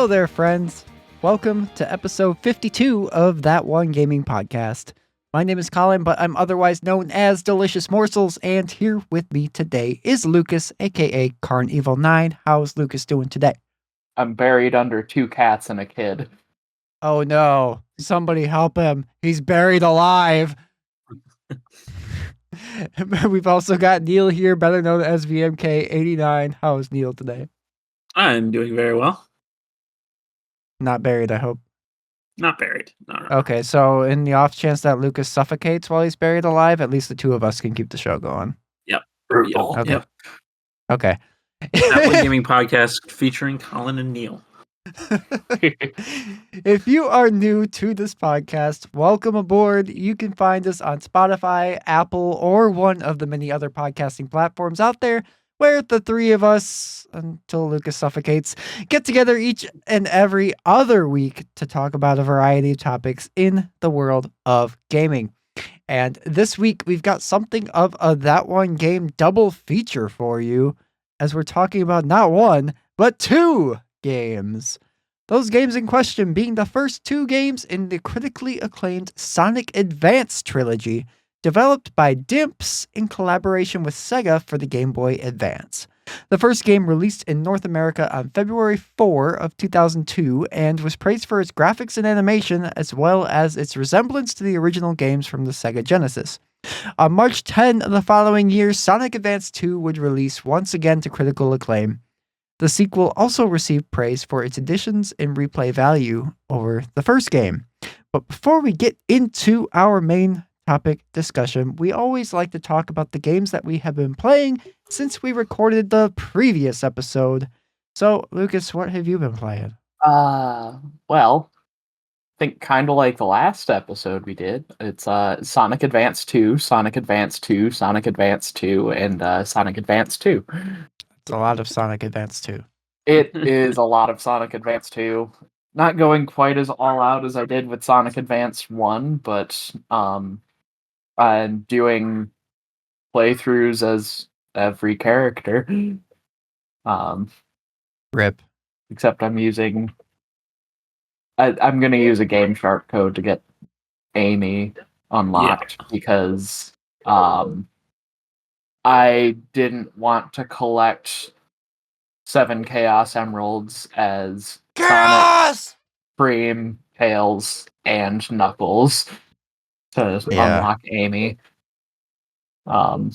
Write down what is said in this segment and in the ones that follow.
Hello there, friends. Welcome to episode 52 of That One Gaming Podcast. My name is Colin, but I'm otherwise known as Delicious Morsels, and here with me today is Lucas, aka Carn9. How's Lucas doing today? I'm buried under two cats and a kid. Oh no, somebody help him. He's buried alive. We've also got Neal here, better known as VMK89. How is Neal today? I'm doing very well. Not buried, I hope. Not buried. No. Okay, so in the off chance that Lucas suffocates while he's buried alive, at least the two of us can keep the show going. Yep. Brutal. Okay. Yep. Okay. That One Gaming Podcast featuring Colin and Neal. If you are new to this podcast, welcome aboard. You can find us on Spotify, Apple, or one of the many other podcasting platforms out there where the three of us, until Lucas suffocates, get together each and every other week to talk about a variety of topics in the world of gaming. And this week, we've got something of a That One Game double feature for you, as we're talking about not one, but two games. Those games in question being the first two games in the critically acclaimed Sonic Advance trilogy, developed by Dimps in collaboration with Sega for the Gameboy Advance. The first game released in North America on February 4 of 2002 and was praised for its graphics and animation as well as its resemblance to the original games from the Sega Genesis. On March 10 of the following year, Sonic Advance 2 would release once again to critical acclaim. The sequel also received praise for its additions and replay value over the first game. But before we get into our main topic discussion, we always like to talk about the games that we have been playing since we recorded the previous episode. So, Lucas, what have you been playing? Well, I think kind of like the last episode we did. It's Sonic Advance 2, Sonic Advance 2, Sonic Advance 2, and Sonic Advance 2. It's a lot of Sonic Advance 2. It is a lot of Sonic Advance 2. Not going quite as all out as I did with Sonic Advance 1, but I'm doing playthroughs as every character. Rip. Except I'm using... I'm going to use a Game Shark code to get Amy unlocked because I didn't want to collect 7 Chaos Emeralds as Sonic, Cream, Tails, and Knuckles to unlock Amy. I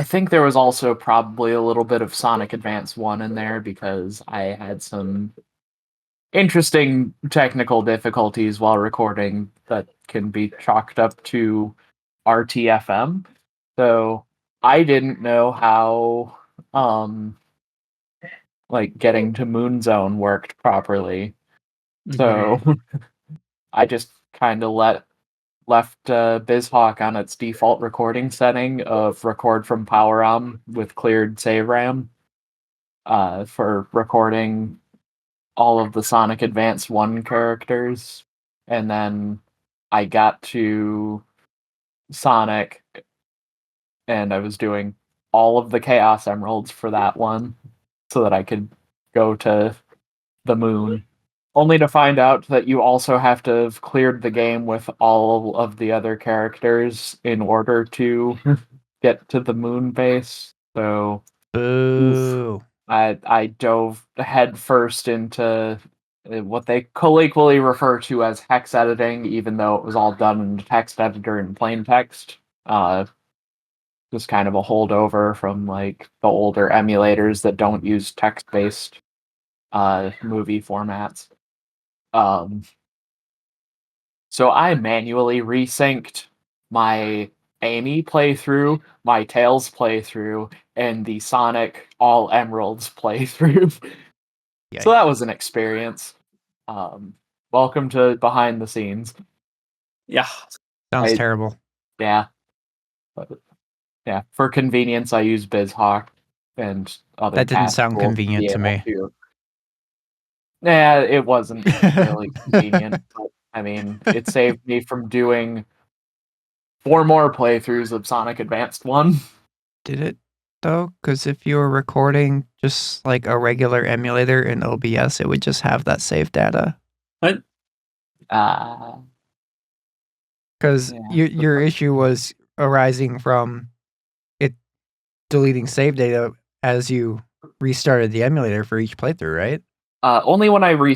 think there was also probably a little bit of Sonic Advance 1 in there because I had some interesting technical difficulties while recording that can be chalked up to RTFM. So I didn't know how getting to Moon Zone worked properly. So I just kind of left BizHawk on its default recording setting of record from PowerOM with cleared save RAM for recording all of the Sonic Advance 1 characters. And then I got to Sonic and I was doing all of the Chaos Emeralds for that one so that I could go to the moon. Only to find out that you also have to have cleared the game with all of the other characters in order to get to the moon base. So, Boo. I dove head first into what they colloquially refer to as hex editing, even though it was all done in the text editor in plain text. Just kind of a holdover from like the older emulators that don't use text-based movie formats. So I manually resynced my Amy playthrough, my Tails playthrough, and the Sonic All Emeralds playthrough. So that was an experience. Welcome to behind the scenes. Yeah. Sounds terrible. Yeah. But, yeah, for convenience, I use BizHawk and other. That didn't sound convenient to me. Yeah, it wasn't really convenient. But, I mean, it saved me from doing 4 more playthroughs of Sonic Advanced 1. Did it? though? Because if you were recording just like a regular emulator in OBS, it would just have that save data. What? Because Yeah. your issue was arising from it deleting save data as you restarted the emulator for each playthrough, right? Only when I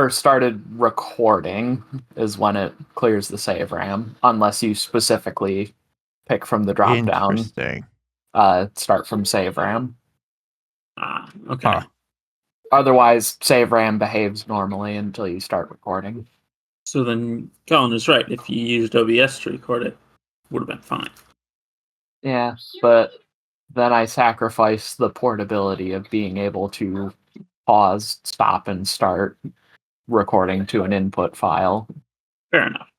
started recording is when it clears the save RAM, unless you specifically pick from the drop down. Interesting. Start from save RAM. Okay. Huh. Otherwise, save RAM behaves normally until you start recording. So then Colin is right. If you used OBS to record it, would have been fine. Yeah, but then I sacrifice the portability of being able to pause, stop, and start recording to an input file. Fair enough.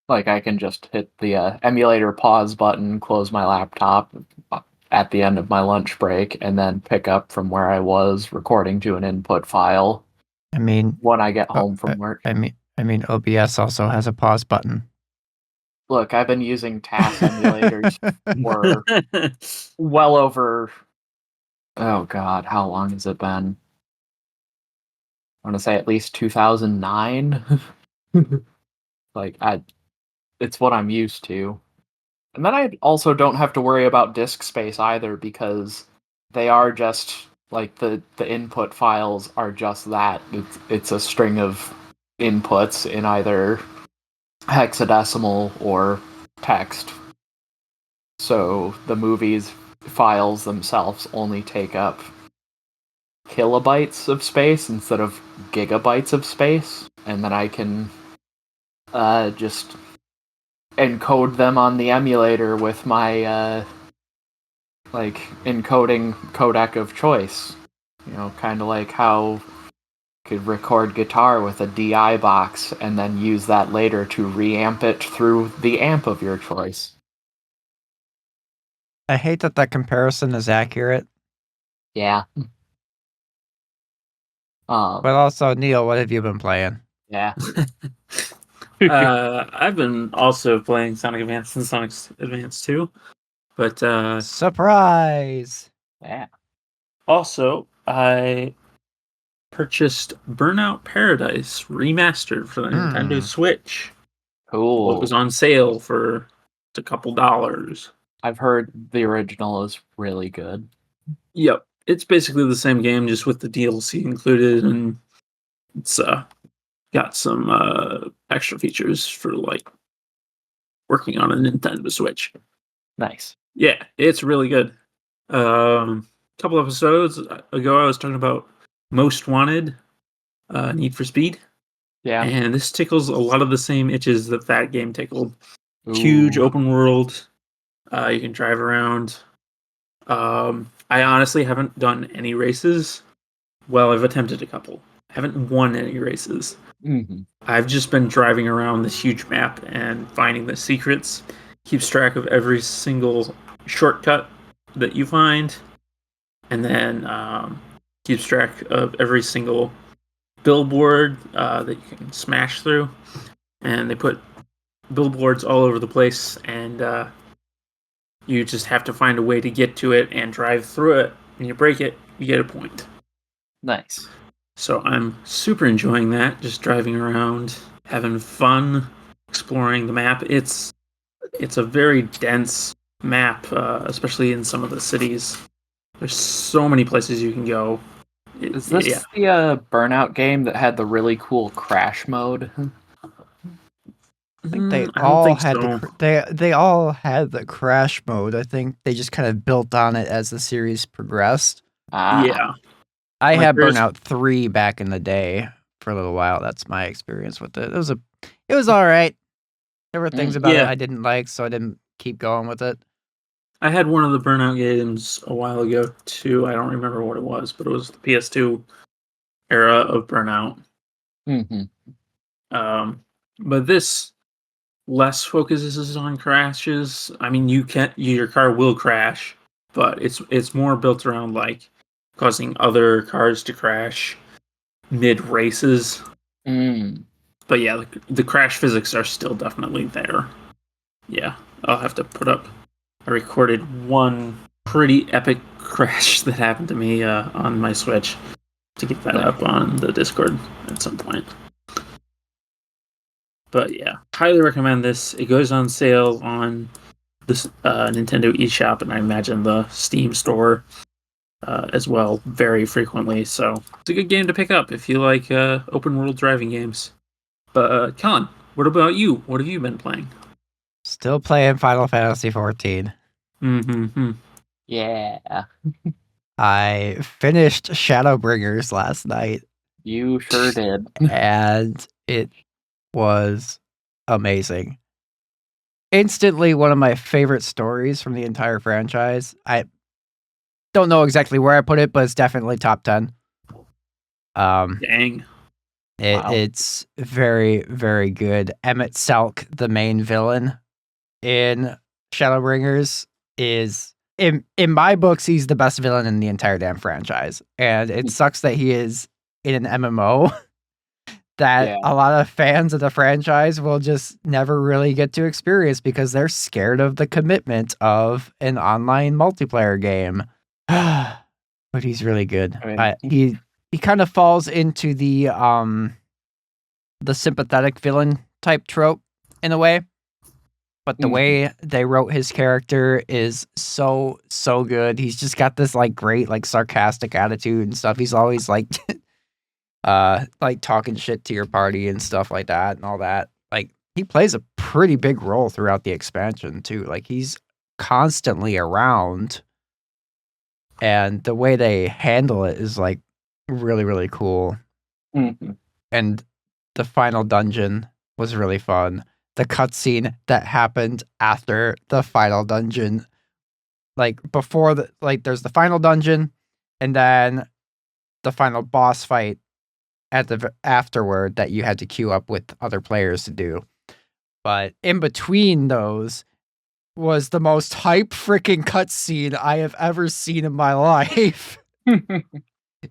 Like I can just hit the emulator pause button, close my laptop at the end of my lunch break, and then pick up from where I was recording to an input file I mean, when I get home from work. I mean, OBS also has a pause button. Look, I've been using TAS emulators for well over, oh god, how long has it been? I want to say at least 2009. It's what I'm used to. And then I also don't have to worry about disk space either, because they are just like the input files are just that. It's a string of inputs in either hexadecimal or text. So the movies files themselves only take up kilobytes of space instead of gigabytes of space, and then I can just encode them on the emulator with my encoding codec of choice. You know, kind of like how you could record guitar with a DI box and then use that later to reamp it through the amp of your choice. I hate that comparison is accurate. Yeah. But also, Neal, what have you been playing? Yeah. I've been also playing Sonic Advance and Sonic Advance 2. But Surprise! Yeah. also, I purchased Burnout Paradise Remastered for the Nintendo Switch. Cool. It was on sale for a couple dollars. I've heard the original is really good. Yep. It's basically the same game, just with the DLC included, and it's got some extra features for like working on a Nintendo Switch. Nice. Yeah, it's really good. A couple episodes ago, I was talking about Most Wanted, Need for Speed. Yeah. And this tickles a lot of the same itches that game tickled. Ooh. Huge open world. You can drive around. I honestly haven't done any races. Well, I've attempted a couple. I haven't won any races. Mm-hmm. I've just been driving around this huge map and finding the secrets. Keeps track of every single shortcut that you find. And then keeps track of every single billboard that you can smash through. And they put billboards all over the place, and you just have to find a way to get to it and drive through it. And you break it, you get a point. Nice. So I'm super enjoying that, just driving around, having fun, exploring the map. It's a very dense map, especially in some of the cities. There's so many places you can go. Is this the Burnout game that had the really cool crash mode? I think they I don't all think had so. they all had the crash mode. I think they just kind of built on it as the series progressed. Yeah. I Like, had there's- Burnout 3 back in the day for a little while. That's my experience with it. It was all right. There were things about it Yeah. I didn't like, so I didn't keep going with it. I had one of the Burnout games a while ago too. I don't remember what it was, but it was the PS2 era of Burnout. Mm-hmm. But this less focuses on crashes. I mean, your car will crash, but it's more built around like causing other cars to crash mid races. Mm. But yeah, the crash physics are still definitely there. Yeah, I'll have to put up. I recorded one pretty epic crash that happened to me on my Switch. To get that up on the Discord at some point. But yeah, highly recommend this. It goes on sale on this Nintendo eShop, and I imagine the Steam store as well, very frequently. So it's a good game to pick up if you like open world driving games. But Colin, what about you? What have you been playing? Still playing Final Fantasy 14. Mm-hmm. Yeah. I finished Shadowbringers last night. You sure did. And it was amazing. Instantly one of my favorite stories from the entire franchise. I don't know exactly where I put it, but it's definitely top 10. Dang. Wow. It's very, very good. Emmett Selk, the main villain in Shadowbringers, is in my books, he's the best villain in the entire damn franchise. And it sucks that he is in an MMO that a lot of fans of the franchise will just never really get to experience because they're scared of the commitment of an online multiplayer game. But he's really good. I mean, He kind of falls into the sympathetic villain type trope in a way. But the way they wrote his character is so good. He's just got this like great like sarcastic attitude and stuff. He's always like like talking shit to your party and stuff like that and all that. Like he plays a pretty big role throughout the expansion too. Like he's constantly around, and the way they handle it is like really, really cool. And the final dungeon was really fun. The cutscene that happened after the final dungeon, like before there's the final dungeon, and then the final boss fight at the afterward that you had to queue up with other players to do. But in between those was the most hype freaking cutscene I have ever seen in my life.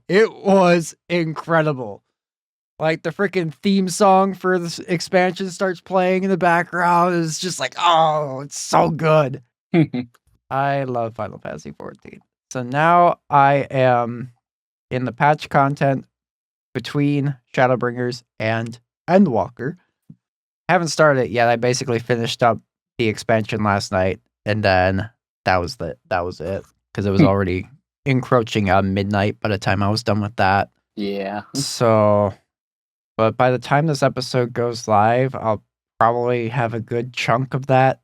It was incredible. Like the freaking theme song for this expansion starts playing in the background. It's just like, oh, it's so good. I love Final Fantasy 14. So now I am in the patch content between Shadowbringers and Endwalker. I haven't started it yet. I basically finished up the expansion last night, and then that was it because it was already encroaching on midnight by the time I was done with that. Yeah. So, but by the time this episode goes live, I'll probably have a good chunk of that.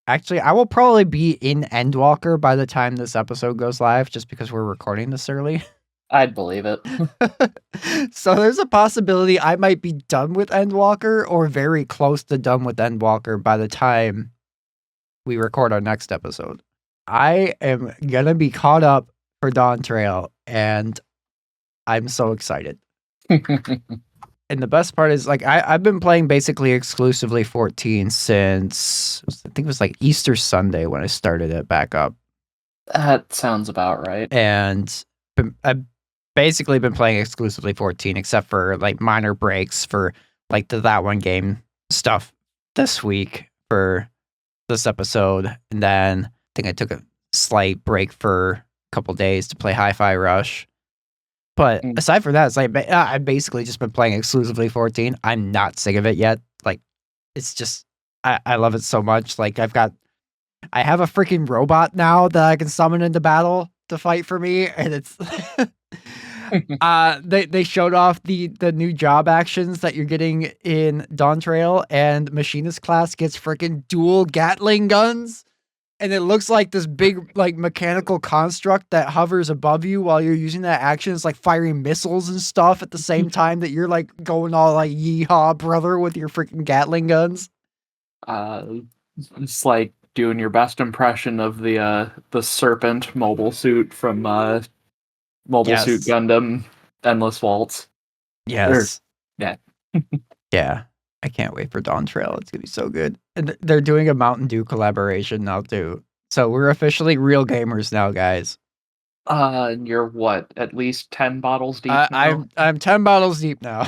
Actually, I will probably be in Endwalker by the time this episode goes live, just because we're recording this early. I'd believe it. So there's a possibility I might be done with Endwalker or very close to done with Endwalker by the time we record our next episode. I am gonna be caught up for Dawn Trail, and I'm so excited. And the best part is, like, I've been playing basically exclusively 14 since, I think it was like Easter Sunday when I started it back up. That sounds about right. And I've basically been playing exclusively 14, except for like minor breaks for like that one game stuff this week for this episode. And then I think I took a slight break for a couple days to play Hi-Fi Rush. But aside from that, it's like I've basically just been playing exclusively 14. I'm not sick of it yet. Like, it's just, I love it so much. Like, I have a freaking robot now that I can summon into battle to fight for me, and it's they showed off the new job actions that you're getting in Dawn Trail, and Machinist class gets freaking dual Gatling guns. And it looks like this big, like, mechanical construct that hovers above you while you're using that action. It's like firing missiles and stuff at the same time that you're, like, going all, like, yeehaw, brother, with your freaking Gatling guns. It's like doing your best impression of the Serpent mobile suit from Mobile Suit Gundam Endless Waltz. Yes. Yeah. Yeah. I can't wait for Dawn Trail. It's going to be so good. And they're doing a Mountain Dew collaboration now, too. So we're officially real gamers now, guys. You're what? At least 10 bottles deep now? I'm 10 bottles deep now.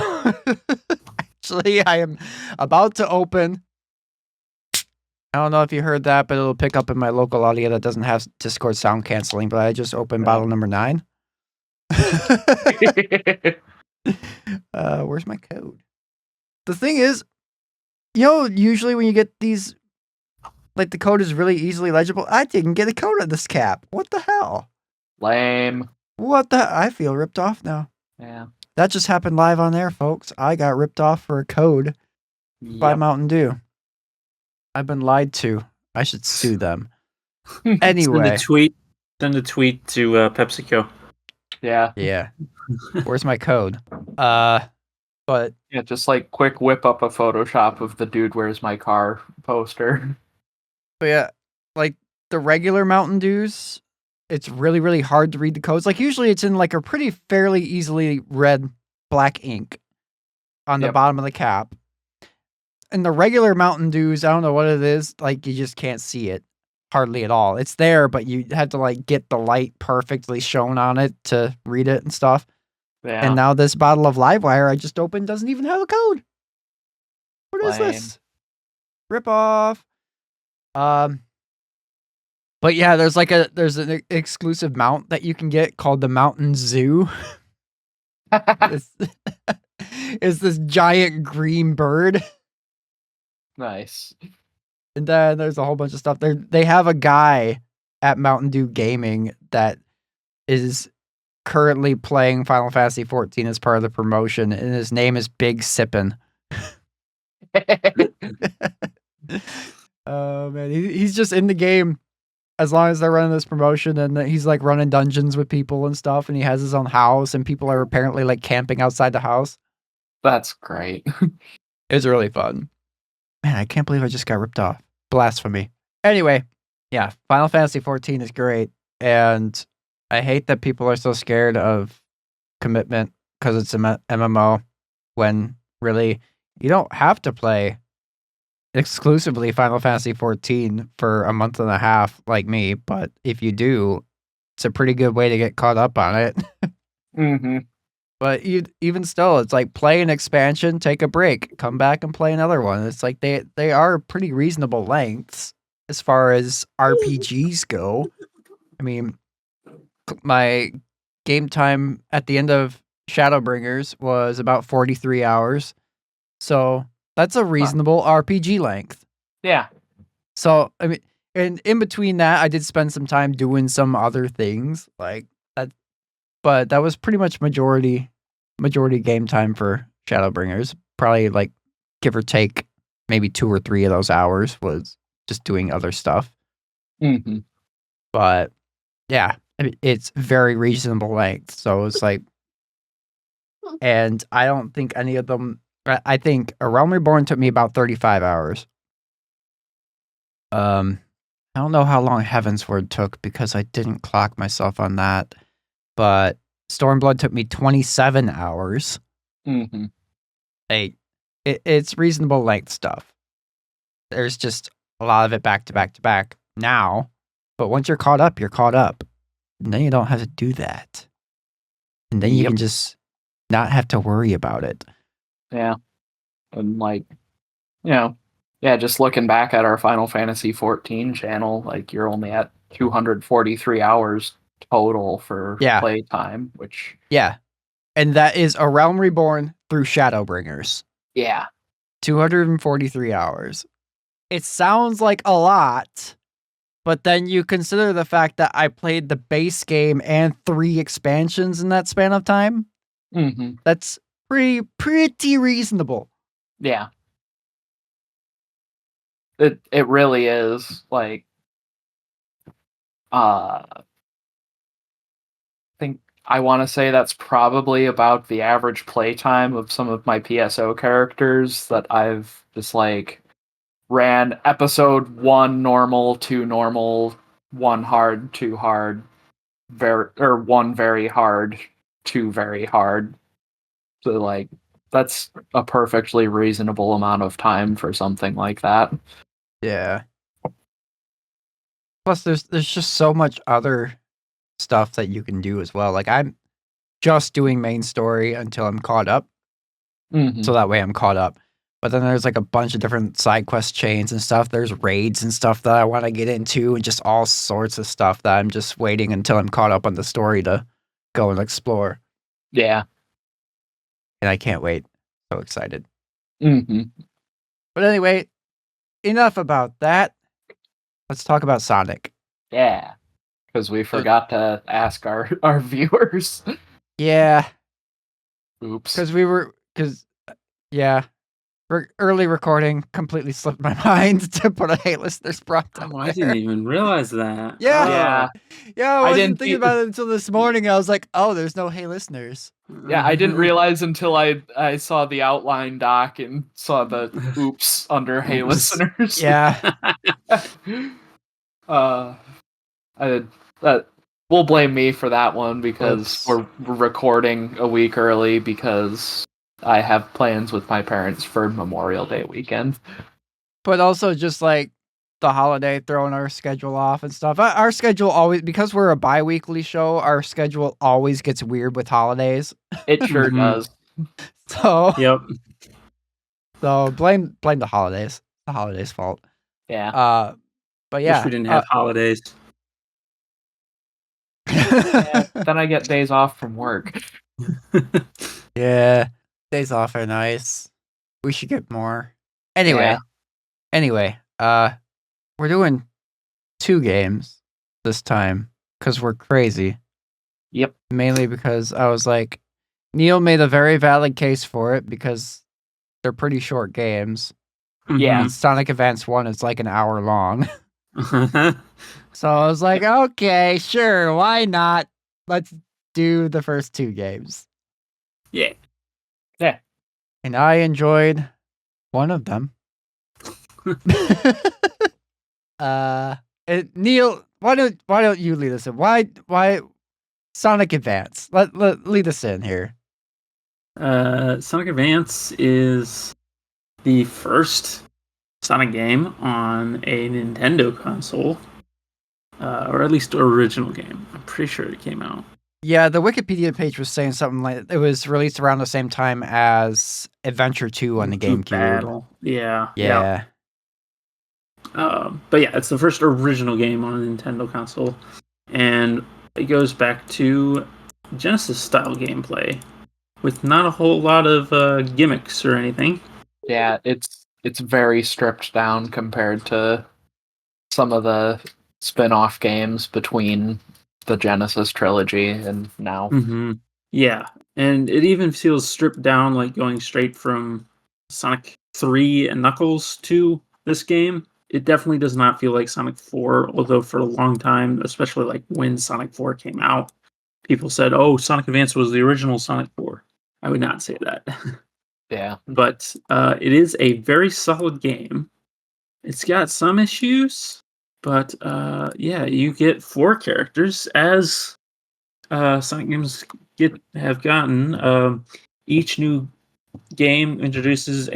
Actually, I am about to open I don't know if you heard that, but it'll pick up in my local audio that doesn't have Discord sound canceling, but I just opened bottle number 9. Where's my code? The thing is, usually when you get these, like the code is really easily legible. I didn't get a code on this cap. What the hell? Lame. I feel ripped off now. Yeah. That just happened live on air, folks. I got ripped off for a code by Mountain Dew. I've been lied to. I should sue them. Anyway. Send a tweet to PepsiCo. Yeah. Yeah. Where's my code? But yeah, just like quick whip up a Photoshop of the dude where's my car poster. But yeah, like the regular Mountain Dews, it's really, really hard to read the codes. Like usually it's in like a pretty fairly easily read black ink on the bottom of the cap. And the regular Mountain Dews, I don't know what it is, like you just can't see it hardly at all. It's there, but you have to like get the light perfectly shown on it to read it and stuff. Yeah. And now this bottle of Livewire I just opened doesn't even have a code. What is this? Rip off. But yeah, there's an exclusive mount that you can get called the Mountain Zoo. It's this giant green bird. Nice. And then there's a whole bunch of stuff. They have a guy at Mountain Dew Gaming that is currently playing Final Fantasy 14 as part of the promotion, and his name is Big Sippin'. Oh man, he's just in the game as long as they're running this promotion, and he's like running dungeons with people and stuff, and he has his own house, and people are apparently like camping outside the house. That's great. It's really fun. Man, I can't believe I just got ripped off. Blasphemy. Anyway, yeah, Final Fantasy 14 is great, and I hate that people are so scared of commitment because it's an MMO when really you don't have to play exclusively Final Fantasy 14 for a month and a half like me, but if you do, it's a pretty good way to get caught up on it. Mm-hmm. But even still, it's like play an expansion, take a break, come back and play another one. It's like they are pretty reasonable lengths as far as RPGs go. I mean, my game time at the end of Shadowbringers was about 43 hours. So that's a reasonable RPG length. Yeah. So, I mean, and in between that, I did spend some time doing some other things like that, but that was pretty much majority game time for Shadowbringers. Probably like give or take maybe 2 or 3 of those hours was just doing other stuff. Mm-hmm. But yeah, I mean, it's very reasonable length. So it's like, and I don't think any of them, I think A Realm Reborn took me about 35 hours. I don't know how long Heavensward took because I didn't clock myself on that, but Stormblood took me 27 hours. Mm-hmm. It's reasonable length stuff. There's just a lot of it back to back to back now, but once you're caught up, you're caught up. And then you don't have to do that. And then you can just not have to worry about it. Yeah. And like, just looking back at our Final Fantasy 14 channel, like you're only at 243 hours total for playtime, which... Yeah. And that is A Realm Reborn through Shadowbringers. Yeah. 243 hours. It sounds like a lot, but then you consider the fact that I played the base game and 3 expansions in that span of time. Mm-hmm. That's pretty reasonable. Yeah. It really is, like, I think I want to say that's probably about the average playtime of some of my PSO characters that I've just, like, ran episode 1 normal, 2 normal, 1 hard, 2 hard, 1 very hard, 2 very hard. So, like, that's a perfectly reasonable amount of time for something like that. Yeah. Plus, there's just so much other stuff that you can do as well. Like, I'm just doing main story until I'm caught up. Mm-hmm. So that way I'm caught up. But then there's like a bunch of different side quest chains and stuff. There's raids and stuff that I want to get into, and just all sorts of stuff that I'm just waiting until I'm caught up on the story to go and explore. Yeah. And I can't wait. So excited. Mm-hmm. But anyway, enough about that. Let's talk about Sonic. Yeah. Because we forgot to ask our viewers. Yeah. Oops. Early recording completely slipped my mind to put a hey listeners prompt out Oh, there. I didn't even realize that. Yeah. Yeah, I wasn't didn't thinking about it until this morning. I was like, oh, there's no hey listeners. Yeah, I didn't realize until I saw the outline doc and saw the oops under hey Oops. listeners. Yeah. We'll blame me for that one because Oops. we're recording a week early because I have plans with my parents for Memorial Day weekend. But also just like the holiday throwing our schedule off and stuff. Our schedule always, because we're a bi-weekly show, our schedule always gets weird with holidays. It sure does. So Yep. So blame the holidays. The holidays' fault. Yeah. But yeah. Wish we didn't have holidays. Yeah, then I get days off from work. Yeah. Days off are nice. We should get more. Anyway. We're doing 2 games this time because we're crazy. Yep. Mainly because I was like, Neal made a very valid case for it because they're pretty short games. Yeah. And Sonic Advance 1 is like an hour long. So I was like, okay, sure, why not? Let's do the first 2 games. Yeah. Yeah. And I enjoyed one of them. Neal, why don't you lead us in? Why Sonic Advance? Let lead us in here. Sonic Advance is the first Sonic game on a Nintendo console, or at least original game. I'm pretty sure it came out. Yeah, the Wikipedia page was saying something like it was released around the same time as Adventure 2 on the GameCube. Battle. Yeah. Yeah. But yeah, it's the first original game on a Nintendo console, and it goes back to Genesis style gameplay with not a whole lot of gimmicks or anything. Yeah, it's very stripped down compared to some of the spin-off games between the Genesis trilogy and now. Mm-hmm. Yeah, and it even feels stripped down, like going straight from Sonic 3 and Knuckles to this game. It definitely does not feel like Sonic 4, although for a long time, especially like when Sonic 4 came out, people said, oh, Sonic Advance was the original Sonic 4. I would not say that. Yeah. But it is a very solid game. It's got some issues, but yeah, you get 4 characters as Sonic games have gotten. Each new game introduces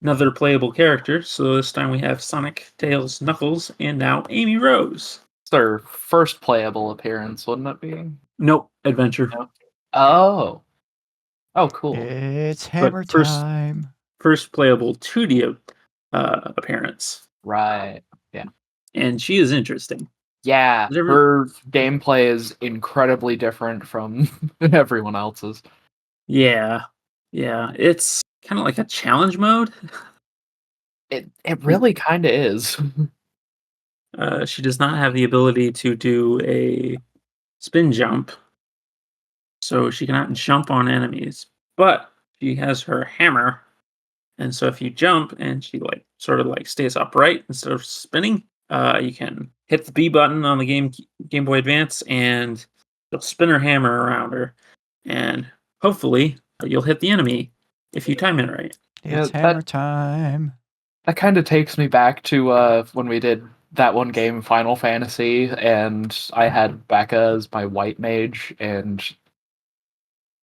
another playable character. So this time we have Sonic, Tails, Knuckles, and now Amy Rose. It's their first playable appearance, wouldn't it be? Nope, adventure. No. Oh, cool. It's hammer time. First playable 2D appearance. Right. Yeah. And she is interesting. Yeah, her gameplay is incredibly different from everyone else's. Yeah. It's kind of like a challenge mode. It really kind of is. She does not have the ability to do a spin jump, so she cannot jump on enemies. But she has her hammer, and so if you jump and she sort of stays upright instead of spinning, you can hit the B button on the Game Boy Advance, and you'll spin her hammer around her, and hopefully you'll hit the enemy if you time it right. It's hammer time. That kind of takes me back to when we did that one game, Final Fantasy, and I had Becca as my white mage, and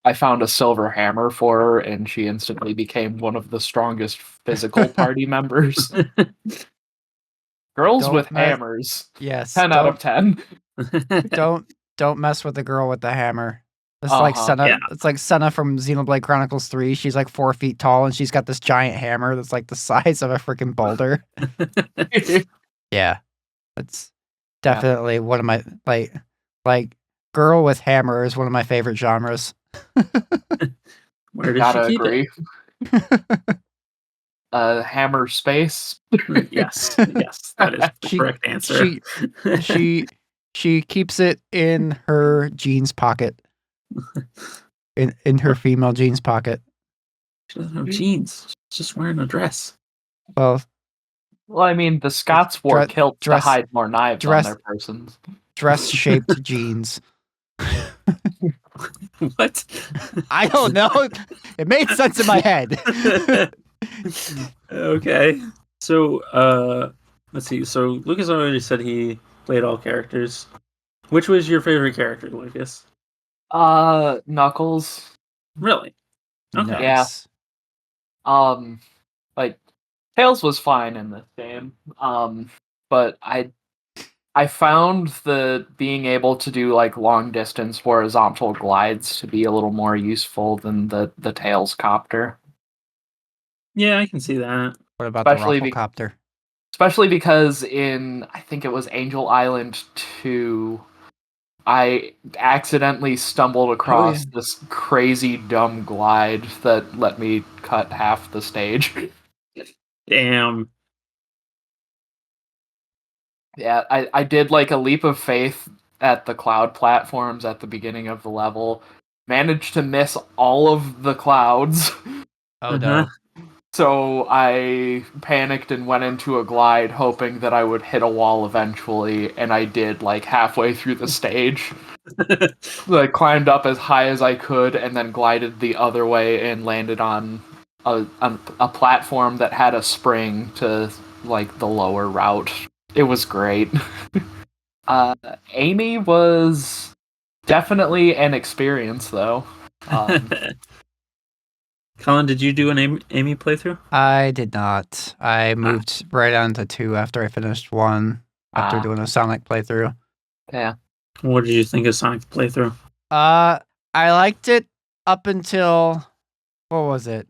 I found a silver hammer for her, and she instantly became one of the strongest physical party members. Girls with hammers. Yes. 10 out of 10. Don't mess with the girl with the hammer. It's like Senna. Yeah. It's like Senna from Xenoblade Chronicles 3. She's like 4 feet tall, and she's got this giant hammer that's like the size of a freaking boulder. Yeah, it's definitely one of my like girl with hammer is one of my favorite genres. Where does Gotta she keep agree. Hammer space. it? Yes, that is the She- correct answer. She keeps it in her jeans pocket. In her female jeans pocket. She doesn't have jeans. She's just wearing a dress. Well, Well, I mean, the Scots wore kilts to dress- hide more knives dress- on their persons. dress-shaped jeans. What? I don't know. It made sense in my head. Okay. So, let's see. So Lucas already said he played all characters. Which was your favorite character, Lucas? Knuckles. Really? Okay. Yeah. Like Tails was fine in this game. But I found the being able to do like long distance horizontal glides to be a little more useful than the Tails copter. Yeah, I can see that. What about Especially the Rufflecopter? Especially because I think it was Angel Island 2, I accidentally stumbled across this crazy dumb glide that let me cut half the stage. Damn. Yeah, I did like a leap of faith at the cloud platforms at the beginning of the level. Managed to miss all of the clouds. Oh no. So I panicked and went into a glide hoping that I would hit a wall eventually, and I did like halfway through the stage. I climbed up as high as I could and then glided the other way and landed on a platform that had a spring to like the lower route. It was great. Amy was definitely an experience though. Colin, did you do an Amy playthrough? I did not. I moved right on to 2 after I finished 1 after doing a Sonic playthrough. Yeah. What did you think of Sonic's playthrough? I liked it up until what was it?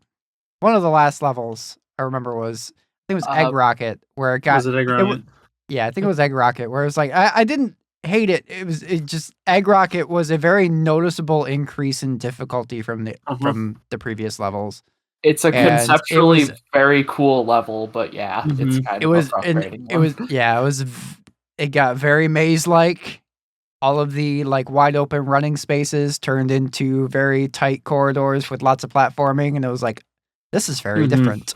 One of the last levels I remember was I think it was Egg Rocket where it got Was it Egg Rocket? yeah, I think it was Egg Rocket where it was like I didn't hate it. It just Egg Rocket was a very noticeable increase in difficulty from the previous levels. It's a And conceptually very cool level, but yeah, it's Mhm. kind of a frustrating one. It got very maze-like. All of the like wide open running spaces turned into very tight corridors with lots of platforming, and it was like, this is very different.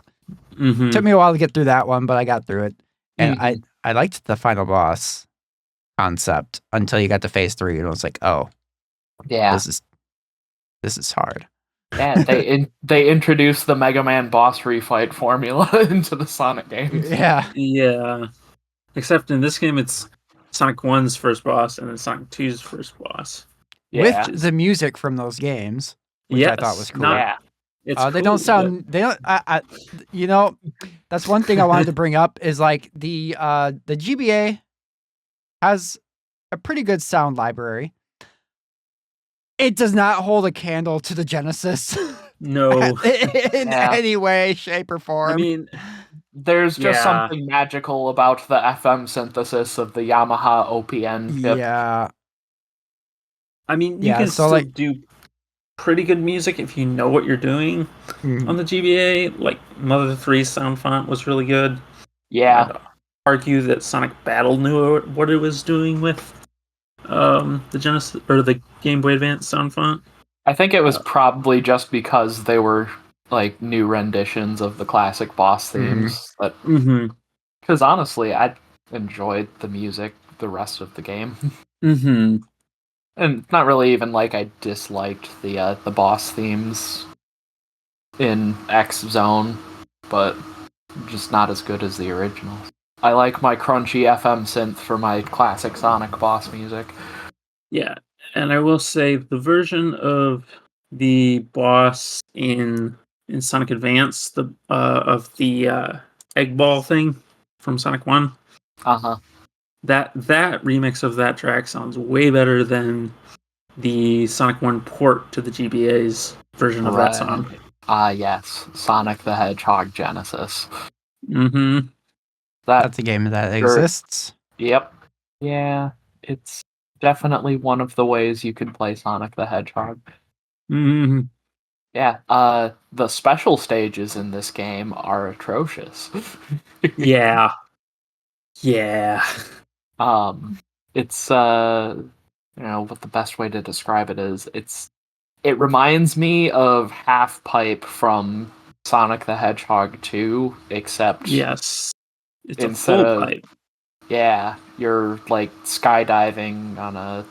Mm-hmm. Took me a while to get through that one, but I got through it. And I liked the final boss concept until you got to phase 3, and it was like, oh, yeah, this is hard. Yeah, they introduced the Mega Man boss refight formula into the Sonic games. Yeah. Yeah. Except in this game, it's Sonic 1's first boss and then Sonic 2's first boss. Yeah. With the music from those games, which I thought was cool. Yeah. It's they cool, don't sound. They don't. You know, that's one thing I wanted to bring up is like the GBA has a pretty good sound library. It does not hold a candle to the Genesis. No. in any way, shape, or form. I mean, there's just something magical about the FM synthesis of the Yamaha OPN chip. Yeah. I mean, you can still do pretty good music if you know what you're doing on the GBA. Like Mother 3's sound font was really good. Yeah. I'd argue that Sonic Battle knew what it was doing with the Genesis or the Game Boy Advance sound font. I think it was probably just because they were like new renditions of the classic boss themes. Because honestly, I enjoyed the music the rest of the game. And not really even like I disliked the boss themes in X Zone, but just not as good as the originals. I like my crunchy FM synth for my classic Sonic boss music. Yeah, and I will say the version of the boss in Sonic Advance, of the egg ball thing from Sonic 1. Uh-huh. That remix of that track sounds way better than the Sonic 1 port to the GBA's version of that song. Yes, Sonic the Hedgehog Genesis. Mm-hmm. That's a game that exists. Yep. Yeah, it's definitely one of the ways you can play Sonic the Hedgehog. Mm-hmm. Yeah, the special stages in this game are atrocious. Yeah. Yeah. It's what the best way to describe it is, it reminds me of Half Pipe from Sonic the Hedgehog 2, except Yes. It's a instead full of pipe. you're like skydiving on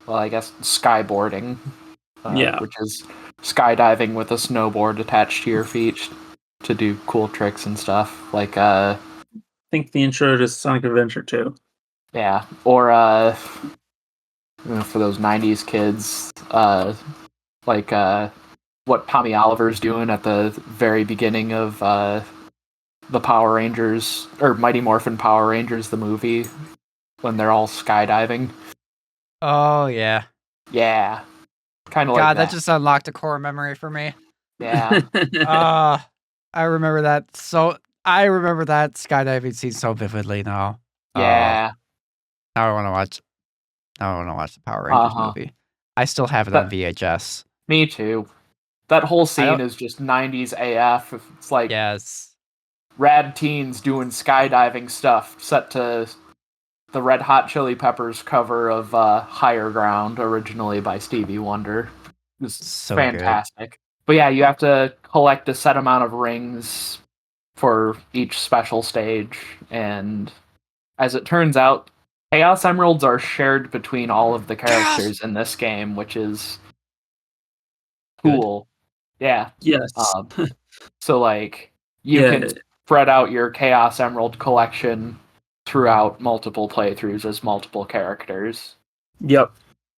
I guess skyboarding, Yeah. which is skydiving with a snowboard attached to your feet to do cool tricks and stuff. Like I think the intro to Sonic Adventure 2. yeah, or for those '90s kids, like what Tommy Oliver's doing at the very beginning of the Power Rangers or Mighty Morphin Power Rangers, the movie, when they're all skydiving. Oh yeah. Yeah, kind of like God, that. that just unlocked a core memory for me. Yeah. I remember that. So I remember that skydiving scene so vividly now. Yeah. Now I want to watch. Now I want to watch the Power Rangers movie. I still have it on VHS. Me too. That whole scene don't- is just '90s AF. It's like Yes. rad teens doing skydiving stuff set to the Red Hot Chili Peppers cover of Higher Ground, originally by Stevie Wonder. It's So fantastic. But yeah, you have to collect a set amount of rings for each special stage, and as it turns out, Chaos Emeralds are shared between all of the characters in this game, which is cool. Yeah. Yes. So like you can spread out your Chaos Emerald collection throughout multiple playthroughs as multiple characters. Yep.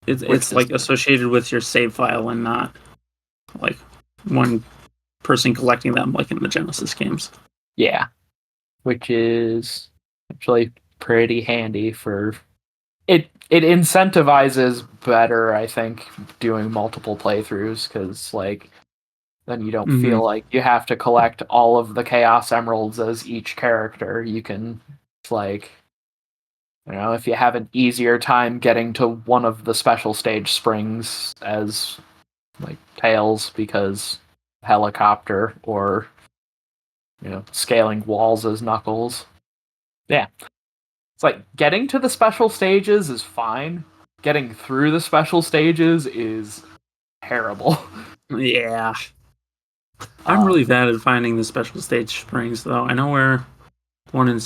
It's like associated with your save file and not like one person collecting them like in the Genesis games. Yeah. Which is actually pretty handy for it incentivizes better, I think, doing multiple playthroughs, because like then you don't feel like you have to collect all of the Chaos Emeralds as each character. You can like if you have an easier time getting to one of the special stage springs as like Tails because helicopter, or scaling walls as Knuckles. Yeah. It's like getting to the special stages is fine. Getting through the special stages is terrible. Yeah. I'm really bad at finding the special stage springs, though. I know where one in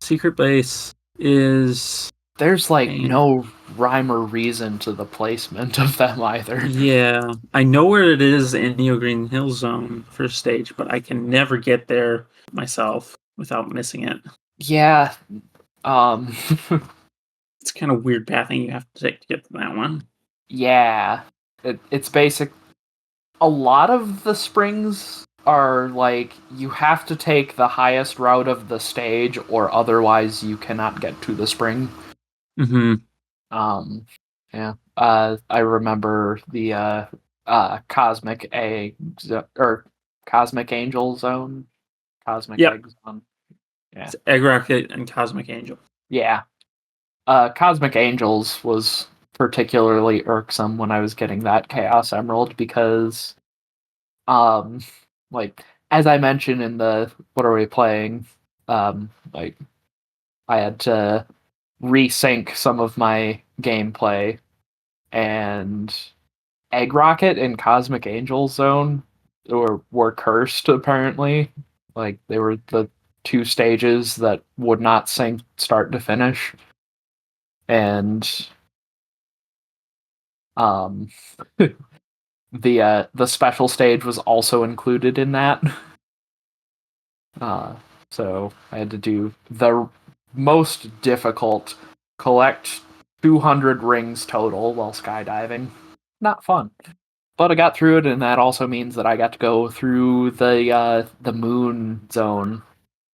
Secret Base is. There's like no rhyme or reason to the placement of them either. Yeah. I know where it is in Neo Green Hill Zone first stage, but I can never get there myself without missing it. Yeah. It's kind of weird pathing you have to take to get to that one. Yeah. It's basic. A lot of the springs are like you have to take the highest route of the stage, or otherwise you cannot get to the spring. Yeah. I remember the Cosmic Angel Zone. Cosmic Egg Zone. Yeah. It's Egg Rocket and Cosmic Angel. Yeah. Cosmic Angels was particularly irksome when I was getting that Chaos Emerald, because like as I mentioned in the what are we playing, like I had to resync some of my gameplay, and Egg Rocket and Cosmic Angel Zone were cursed apparently. Like they were the two stages that would not sync start to finish. And the special stage was also included in that. So I had to do the most difficult, collect 200 rings total while skydiving. Not fun. But I got through it, and that also means that I got to go through the moon zone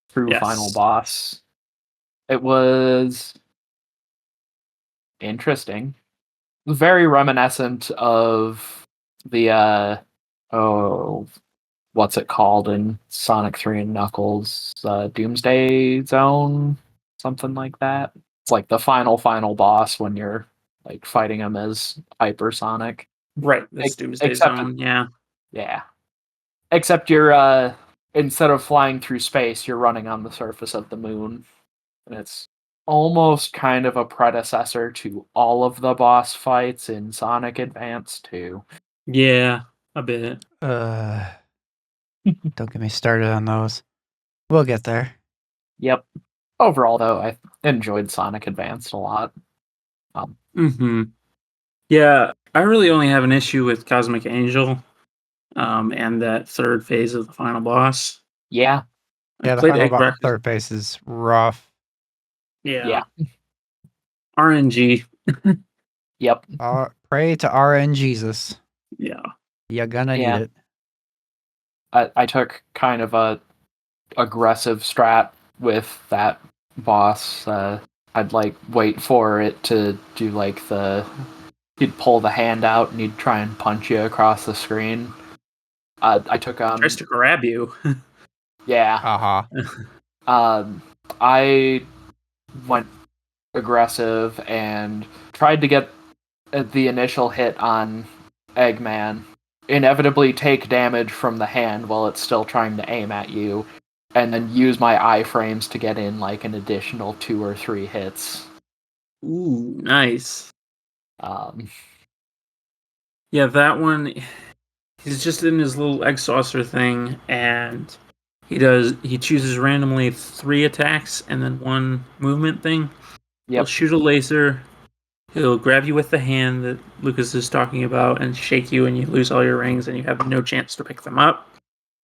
through final boss. It was interesting. very reminiscent of the what's it called in Sonic 3 and Knuckles? Doomsday Zone, something like that. It's like the final boss when you're like fighting him as Hypersonic. Right, this Doomsday Except Zone, yeah. yeah. Except you're instead of flying through space, you're running on the surface of the moon. And it's almost kind of a predecessor to all of the boss fights in Sonic Advance too. Yeah, a bit. Don't get me started on those. We'll get there. Yep. Overall, though, I enjoyed Sonic Advance a lot. Yeah, I really only have an issue with Cosmic Angel, and that third phase of the final boss. Yeah. I Yeah, the played final Egg Rock. third phase is rough. Yeah. RNG. Yep. Pray to RN Jesus. Yeah. You're gonna Yeah. need it. I took kind of a aggressive strat with that boss. I'd like wait for it to do like he'd pull the hand out and he'd try and punch you across the screen. I took on Tries to grab you. yeah. I went aggressive and tried to get the initial hit on Eggman, inevitably take damage from the hand while it's still trying to aim at you, and then use my iframes to get in like an additional 2 or 3 hits. Ooh, nice. Um, Yeah, that one, he's just in his little egg saucer thing, and he chooses randomly 3 attacks and then 1 movement thing. He'll yep. shoot a laser, he'll grab you with the hand that Lucas is talking about and shake you, and you lose all your rings and you have no chance to pick them up.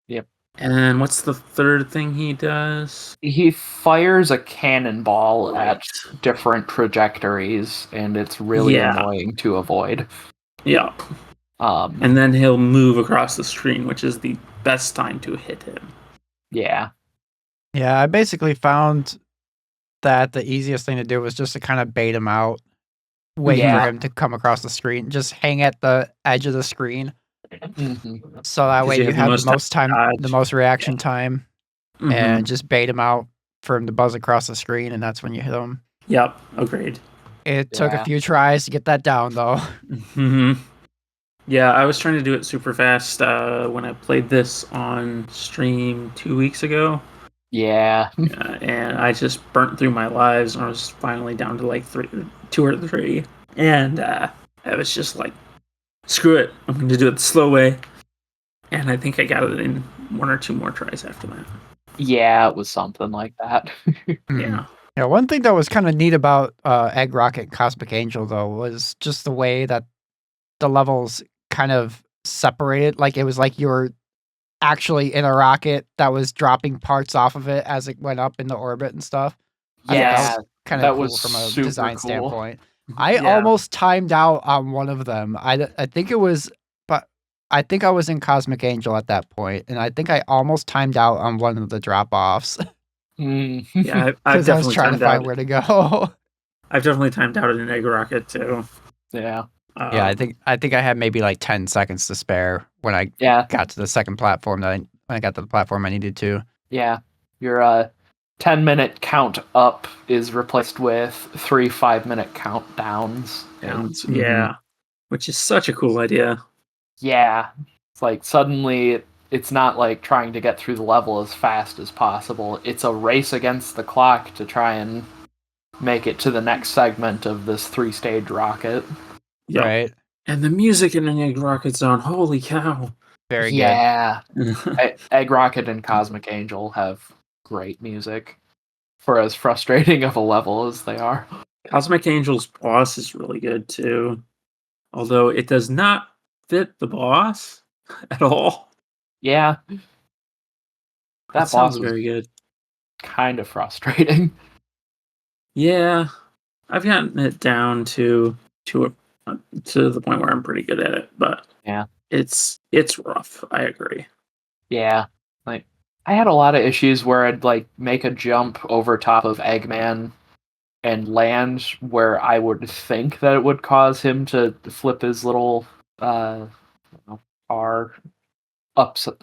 Yep. And then what's the third thing he does? He fires a cannonball at different trajectories, and it's really annoying to avoid. Yeah. And then he'll move across the screen, which is the best time to hit him. Yeah. Yeah, I basically found that the easiest thing to do was just to kind of bait him out. Wait for him to come across the screen. Just hang at the edge of the screen. Mm-hmm. So that way you have the most time, the most reaction time, Mm-hmm. and just bait him out for him to buzz across the screen, and that's when you hit him. Yep, agreed. It took a few tries to get that down, though. Mm-hmm. Yeah, I was trying to do it super fast when I played this on stream 2 weeks ago. Yeah. And I just burnt through my lives, and I was finally down to like 2 or 3. And I was just like, screw it, I'm going to do it the slow way. And I think I got it in 1 or 2 more tries after that. Yeah, it was something like that. Yeah. Yeah, one thing that was kind of neat about Egg Rocket and Cosmic Angel, though, was just the way that the levels kind of separated. Like, it was like you were actually in a rocket that was dropping parts off of it as it went up into orbit and stuff. Yeah, kind of cool from a design standpoint. I almost timed out on one of them. I think it was, but I think I was in Cosmic Angel at that point, and I think I almost timed out on one of the drop-offs. Yeah, because I was trying to find where to go. I've definitely timed out in Egg Rocket too. Yeah. Yeah, I think I had maybe like 10 seconds to spare when I got to the second platform when I got to the platform I needed to. Yeah. Your 10-minute count up is replaced with 3 5-minute countdowns. Yeah. Which is such a cool idea. Yeah. It's like suddenly it's not like trying to get through the level as fast as possible. It's a race against the clock to try and make it to the next segment of this 3-stage rocket. Yep. Right. And the music in an Egg Rocket Zone, holy cow. Very good. Yeah. Egg Rocket and Cosmic Angel have great music for as frustrating of a level as they are. Cosmic Angel's boss is really good too. Although it does not fit the boss at all. Yeah. That sounds boss was very good. Kind of frustrating. Yeah. I've gotten it down to the point where I'm pretty good at it, but yeah, it's rough. I agree. Yeah, like I had a lot of issues where I'd like make a jump over top of Eggman and land where I would think that it would cause him to flip his little car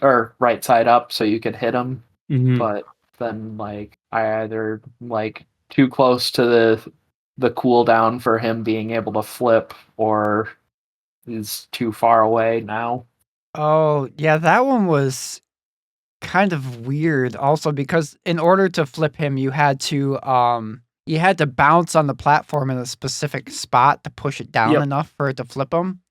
or right side up so you could hit him. But then like I either like too close to the cooldown for him being able to flip, or is too far away now. Oh, yeah, that one was kind of weird also because in order to flip him you had to bounce on the platform in a specific spot to push it down enough for it to flip him.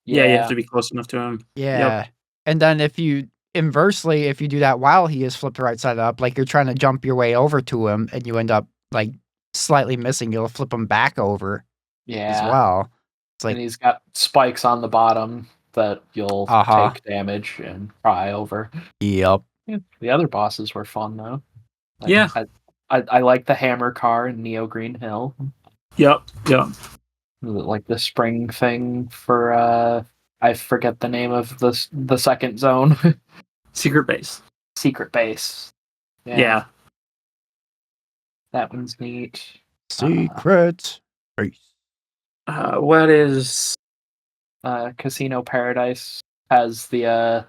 Yeah, you have to be close enough to him. Yeah. And then if you do that while he is flipped right side up, like you're trying to jump your way over to him and you end up like slightly missing, you'll flip him back over as well. It's like, and he's got spikes on the bottom that you'll take damage and pry over. Yep. Yeah, the other bosses were fun though. Like, I like the hammer car in Neo Green Hill. Yep. Like the spring thing for I forget the name of the second zone. Secret base. Yeah. That one's neat. Secret base. What is Casino Paradise has the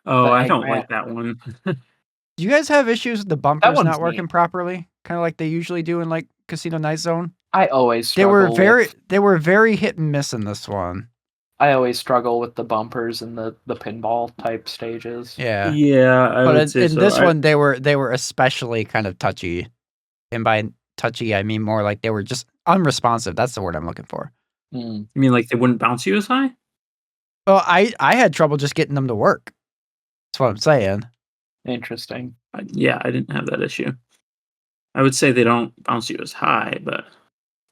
I don't like that one. Do you guys have issues with the bumpers one's not working neat. properly? Kind of like they usually do in like Casino Night Zone? I always They struggle were very hit and miss in this one. I always struggle with the bumpers in the pinball type stages. Yeah. I But would say in this one they were especially kind of touchy. And by touchy I mean more like they were just unresponsive. That's the word I'm looking for. You mean like they wouldn't bounce you as high? Well, I had trouble just getting them to work. That's what I'm saying. Interesting. I didn't have that issue. I would say they don't bounce you as high, but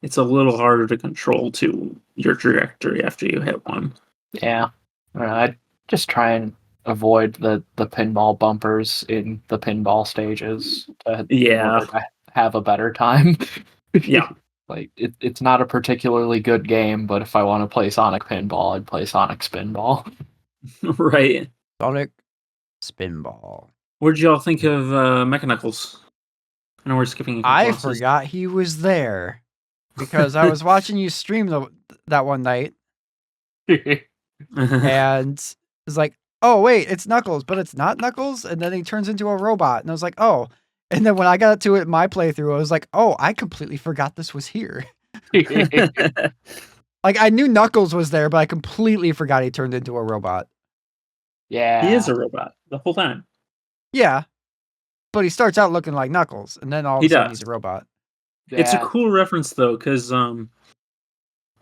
it's a little harder to control to your trajectory after you hit one. Yeah. I just try and avoid the pinball bumpers in the pinball stages in order to have a better time. Yeah. Like it's not a particularly good game, but if I want to play Sonic Pinball, I'd play Sonic Spinball. Right. Sonic Spinball. What did y'all think of Mechanicals? I know we're skipping. I forgot he was there because I was watching you stream that one night, and it's like, oh wait, it's Knuckles, but it's not Knuckles, and then he turns into a robot, and I was like, oh. And then when I got to it in my playthrough, I was like, oh, I completely forgot this was here. Like, I knew Knuckles was there, but I completely forgot he turned into a robot. Yeah. He is a robot the whole time. Yeah. But he starts out looking like Knuckles, and then all of a sudden he's a robot. Yeah. It's a cool reference, though, because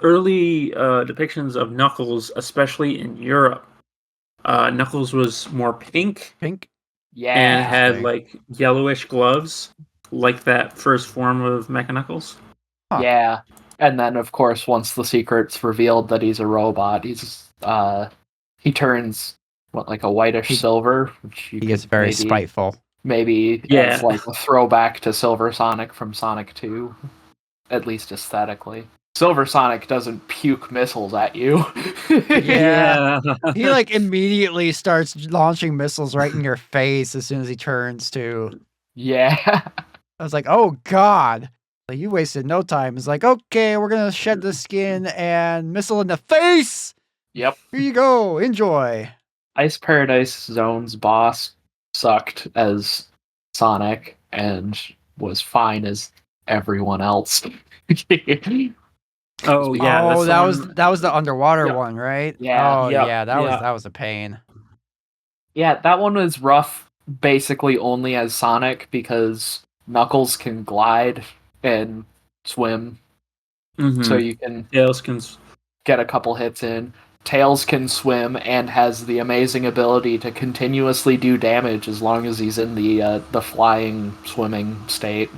early depictions of Knuckles, especially in Europe, Knuckles was more pink. Yeah. And had like yellowish gloves, like that first form of Mechanicals. Huh. Yeah. And then of course once the secret's revealed that he's a robot, he turns like a whitish silver, which he gets very spiteful. Maybe as like a throwback to Silver Sonic from Sonic 2, at least aesthetically. Silver Sonic doesn't puke missiles at you. Yeah. He like immediately starts launching missiles right in your face as soon as he turns to. Yeah. I was like, oh God. Like, you wasted no time. It's like, okay, we're going to shed the skin and missile in the face. Yep. Here you go. Enjoy. Ice Paradise Zone's boss sucked as Sonic and was fine as everyone else. Oh yeah, that was the underwater one, right? Yeah. Oh yeah, that was a pain. Yeah, that one was rough basically only as Sonic because Knuckles can glide and swim. So you can Tails can get a couple hits in. Tails can swim and has the amazing ability to continuously do damage as long as he's in the flying swimming state.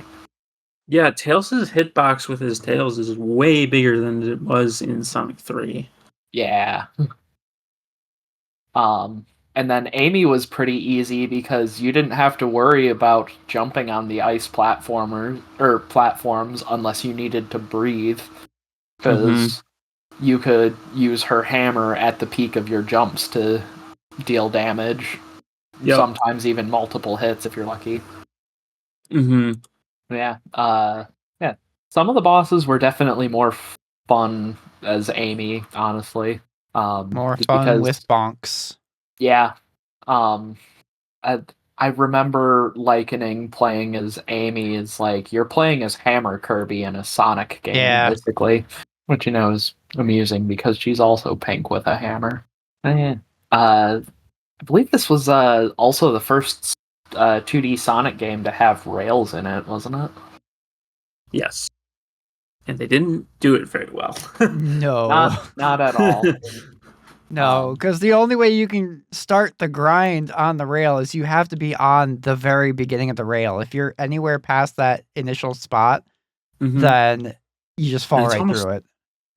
Yeah, Tails' hitbox with his tails is way bigger than it was in Sonic 3. Yeah. And then Amy was pretty easy because you didn't have to worry about jumping on the ice platforms unless you needed to breathe. Because you could use her hammer at the peak of your jumps to deal damage. Yep. Sometimes even multiple hits if you're lucky. Mm-hmm. Yeah. Some of the bosses were definitely more fun as Amy, honestly. More just fun because, with bonks. yeah. Um, I, I remember likening playing as Amy as like you're playing as Hammer Kirby in a Sonic game, Yeah. basically, which is amusing because she's also pink with a hammer. I believe this was also the first 2D Sonic game to have rails in it, wasn't it? Yes. And they didn't do it very well. No. Not at all. No, because the only way you can start the grind on the rail is you have to be on the very beginning of the rail. If you're anywhere past that initial spot, then you just fall right through it.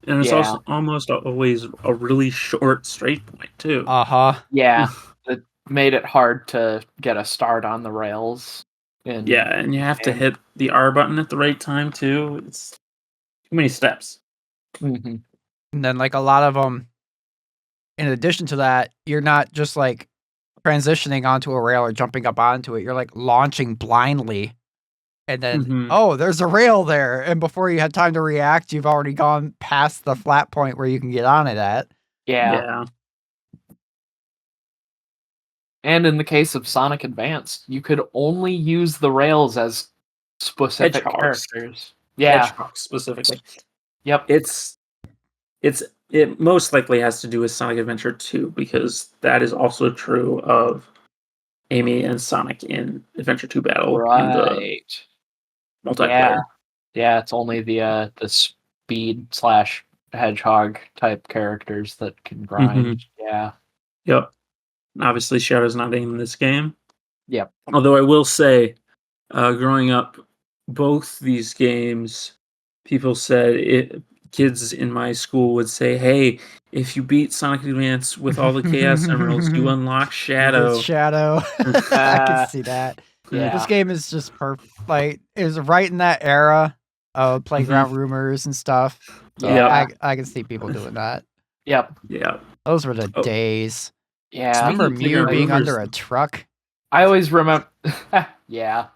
And it's Yeah. also almost always a really short straight point, too. Uh-huh. Yeah, it made it hard to get a start on the rails. Yeah, and you have to hit the R button at the right time, too. It's too many steps. Mm-hmm. And then, like, a lot of them, in addition to that, you're not just, like, transitioning onto a rail or jumping up onto it. You're, like, launching blindly. And then, oh, there's a rail there. And before you had time to react, you've already gone past the flat point where you can get on it at. Yeah. And in the case of Sonic Advance, you could only use the rails as specific characters. Yeah. Hedgehogs specifically. Yep. It most likely has to do with Sonic Adventure 2 because that is also true of Amy and Sonic in Adventure 2 Battle in the multiplayer. Yeah, it's only the speed / hedgehog type characters that can grind. Yeah. Yep. Obviously, Shadow's not in this game. Yep. Although I will say, growing up, both these games, people said kids in my school would say, "Hey, if you beat Sonic Advance with all the Chaos Emeralds, you unlock Shadow." Shadow. I can see that. Yeah. This game is just perfect. Like, it was right in that era of playground rumors and stuff. So Yeah. I can see people doing that. Yep. Yeah. Those were the days. Yeah. Remember Mew being under a truck? I always remember. Yeah.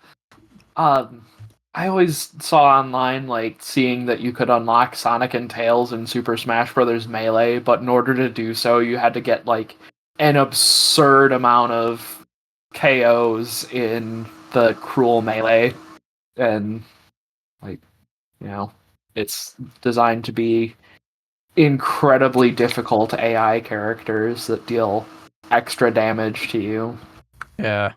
I always saw online, like, seeing that you could unlock Sonic and Tails in Super Smash Bros. Melee, but in order to do so, you had to get, like, an absurd amount of KOs in the Cruel Melee. And, like, it's designed to be incredibly difficult AI characters that deal extra damage to you. Yeah.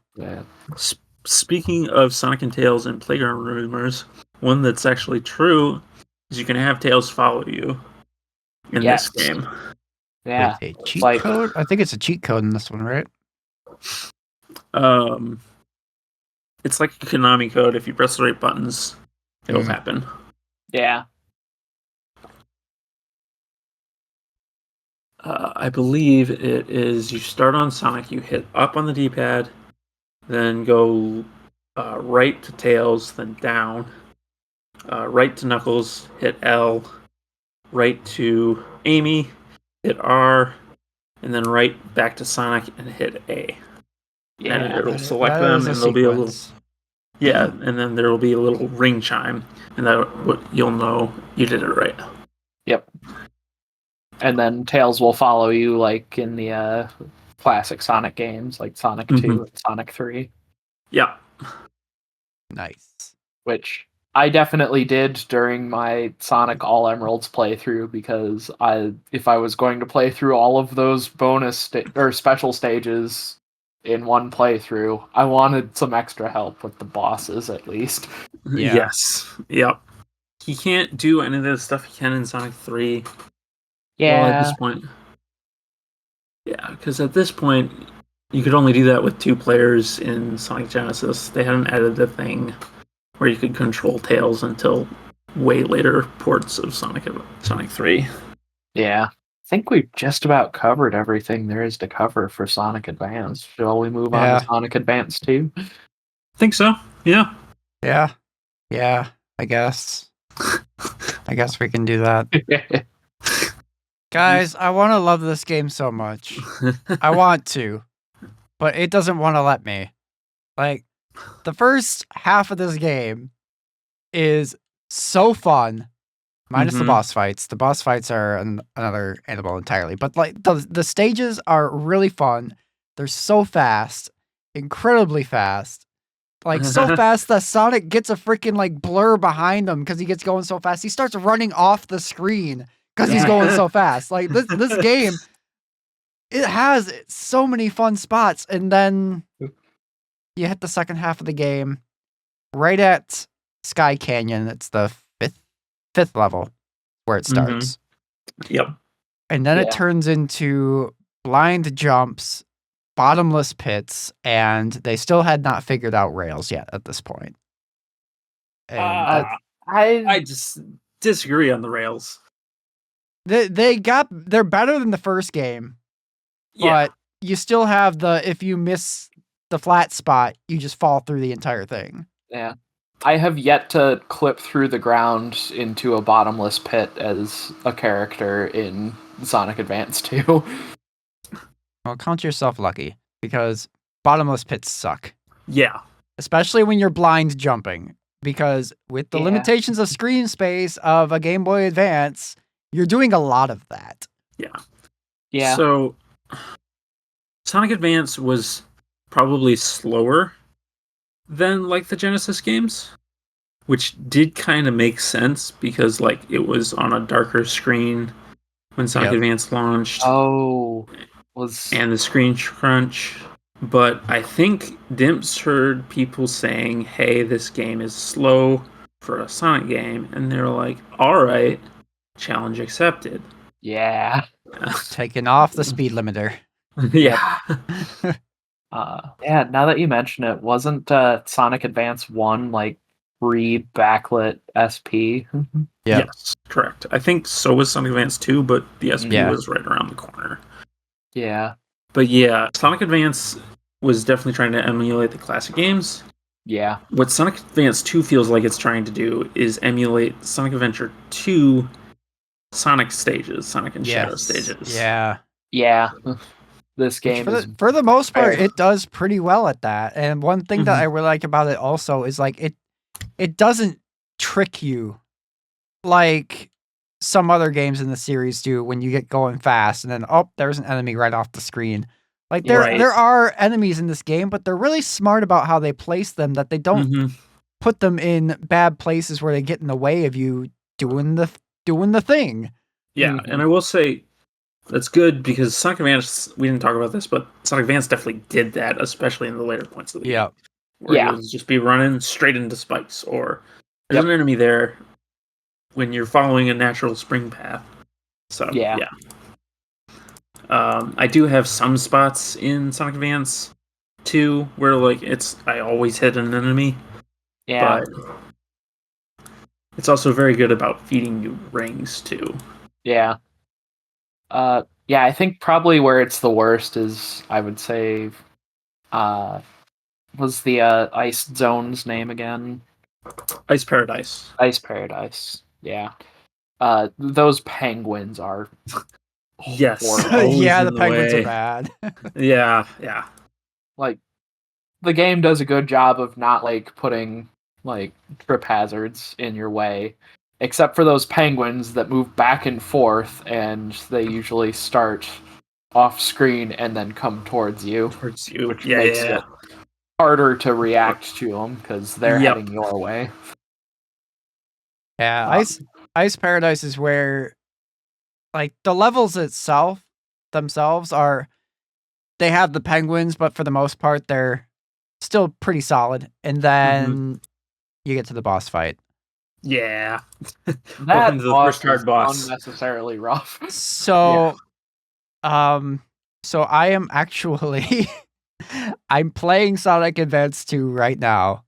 Speaking of Sonic and Tails and playground rumors, one that's actually true is you can have Tails follow you in this game. Yeah. With a cheat code? I think it's a cheat code in this one, right? It's like a Konami code. If you press the right buttons, it'll happen. Yeah. I believe it is you start on Sonic, you hit up on the D-pad, then go right to Tails, then down, right to Knuckles, hit L, right to Amy, hit R, and then right back to Sonic and hit A. Yeah, and it'll select them, and there'll be a little. Yeah, and then there will be a little ring chime, and that you'll know you did it right. Yep. And then Tails will follow you, like in the classic Sonic games, like Sonic 2 and Sonic 3. Yeah. Nice. Which I definitely did during my Sonic All Emeralds playthrough, because if I was going to play through all of those bonus or special stages in one playthrough, I wanted some extra help with the bosses at least. Yeah. Yes. Yep. He can't do any of the stuff he can in Sonic 3. Yeah. Well, at this point. Yeah, because at this point, you could only do that with 2 players in Sonic Genesis. They hadn't added a thing where you could control Tails until way later ports of Sonic 3. Yeah. I think we've just about covered everything there is to cover for Sonic Advance. Shall we move on to Sonic Advance 2? I think so. Yeah. Yeah. Yeah, I guess. I guess we can do that. Guys, I want to love this game so much. I want to, but it doesn't want to let me. Like, the first half of this game is so fun. Minus the Mhm. boss fights. The boss fights are another animal entirely. But like the stages are really fun. They're so fast, incredibly fast. Like so fast that Sonic gets a freaking like blur behind him because he gets going so fast. He starts running off the screen because he's Yeah. going so fast. Like this game, it has so many fun spots, and then you hit the second half of the game right at Sky Canyon. It's the fifth level where it starts. Yep. And then it Yeah. turns into blind jumps, bottomless pits, and they still had not figured out rails yet at this point. And I just disagree on the rails. they're better than the first game, Yeah. but you still have if you miss the flat spot, you just fall through the entire thing. Yeah. I have yet to clip through the ground into a bottomless pit as a character in Sonic Advance 2. Well, count yourself lucky because bottomless pits suck, Yeah. especially when you're blind jumping. Because with the Yeah. limitations of screen space of a Game Boy Advance, you're doing a lot of that. Yeah. So Sonic Advance was probably slower than like the Genesis games, which did kind of make sense because like it was on a darker screen when Sonic Yep. Advance launched. And the screen crunch. But I think Dimps heard people saying, hey, this game is slow for a Sonic game, and they're like, alright, challenge accepted. Yeah. Taking off the speed limiter. Yeah. Yeah, now that you mention it, wasn't Sonic Advance 1 like free backlit SP? Yep. Yes, correct. I think so was Sonic Advance 2, but the SP Yeah. was right around the corner. Yeah. But yeah, Sonic Advance was definitely trying to emulate the classic games. Yeah. What Sonic Advance 2 feels like it's trying to do is emulate Sonic Adventure 2 Sonic stages, Sonic and Shadow stages. Yeah. Yeah. This Which game is for the most part, fair. it does pretty well at that. And one thing that I really like about it also is like it doesn't trick you like some other games in the series do when you get going fast and then there's an enemy right off the screen. Like there are enemies in this game, but they're really smart about how they place them, that they don't put them in bad places where they get in the way of you doing the thing. Yeah, and I will say that's good because Sonic Advance, we didn't talk about this, but Sonic Advance definitely did that, especially in the later points of the game. Where you'll just be running straight into spikes, or there's an enemy there when you're following a natural spring path. So, yeah. I do have some spots in Sonic Advance 2 where, like, I always hit an enemy. Yeah. But it's also very good about feeding you rings, too. Yeah. Yeah, I think probably where it's the worst is, I would say, was the Ice Zone's name again? Ice Paradise. Ice Paradise, yeah. Those penguins are yes. Yeah, the penguins are bad. Yeah. Like, the game does a good job of not, like, putting, like, trip hazards in your way. Except for those penguins that move back and forth, and they usually start off screen and then come towards you. Which makes it harder to react to them because they're heading your way. Yeah, Ice Paradise is where, like, the levels themselves are, they have the penguins, but for the most part, they're still pretty solid. And then you get to the boss fight. Yeah. That the boss first hard is boss. unnecessarily rough. So, so I am actually, I'm playing Sonic Advance 2 right now,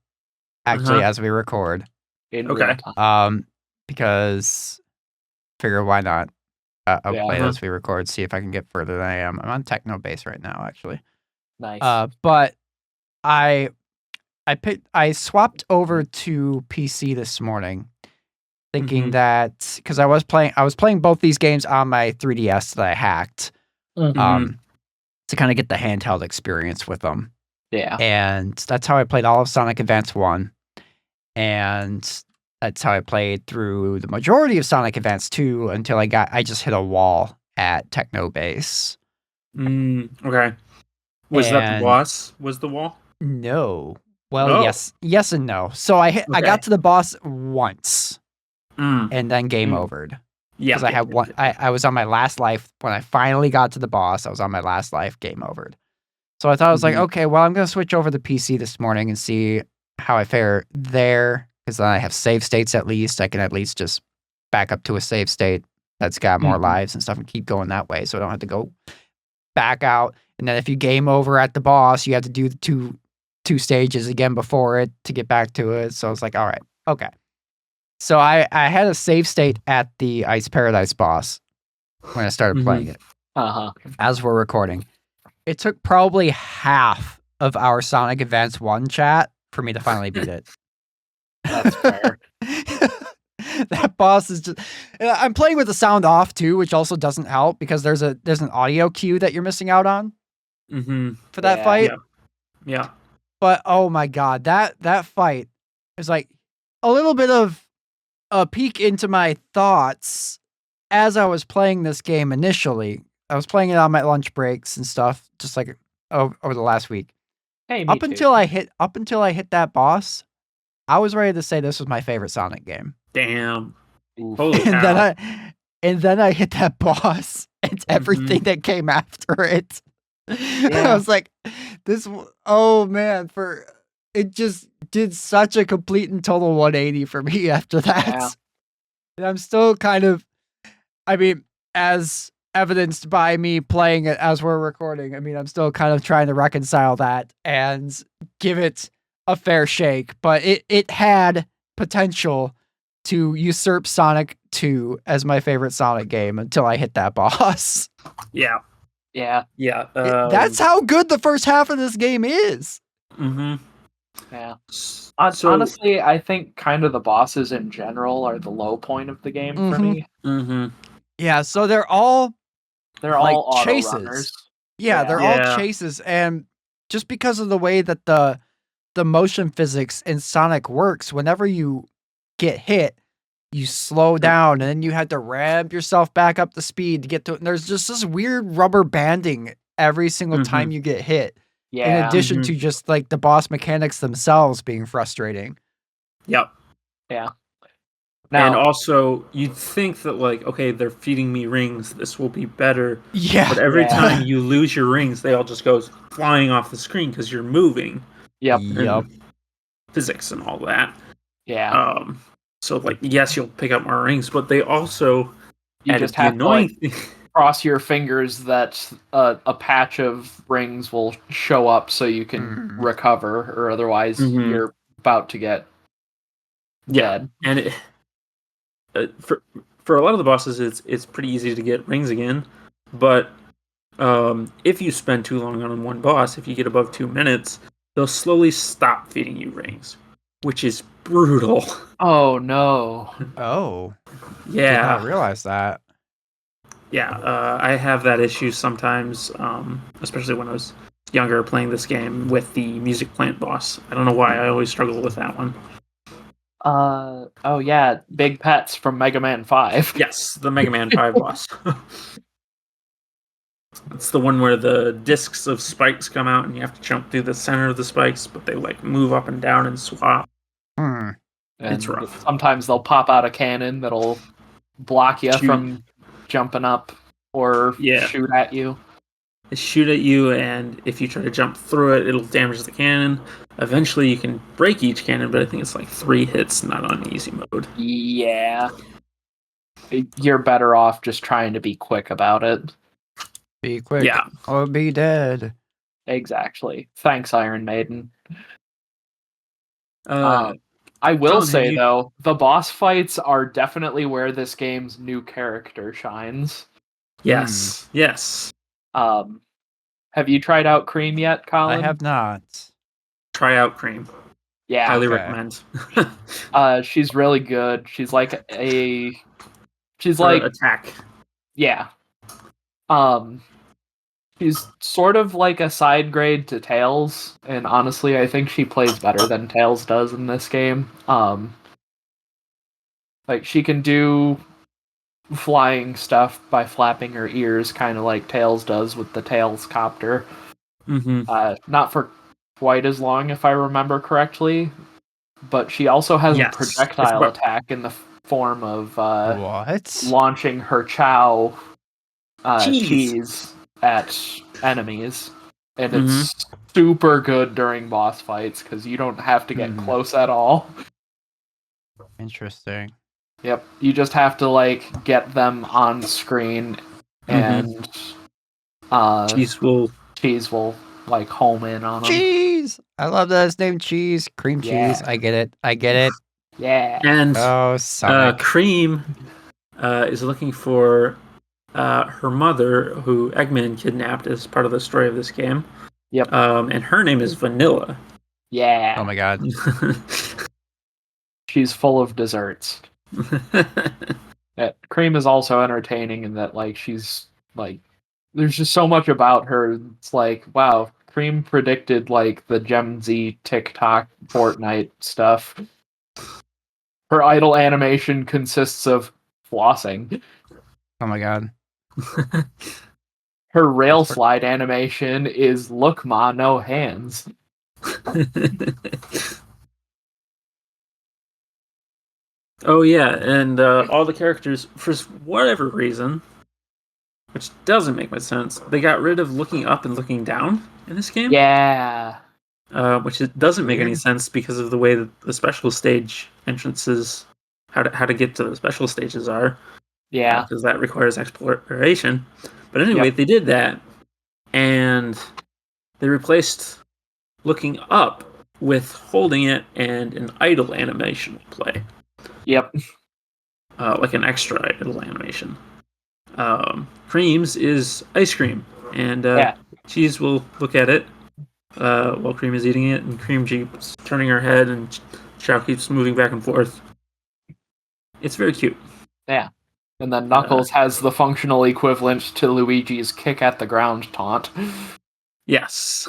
actually, as we record. In real time. Because figure why not? I'll play it as we record, see if I can get further than I am. I'm on Techno Base right now, actually. Nice. But I swapped over to PC this morning, thinking that because I was playing both these games on my 3DS that I hacked, to kind of get the handheld experience with them. Yeah, and that's how I played all of Sonic Advance 1, and That's how I played through the majority of Sonic Advance 2 until I just hit a wall at Techno Base. Okay. Was that the And boss? Was the wall? no. Well, Oh. yes and no. So I Okay. got to the boss once and then game Mm. overed. Yeah. Because I had one. I was on my last life when I finally got to the boss. I was on my last life, game overed. So I thought I was like, Mhm. okay, well, I'm gonna switch over to PC this morning and see how I fare there. Because then I have save states at least. I can at least just back up to a save state that's got more Mhm. lives and stuff and keep going that way. So I don't have to go back out. And then if you game over at the boss, you have to do the two stages again before it to get back to it. So I was like, all right, okay. So I had a save state at the Ice Paradise boss when I started playing it. Uh-huh. As we're recording. It took probably half of our Sonic Advance 1 chat for me to finally beat it. That's fair. That boss is just... I'm playing with the sound off too, which also doesn't help because there's an audio cue that you're missing out on for that Yeah. fight. Yeah. But oh my god, that fight is like a little bit of a peek into my thoughts as I was playing this game initially. I was playing it on my lunch breaks and stuff, just like over the last week. Hey, me Up too. until I hit that boss, I was ready to say this was my favorite Sonic game. Damn. Oof. Holy And cow. then I hit that boss and everything that came after it. I was like, oh man, it just did such a complete and total 180 for me after that. Yeah. And I'm still kind of, I mean, as evidenced by me playing it as we're recording, I mean, I'm still kind of trying to reconcile that and give it a fair shake, but it had potential to usurp Sonic 2 as my favorite Sonic game until I hit that boss. Yeah. Yeah. Yeah. That's how good the first half of this game is. Mm-hmm. Yeah. So, Honestly, I think kind of the bosses in general are the low point of the game for me. Mm-hmm. Yeah, so they're all They're like all auto chases. runners. Yeah, they're all Yeah. chases, and just because of the way that the motion physics in Sonic works, whenever you get hit, you slow down, and then you had to rev yourself back up to speed to get to it. And there's just this weird rubber banding every single time you get hit. In Yeah. addition to just like the boss mechanics themselves being frustrating. Yep. Yeah. And Now, also, you'd think that, like, okay, they're feeding me rings, this will be better. Yeah. But every Yeah. time you lose your rings, they all just go flying off the screen because you're moving. yep. Yep. And physics and all that. Yeah. So, like, yes, you'll pick up more rings, but they also You added just the have to annoying like thing. cross your fingers that a patch of rings will show up so you can Mhm. recover, or otherwise Mhm. you're about to get dead. And for a lot of the bosses, it's pretty easy to get rings again, but if you spend too long on one boss, if you get above 2 minutes, they'll slowly stop feeding you rings, which is brutal. Oh no. Oh. Did Yeah, not realize that. yeah. I have that issue sometimes, especially when I was younger playing this game with the music plant boss. I don't know why I always struggle with that one. Oh yeah, Big Pets from Mega Man 5. Yes, the Mega Man 5 boss. It's the one where the discs of spikes come out and you have to jump through the center of the spikes, but they like move up and down and swap. Hmm. It's And rough. sometimes they'll pop out a cannon that'll block you Shoot. from jumping up or Yeah. shoot at you. They shoot at you, and if you try to jump through it, it'll damage the cannon. Eventually, you can break each cannon, but I think it's like 3 hits, not on easy mode. Yeah. You're better off just trying to be quick about it. Be quick Yeah. or be dead. Exactly. Thanks, Iron Maiden. Uh, I will Colin, say, have you- though, the boss fights are definitely where this game's new character shines. yes, yes. Have you tried out Cream yet, Colin? I have not. Try out Cream. Yeah. Highly Okay. recommend. She's really good. She's like Attack. yeah. She's sort of like a side grade to Tails, and honestly, I think she plays better than Tails does in this game. Like, she can do flying stuff by flapping her ears, kind of like Tails does with the Tails copter. Not for quite as long, if I remember correctly, but she also has a projectile attack in the form of launching her Chow cheese at enemies, and it's super good during boss fights because you don't have to get close at all. Interesting. Yep, you just have to like get them on screen, and Cheese will like home in on them. Cheese! I love that it's named Cheese. Cream cheese. I get it. Yeah. And Sonic. Cream is looking for her mother, who Eggman kidnapped as part of the story of this game. Yep. And her name is Vanilla. Yeah. Oh my god. She's full of desserts. Cream is also entertaining in that, like, she's like, there's just so much about her. It's like, wow, Cream predicted like the Gen Z TikTok Fortnite stuff. Her idle animation consists of flossing. Oh my god. Her rail slide animation is look ma, no hands. Oh yeah, and all the characters, for whatever reason, which doesn't make much sense, they got rid of looking up and looking down in this game. Yeah. Which it doesn't make any sense because of the way that the special stage entrances, how to get to the special stages are. Yeah. Because that requires exploration. But anyway, they did that, and they replaced looking up with holding it and an idle animation will play. Yep. Like an extra idle animation. Cream's is ice cream, and Cheese will look at it while Cream is eating it, and Cream keeps turning her head, and Chow keeps moving back and forth. It's very cute. Yeah. And then Knuckles has the functional equivalent to Luigi's kick at the ground taunt. Yes.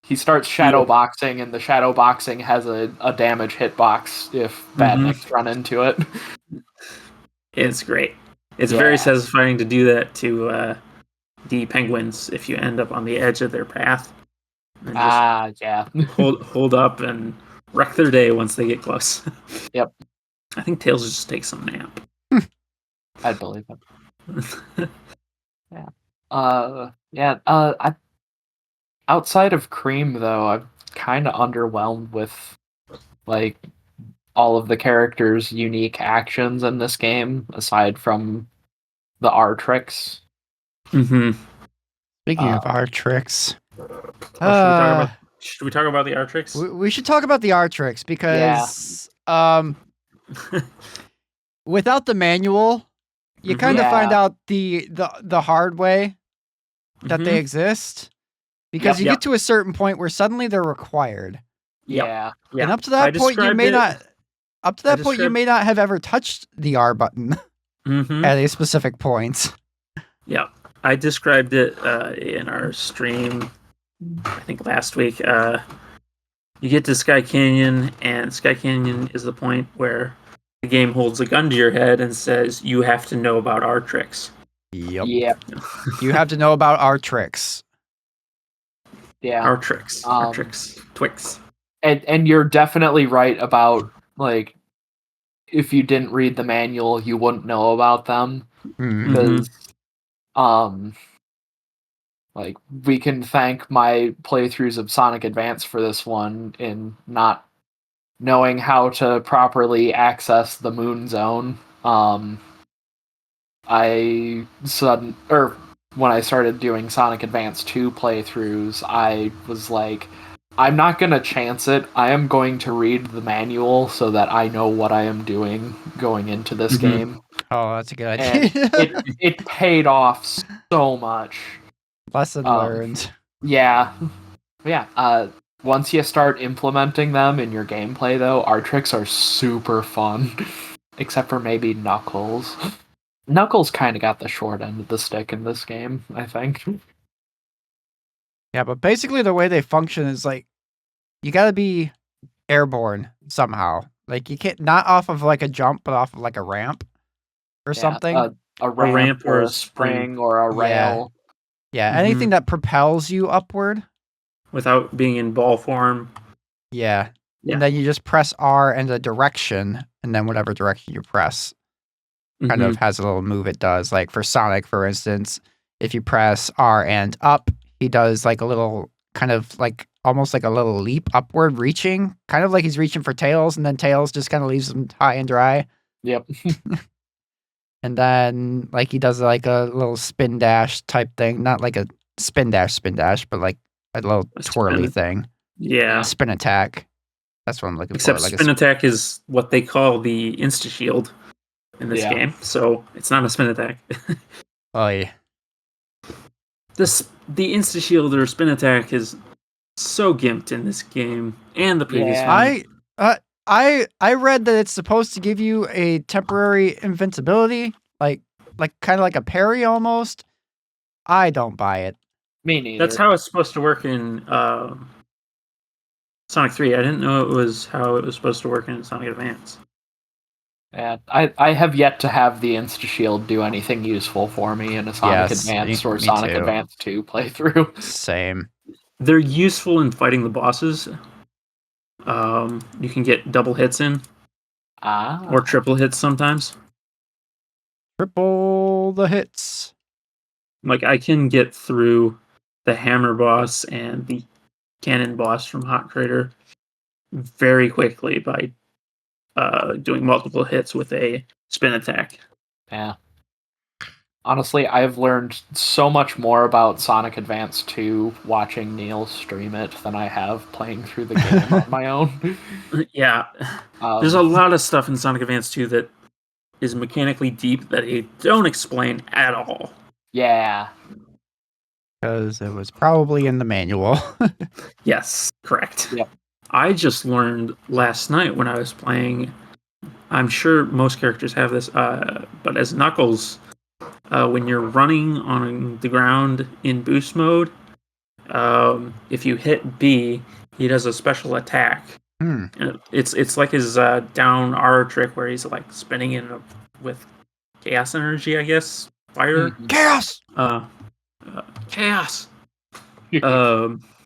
He starts shadow boxing, and the shadow boxing has a damage hitbox if badniks run into it. It's great. It's very satisfying to do that to the penguins if you end up on the edge of their path. And hold up and wreck their day once they get close. Yep. I think Tails just takes some nap. I'd believe it. Outside of Cream, though, I'm kind of underwhelmed with like all of the characters' unique actions in this game, aside from the R tricks. Speaking of R tricks, should we talk about the R tricks? We should talk about the R tricks because without the manual, you kind of find out the hard way that they exist. Because you get to a certain point where suddenly they're required. Yeah. And up to that point, you may not have ever touched the R button at a specific point. Yeah. I described it in our stream, I think last week. You get to Sky Canyon, and Sky Canyon is the point where the game holds a gun to your head and says, you have to know about R tricks. Yep. You have to know about R tricks. Yeah. Our tricks. Twix. And you're definitely right about, like, if you didn't read the manual, you wouldn't know about them. Because, like, we can thank my playthroughs of Sonic Advance for this one in not knowing how to properly access the Moon Zone. When I started doing Sonic Advance 2 playthroughs, I was like, I'm not going to chance it. I am going to read the manual so that I know what I am doing going into this game. Oh, that's a good idea. It paid off so much. Lesson learned. Yeah. Once you start implementing them in your gameplay, though, our tricks are super fun. Except for maybe Knuckles. Knuckles kind of got the short end of the stick in this game, I think. Yeah, but basically the way they function is like, you gotta be airborne somehow. Like you can't not off of like a jump, but off of like a ramp or something. A ramp or or a a spring or a Yeah. rail. Yeah, Mhm. anything that propels you upward. Without being in ball form. Yeah. Yeah. And then you just press R and a direction, and then whatever direction you press kind of has a little move it does. Like for Sonic, for instance, if you press R and up, he does like a little kind of like almost like a little leap upward reaching, kind of like he's reaching for Tails, and then Tails just kind of leaves him high and dry. Yep. And then like he does like a little spin dash type thing, not like a spin dash, but like a little A twirly spin. thing. Yeah. Spin attack. That's what I'm looking Except for. Like spin attack is what they call the insta shield in this Yeah. game, so it's not a spin attack. oh yeah. The insta shield or spin attack is so gimped in this game and the previous Yeah. one. I read that it's supposed to give you a temporary invincibility, like kind of like a parry almost. I don't buy it. Me neither. That's how it's supposed to work in Sonic 3. I didn't know it was how it was supposed to work in Sonic Advance. Yeah, I have yet to have the Insta Shield do anything useful for me in a Sonic Yes, Advance or me Sonic too. Advance 2 playthrough. Same. They're useful in fighting the bosses. You can get double hits in, or triple hits sometimes. Triple the hits. Like I can get through the hammer boss and the cannon boss from Hot Crater very quickly by doing multiple hits with a spin attack. Yeah. Honestly, I've learned so much more about Sonic Advance 2 watching Neal stream it than I have playing through the game on my own. Yeah. There's a lot of stuff in Sonic Advance 2 that is mechanically deep that they don't explain at all. Yeah. Because it was probably in the manual. Yes, correct. Yep. I just learned last night when I was playing, I'm sure most characters have this, but as Knuckles, when you're running on the ground in boost mode, if you hit B, he does a special attack. And it's like his down R trick where he's like spinning in with chaos energy, I guess. Fire. Chaos! Chaos!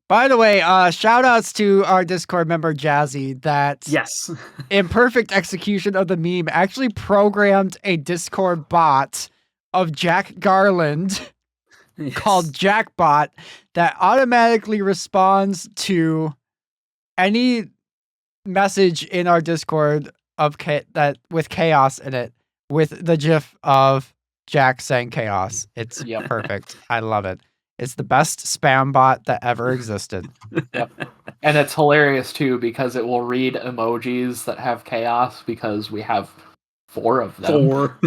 By the way, shout outs to our Discord member Jazzy that Yes. in perfect execution of the meme actually programmed a Discord bot of Jack Garland called Jackbot that automatically responds to any message in our Discord of that with chaos in it with the gif of Jack saying chaos. It's perfect. I love it. It's the best spam bot that ever existed. Yep. And it's hilarious too because it will read emojis that have chaos because we have 4 of them. 4.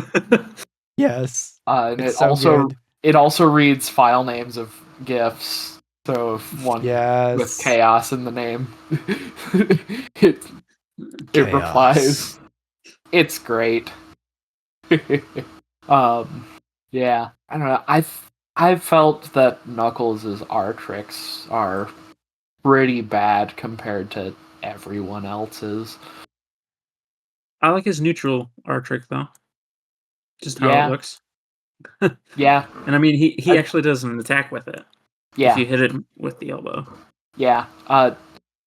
Yes. And It's so good. it also reads file names of GIFs. So if one with chaos in the name, it replies. It's great. Yeah, I don't know. I've felt that Knuckles' R tricks are pretty bad compared to everyone else's. I like his neutral R trick though. Just how it looks. Yeah. And I mean he actually does an attack with it. Yeah. If you hit it with the elbow. Yeah.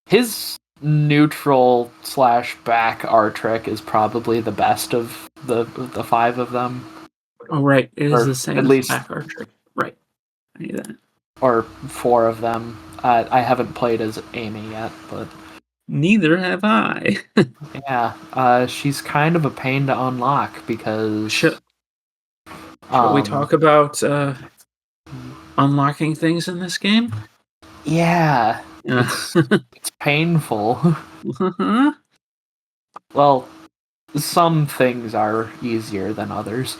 His neutral / back R trick is probably the best of the 5 of them. Oh right, it is the same at least back R trick. Right. I knew that. Or 4 of them. I haven't played as Amy yet, but neither have I. Yeah, she's kind of a pain to unlock because Shall we talk about unlocking things in this game? Yeah. It's painful. Well, some things are easier than others.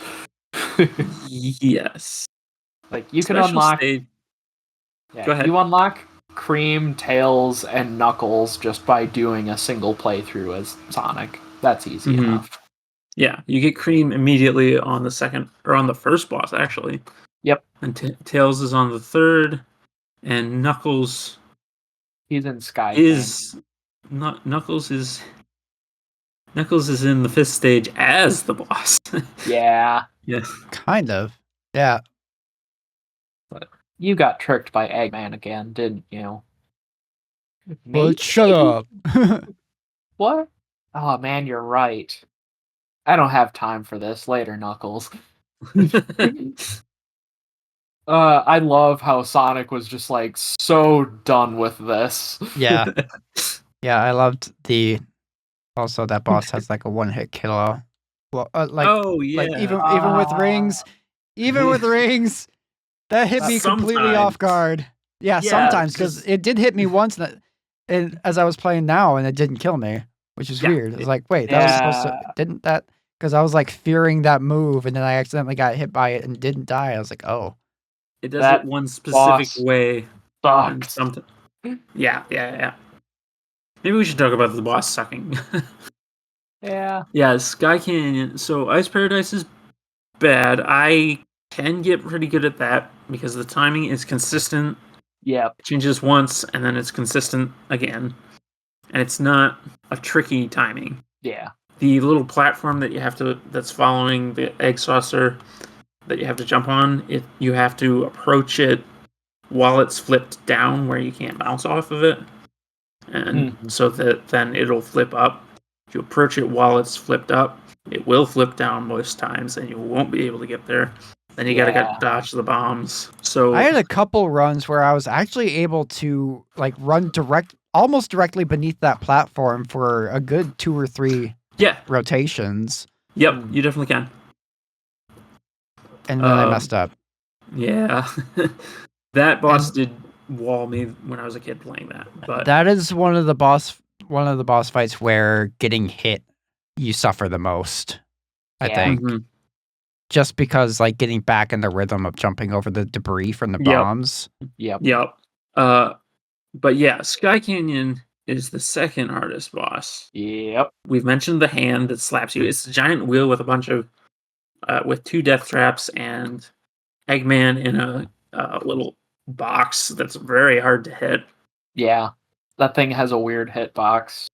Yes. Like you can unlock Go ahead. You unlock Cream, Tails, and Knuckles just by doing a single playthrough as Sonic. That's easy enough. Yeah, you get Cream immediately on the second or on the first boss actually. Yep. And Tails is on the third, and Knuckles he's in Sky. Knuckles is Knuckles is in the 5th stage as the boss. Yeah. Yeah. Kind of. Yeah. But you got tricked by Eggman again, didn't you? But shut up. What? Oh man, you're right. I don't have time for this. Later, Knuckles. I love how Sonic was just like so done with this. Yeah. Yeah, I loved also that boss has like a one-hit kill. Well, Oh yeah. like even with rings, that hit me completely off Sometimes. guard. Yeah, Yeah, sometimes because 'cause- it did hit me once, and as I was playing now, and it didn't kill me, which is Yeah, weird. It's like, wait, that was supposed to didn't that? Because I was like fearing that move, and then I accidentally got hit by it and didn't die. I was like, oh, it does that it one specific boss way. sucked. Something. Yeah. Maybe we should talk about the boss sucking. Yeah. Yeah, Sky Canyon. So Ice Paradise is bad. I can get pretty good at that because the timing is consistent. Yep. It changes once and then it's consistent again. And it's not a tricky timing. Yeah. The little platform that that's following the egg saucer that you have to jump on, you have to approach it while it's flipped down where you can't bounce off of it. And so that then it'll flip up. If you approach it while it's flipped up, it will flip down most times and you won't be able to get there. Then you gotta dodge the bombs. So I had a couple runs where I was actually able to like run almost directly beneath that platform for a good 2 or 3 rotations. Yep, you definitely can. And then I messed up. Yeah. That boss did wall me when I was a kid playing that. But that is one of the boss fights where getting hit you suffer the most. I think. Mm-hmm. Just because like getting back in the rhythm of jumping over the debris from the bombs. Yep. But yeah, Sky Canyon is the second hardest boss. Yep. We've mentioned the hand that slaps you. It's a giant wheel with a bunch of with 2 death traps and Eggman in a little box that's very hard to hit. Yeah. That thing has a weird hitbox.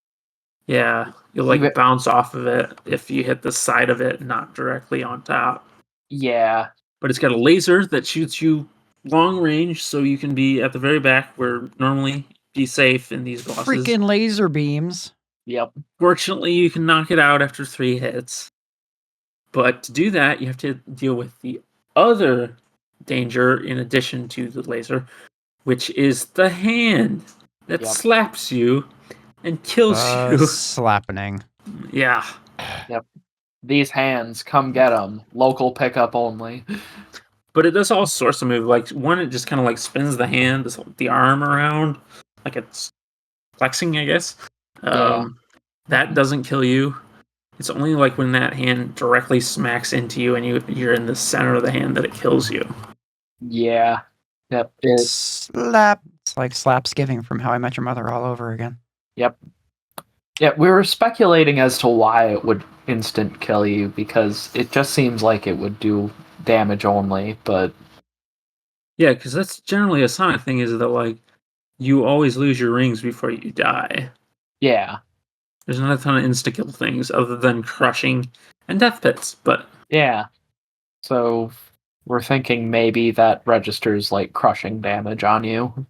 Yeah. You'll like bounce off of it if you hit the side of it, not directly on top. Yeah. But it's got a laser that shoots you long range, so you can be at the very back where normally be safe in these bosses. Freaking laser beams. Yep. Fortunately, you can knock it out after 3 hits. But to do that, you have to deal with the other danger in addition to the laser, which is the hand that slaps you and kills you. Slapping. Yeah. Yep. These hands, come get them. Local pickup only. But it does all sorts of moves. Like one, it just kind of like spins the hand, the arm around, like it's flexing, I guess. That doesn't kill you. It's only like when that hand directly smacks into you and you're in the center of the hand that it kills you. Yeah. Yep. Slap. It's like Slapsgiving from How I Met Your Mother all over again. Yep. Yeah, we were speculating as to why it would instant kill you because it just seems like it would do damage only, but yeah, because that's generally a Sonic thing, is that like you always lose your rings before you die. Yeah. There's not a ton of insta-kill things other than crushing and death pits, but yeah. So we're thinking maybe that registers like crushing damage on you.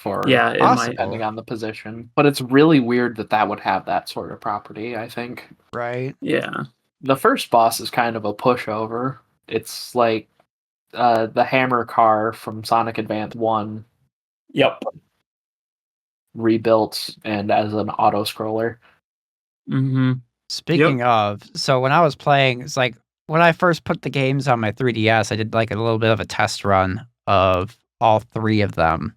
It might, depending on the position. But it's really weird that would have that sort of property, I think. Right. Yeah. The first boss is kind of a pushover. It's like the hammer car from Sonic Advance 1. Yep. Rebuilt and as an auto-scroller. Mm-hmm. Speaking of, so when I was playing, it's like when I first put the games on my 3DS, I did like a little bit of a test run of all 3 of them.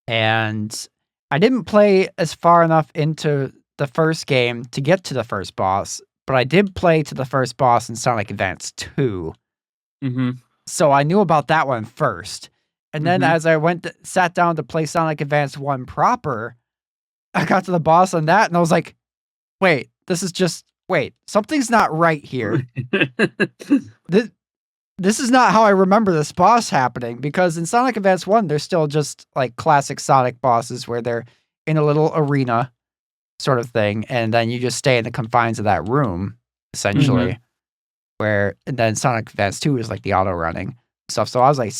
And I didn't play as far enough into the first game to get to the first boss, but I did play to the first boss in Sonic Advance 2. Mm-hmm. So I knew about that one first. And then as I sat down to play Sonic Advance 1 proper, I got to the boss on that and I was like, wait, something's not right here. This is not how I remember this boss happening, because in Sonic Advance 1, they're still just like classic Sonic bosses where they're in a little arena sort of thing, and then you just stay in the confines of that room, essentially. Where and then Sonic Advance 2 is like the auto running stuff. So I was like,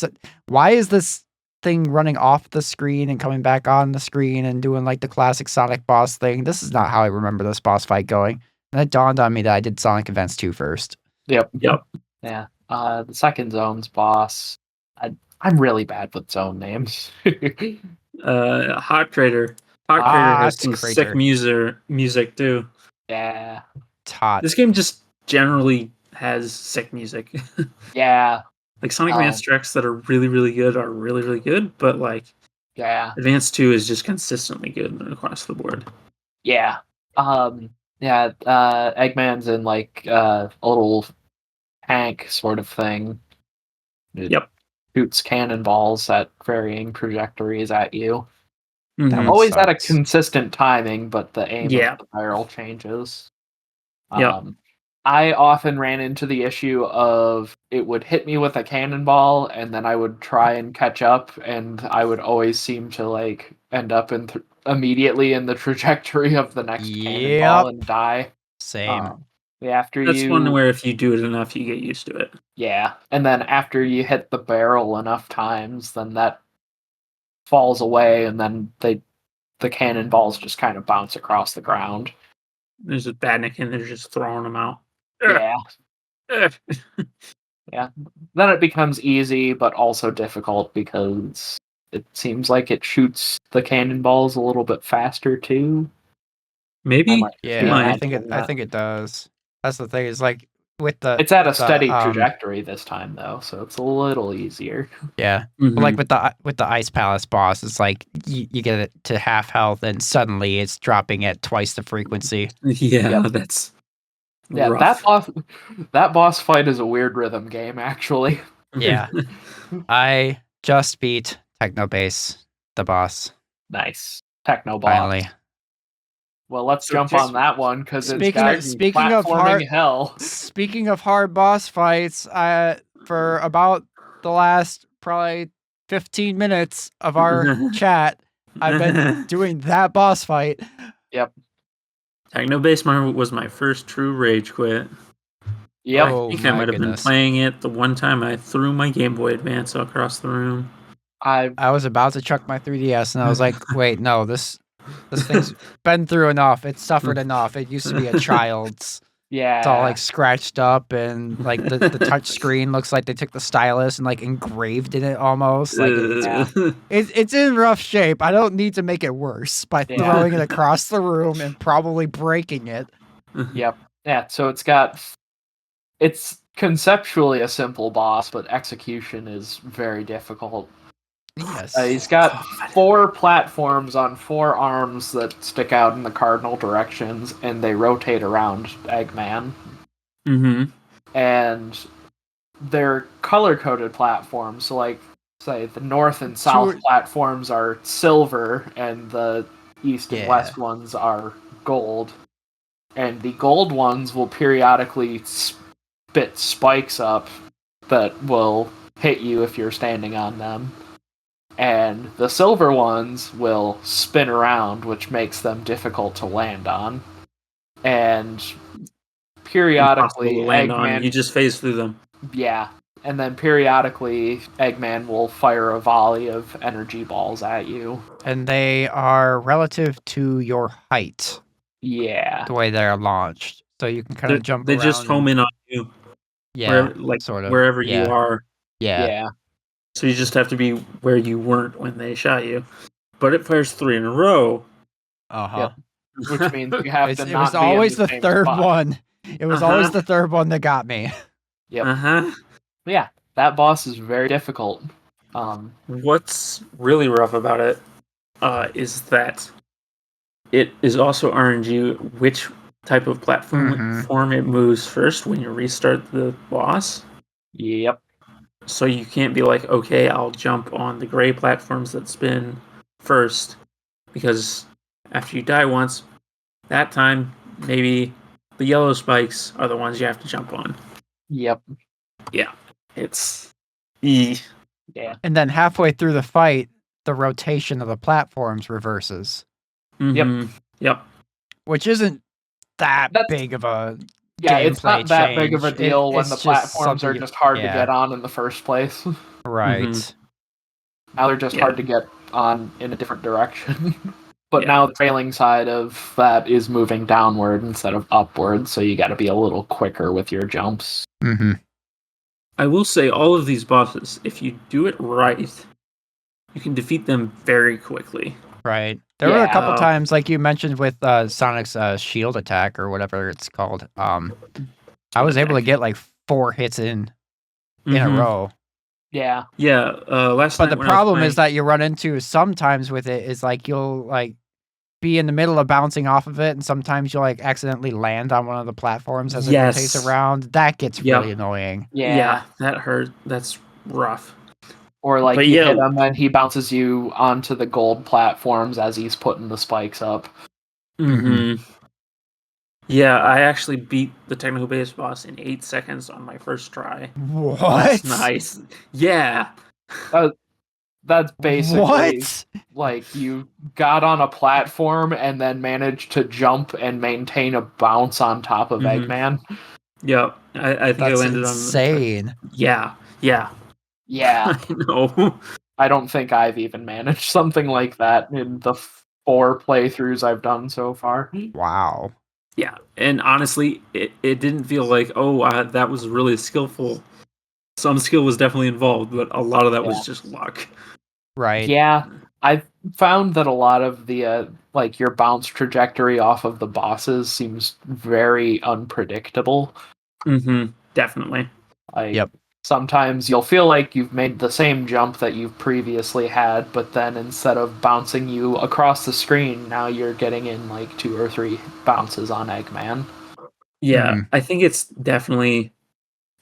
why is this thing running off the screen and coming back on the screen and doing like the classic Sonic boss thing? This is not how I remember this boss fight going. And it dawned on me that I did Sonic Advance 2 first. Yep. Yeah. The second zone's boss. I'm really bad with zone names. Hot Trader. Hot Trader has some sick music too. Yeah. It's hot. This game just generally has sick music. Yeah. Like Sonic Advance tracks that are really, really good are really, really good, but like Advance 2 is just consistently good across the board. Yeah. Eggman's in like a little tank sort of thing. It shoots cannonballs at varying trajectories at you. Always at a consistent timing, but the aim of the barrel changes. I often ran into the issue of it would hit me with a cannonball, and then I would try and catch up, and I would always seem to like end up immediately in the trajectory of the next cannonball and die. Same. That's one where if you do it enough, you get used to it. Yeah, and then after you hit the barrel enough times, then that falls away, and then the cannonballs just kind of bounce across the ground. There's a badnik and they're just throwing them out. Yeah. Yeah. Then it becomes easy, but also difficult because it seems like it shoots the cannonballs a little bit faster too. Maybe. I think it does. That's the thing. Is like it's at a steady trajectory this time though, so it's a little easier. Yeah. But like with the Ice Palace boss, it's like you get it to half health and suddenly it's dropping at twice the frequency. Yeah, that's rough. that boss fight is a weird rhythm game, actually. Yeah. I just beat Technobase, the boss. Nice. Techno boss. Finally. Well, let's jump on that one because speaking of hard boss fights, for about the last probably 15 minutes of our chat, I've been doing that boss fight. Yep. Technobase was my first true rage quit. Yep. I think I might have been playing it the one time I threw my Gameboy Advance across the room. I was about to chuck my 3DS and I was like, wait, no, this thing's been through enough. It's suffered enough. It used to be a child's. Yeah. It's all like scratched up and like the touch screen looks like they took the stylus and like engraved in it almost. Like it's in rough shape. I don't need to make it worse by throwing it across the room and probably breaking it. Yep. Yeah, so it's conceptually a simple boss, but execution is very difficult. Yes. He's got 4 platforms on 4 arms that stick out in the cardinal directions, and they rotate around Eggman. And they're color-coded platforms, so like, say, the north and south platforms are silver, and the east and west ones are gold. And the gold ones will periodically spit spikes up that will hit you if you're standing on them. And the silver ones will spin around, which makes them difficult to land on. And periodically, Eggman... You just phase through them. Yeah. And then periodically, Eggman will fire a volley of energy balls at you. And they are relative to your height. Yeah. The way they're launched. So you can kind of jump around. They just home in on you. Yeah. Wherever you are. Yeah. So you just have to be where you weren't when they shot you. But it fires 3 in a row. Uh-huh. Yep. Which means you have to not It was be always in the third spot. one. It was always the third one that got me. Yep. Yeah, that boss is very difficult. What's really rough about it is that it is also RNG which type of platform form it moves first when you restart the boss. Yep. So you can't be like, okay, I'll jump on the gray platforms that spin first, because after you die once, that time, maybe the yellow spikes are the ones you have to jump on. Yep. Yeah. It's... Yeah. And then halfway through the fight, the rotation of the platforms reverses. Yep. which isn't that That's- big of a Yeah, it's gameplay not that big of a change. deal when It's the just platforms are something just hard to yeah. get on in the first place. Right. Now they're just Yeah. hard to get on in a different direction. But Yeah. now the trailing side of that is moving downward instead of upward, so you got to be a little quicker with your jumps. Mm-hmm. I will say all of these bosses, if you do it right, you can defeat them very quickly. Right. There were a couple Yeah. times, like you mentioned with Sonic's shield attack or whatever it's called. I was able to get like 4 hits in a Mhm. row. Yeah. Yeah, last But night the when I was problem is playing- that you run into sometimes with it is like you'll like be in the middle of bouncing off of it, and sometimes you'll like accidentally land on one of the platforms as it rotates Yes. around. That gets Yep. really annoying. Yeah. that hurt. That's rough. Or like But you yeah. hit him and he bounces you onto the gold platforms as he's putting the spikes up. Mm-hmm. Yeah, I actually beat the technical base boss in 8 seconds on my first try. What? That's nice. Yeah. That's basically What? like you got on a platform and then managed to jump and maintain a bounce on top of Mhm. Eggman. Yeah. I think I That's landed insane. on. Yeah. Yeah. I know. I don't think I've even managed something like that in the 4 playthroughs I've done so far. Wow. Yeah, and honestly, it didn't feel like, that was really skillful. Some skill was definitely involved, but a lot of that was just luck. Right. Yeah, I've found that a lot of the like your bounce trajectory off of the bosses seems very unpredictable. Mm-hmm. Definitely. Like Yep. sometimes you'll feel like you've made the same jump that you've previously had, but then instead of bouncing you across the screen, now you're getting in like 2 or 3 bounces on Eggman. Yeah, I think it's definitely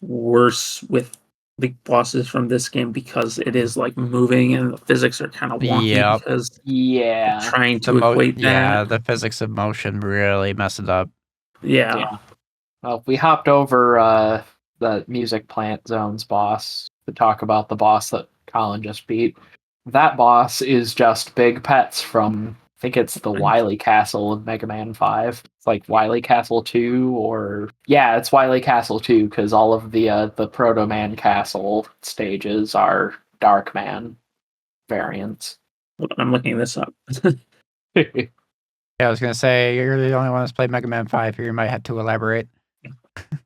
worse with the bosses from this game because it is like moving and the physics are kind of wonky Yep. because Yeah. trying to equate that. Yeah, the physics of motion really mess it up. Yeah. Well, we hopped over the Music Plant Zone's boss to talk about the boss that Colin just beat. That boss is just Big Pets from, I think it's the Wily Castle of Mega Man 5. It's like Wily Castle 2, or... Yeah, it's Wily Castle 2, because all of the Proto Man Castle stages are Dark Man variants. Hold on, I'm looking this up. Yeah, I was gonna say you're the only one that's played Mega Man 5 here. You might have to elaborate.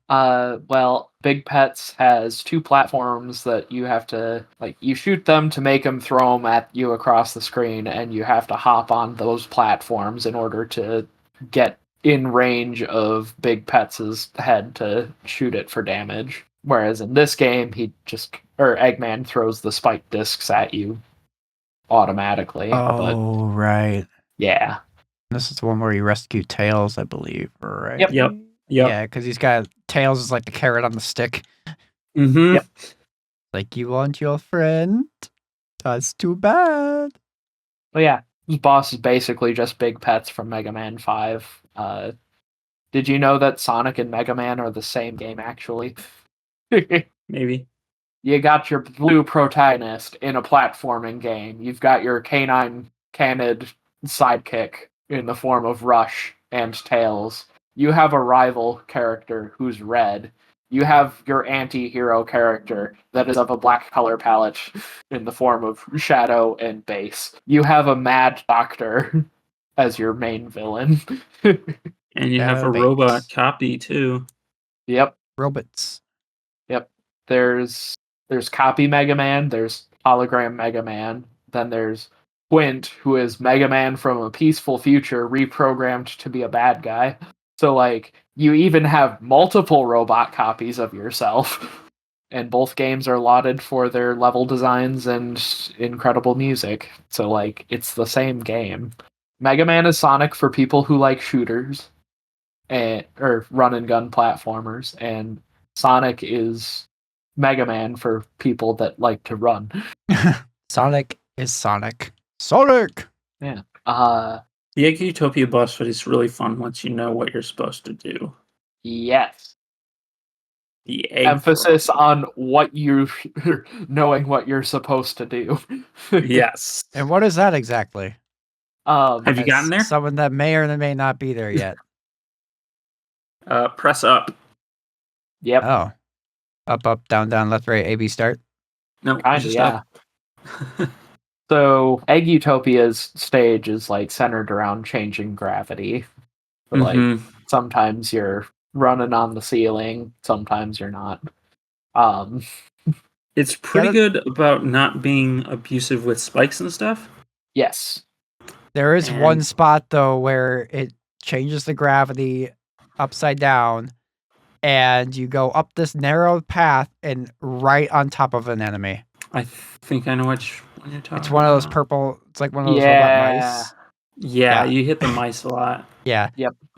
Well, Big Pets has 2 platforms that you have to, like, you shoot them to make them throw them at you across the screen, and you have to hop on those platforms in order to get in range of Big Pets' head to shoot it for damage. Whereas in this game, Eggman throws the spike discs at you automatically. Oh, right. Yeah. This is the one where you rescue Tails, I believe, right? Yep. Yeah, because he's got Tails is like the carrot on the stick. Mm-hmm. Yep. Like, you want your friend? That's too bad. Well, yeah, this boss is basically just Big Pets from Mega Man 5. Did you know that Sonic and Mega Man are the same game, actually? Maybe. You got your blue protagonist in a platforming game. You've got your canine canned sidekick in the form of Rush and Tails. You have a rival character who's red. You have your anti-hero character that is of a black color palette in the form of Shadow and Bass. You have a mad doctor as your main villain. And you have a robot copy too. Yep. Robots. Yep. There's Copy Mega Man, there's Hologram Mega Man, then there's Quint, who is Mega Man from a peaceful future reprogrammed to be a bad guy. So, like, you even have multiple robot copies of yourself. And both games are lauded for their level designs and incredible music. So, like, it's the same game. Mega Man is Sonic for people who like shooters, or run and gun platformers, and Sonic is Mega Man for people that like to run. Sonic is Sonic. Sonic! Yeah. The Egg Utopia boss fight is really fun once you know what you're supposed to do. Yes. The egg Emphasis on what you knowing what you're supposed to do. Yes. And what is that exactly? Have you gotten there? Someone that may or may not be there yet. Press up. Yep. Oh. Up, down, left, right, A, B, start. No, Kinda, just yeah. up. So Egg Utopia's stage is like centered around changing gravity. But, like, sometimes you're running on the ceiling, sometimes you're not. It's pretty good about not being abusive with spikes and stuff. Yes. There is And- one spot though where it changes the gravity upside down, and you go up this narrow path and right on top of an enemy. I think I know which one you're talking about. It's one of those purple. It's like one of those robot Yeah. mice. Yeah, Yeah. you hit the mice a lot. Yeah,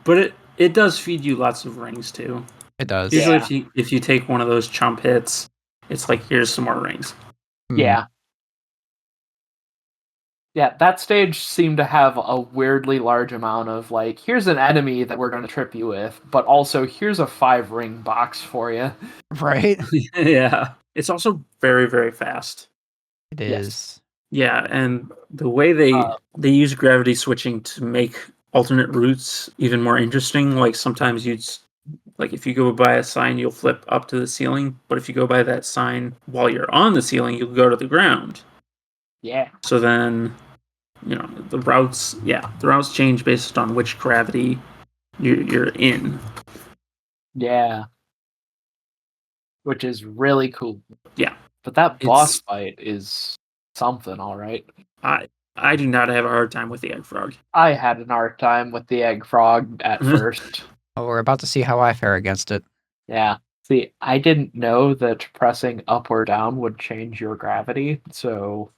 But it does feed you lots of rings too. it does. Usually if you take one of those chump hits, it's like, here's some more rings. Mhm. Yeah. Yeah, that stage seemed to have a weirdly large amount of, like, here's an enemy that we're going to trip you with, but also here's a 5-ring box for you. Right? Yeah. It's also very, very fast. It Yes. is. Yeah, and the way they use gravity switching to make alternate routes even more interesting, like sometimes like if you go by a sign, you'll flip up to the ceiling, but if you go by that sign while you're on the ceiling, you'll go to the ground. Yeah. So then, the routes change based on which gravity you're in. Yeah. Which is really cool. Yeah. But that boss It's- fight is something, alright. I do not have a hard time with the egg frog. I had an hard time with the egg frog at first. Oh, we're about to see how I fare against it. Yeah. See, I didn't know that pressing up or down would change your gravity, so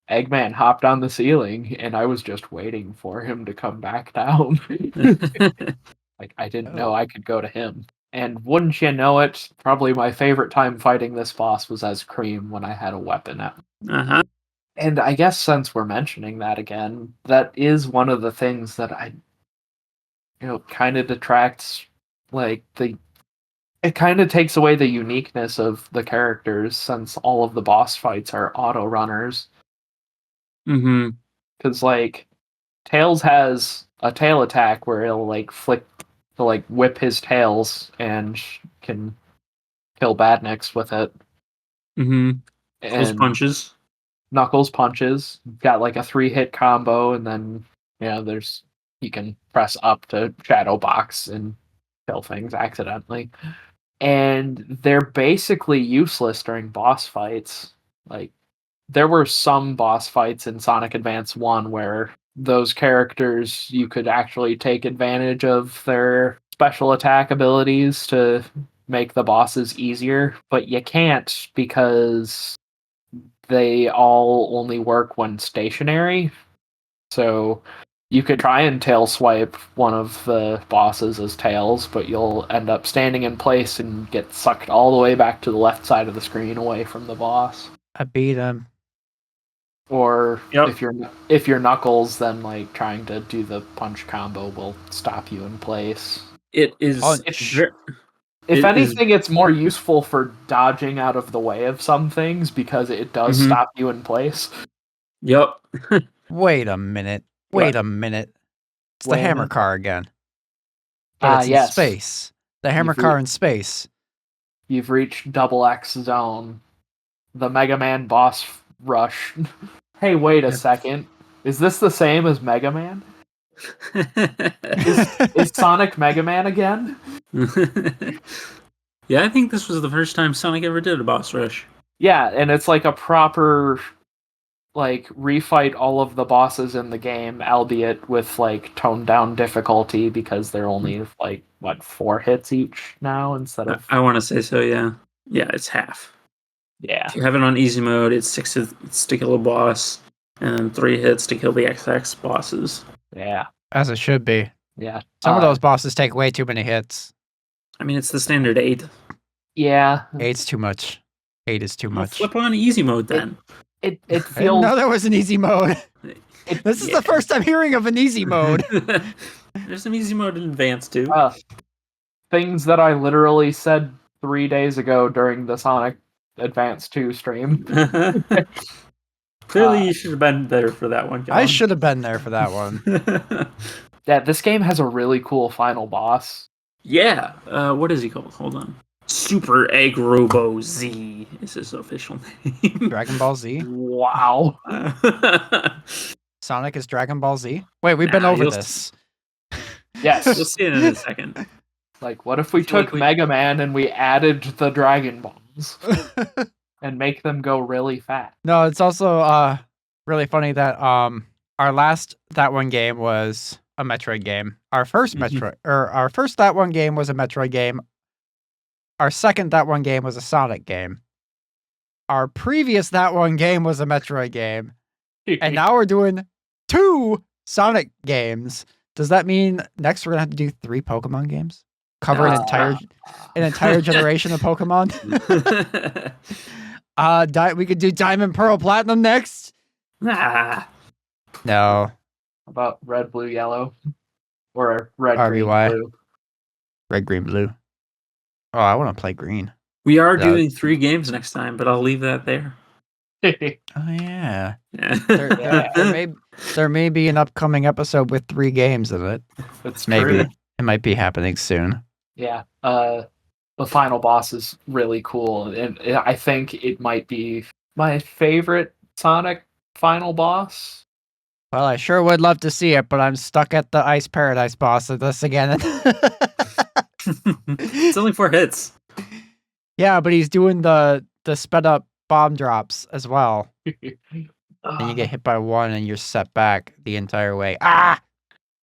Eggman hopped on the ceiling, and I was just waiting for him to come back down. Like, I didn't know I could go to him. And wouldn't you know it, probably my favorite time fighting this boss was as Cream when I had a weapon at. Uh-huh. And I guess since we're mentioning that again, that is one of the things that kind of detracts, like, it kind of takes away the uniqueness of the characters since all of the boss fights are auto runners. Mm-hmm. Because, like, Tails has a tail attack where he'll, like, whip his tails and can kill Badniks with it. Mm-hmm. Those And punches. Knuckles punches. Got, like, a 3-hit combo, and then, you can press up to shadow box and kill things accidentally. And they're basically useless during boss fights. Like, there were some boss fights in Sonic Advance 1 where those characters, you could actually take advantage of their special attack abilities to make the bosses easier, but you can't because they all only work when stationary. So you could try and tail swipe one of the bosses as Tails, but you'll end up standing in place and get sucked all the way back to the left side of the screen away from the boss. I beat him. Or Yep. if you're Knuckles, then like trying to do the punch combo will stop you in place. It is. Punch. If anything, it's more useful for dodging out of the way of some things because it does stop you in place. Yep. Wait a minute. Wait a minute. It's the Wait a hammer minute. car again. But it's in Yes. space. The hammer car in space. You've reached Double X Zone. The Mega Man boss rush. Hey, wait a second. Is this the same as Mega Man? Is Sonic Mega Man again? Yeah, I think this was the first time Sonic ever did a boss rush. Yeah, and it's like a proper, like, refight all of the bosses in the game, albeit with, like, toned down difficulty because they're only, like, 4 hits each now instead of... I want to say so, yeah. Yeah, it's half. Yeah. If you have it on easy mode, it's 6 hits to kill a boss, and then 3 hits to kill the XX bosses. Yeah. As it should be. Yeah. Some of those bosses take way too many hits. I mean, it's the standard 8. Yeah. 8's too much. 8 is too Well, much. flip on easy mode then. It I didn't feels... know there was an easy mode. This is the first time hearing of an easy mode. There's some easy mode in Advance too. Things that I literally said 3 days ago during the Sonic Advance 2 stream. Clearly, you should have been there for that one, Colin. I should have been there for that one. Yeah, this game has a really cool final boss. Yeah. What is he called? Hold on. Super Egg Robo Z is his official name. Dragon Ball Z. Wow. Sonic is Dragon Ball Z. Wait, we've been over you'll this. Yes. You'll see it in a second. Like, what if we feel took like we- Mega Man and we added the Dragon Balls and make them go really fast? No, it's also really funny that our last that one game was a Metroid game. Our first our first that one game was a Metroid game. Our second that one game was a Sonic game. Our previous that one game was a Metroid game. And now we're doing 2 Sonic games. Does that mean next we're gonna have to do 3 Pokemon games? Cover an entire generation of Pokemon? We could do Diamond, Pearl, Platinum next. Nah. No. About red, blue, yellow, or red, RBY. green, blue. Red, green, blue. Oh, I want to play green. We are No. doing 3 games next time, but I'll leave that there. Oh yeah. Yeah. There may be an upcoming episode with 3 games in it. It's Maybe. true. It might be happening soon. Yeah. The final boss is really cool, and I think it might be my favorite Sonic final boss. Well, I sure would love to see it, but I'm stuck at the Ice Paradise boss of this again. It's only 4 hits. Yeah, but he's doing the sped up bomb drops as well. And you get hit by one and you're set back the entire way. Ah!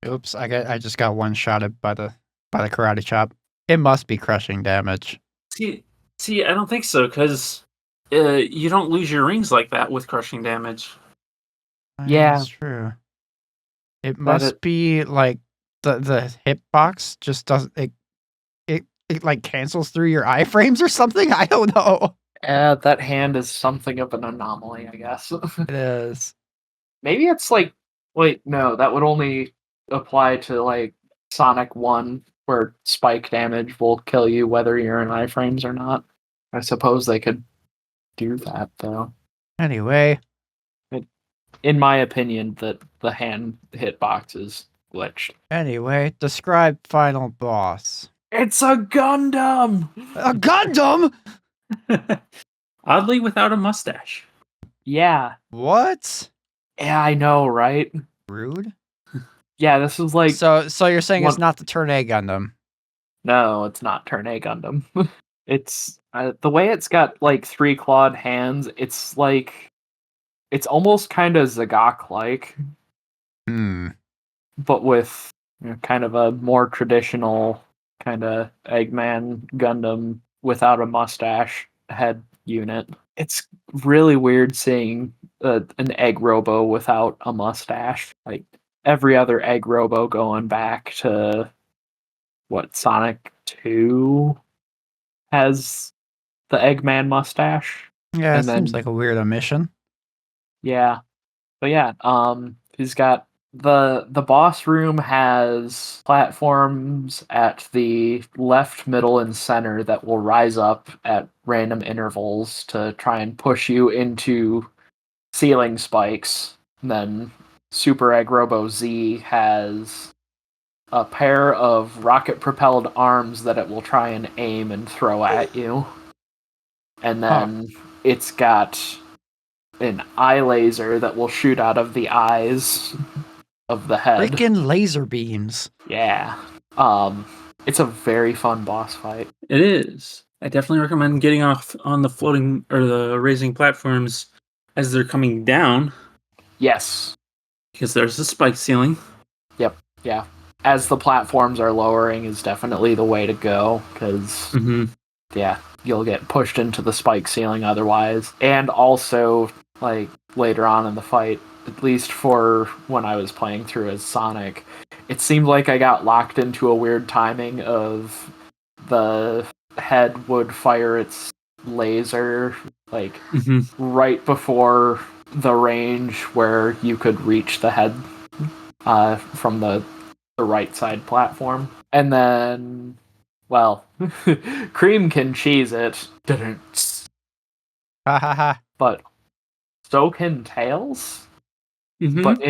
Oops, I just got one shotted by the karate chop. It must be crushing damage. See, I don't think so, because you don't lose your rings like that with crushing damage. Yeah. That's true. It must be like the hitbox just doesn't it like cancels through your iframes or something? I don't know. That hand is something of an anomaly, I guess. It is. Maybe it's like, wait, no, that would only apply to like Sonic 1, where spike damage will kill you whether you're in iframes or not. I suppose they could do that, though. Anyway. In my opinion, that the hand hitbox is glitched. Anyway, describe final boss. It's a Gundam! A Gundam? Oddly, without a mustache. Yeah. What? Yeah, I know, right? Rude. Yeah, this is like... So you're saying it's not the Turn A Gundam? No, it's not Turn A Gundam. It's... the way it's got, like, 3 clawed hands, it's like... It's almost kind of Zagok-like. But with kind of a more traditional kind of Eggman Gundam without a mustache head unit. It's really weird seeing an Egg Robo without a mustache. Like every other Egg Robo going back to Sonic 2 has the Eggman mustache. Yeah, And it seems then- like a weird omission. Yeah. But yeah, he's got the boss room has platforms at the left, middle, and center that will rise up at random intervals to try and push you into ceiling spikes. And then Super Egg Robo Z has a pair of rocket-propelled arms that it will try and aim and throw at you. And then it's got an eye laser that will shoot out of the eyes of the head. Freaking laser beams. Yeah. It's a very fun boss fight. It is. I definitely recommend getting off on the floating or the raising platforms as they're coming down, Yes. because there's a spike ceiling. Yep. Yeah. As the platforms are lowering is definitely the way to go, because yeah, you'll get pushed into the spike ceiling otherwise. And also, like, later on in the fight, at least for when I was playing through as Sonic, it seemed like I got locked into a weird timing of the head would fire its laser, like, right before the range where you could reach the head from the right side platform. And then, well, Cream can cheese it. Ha ha ha. But so can Tails, but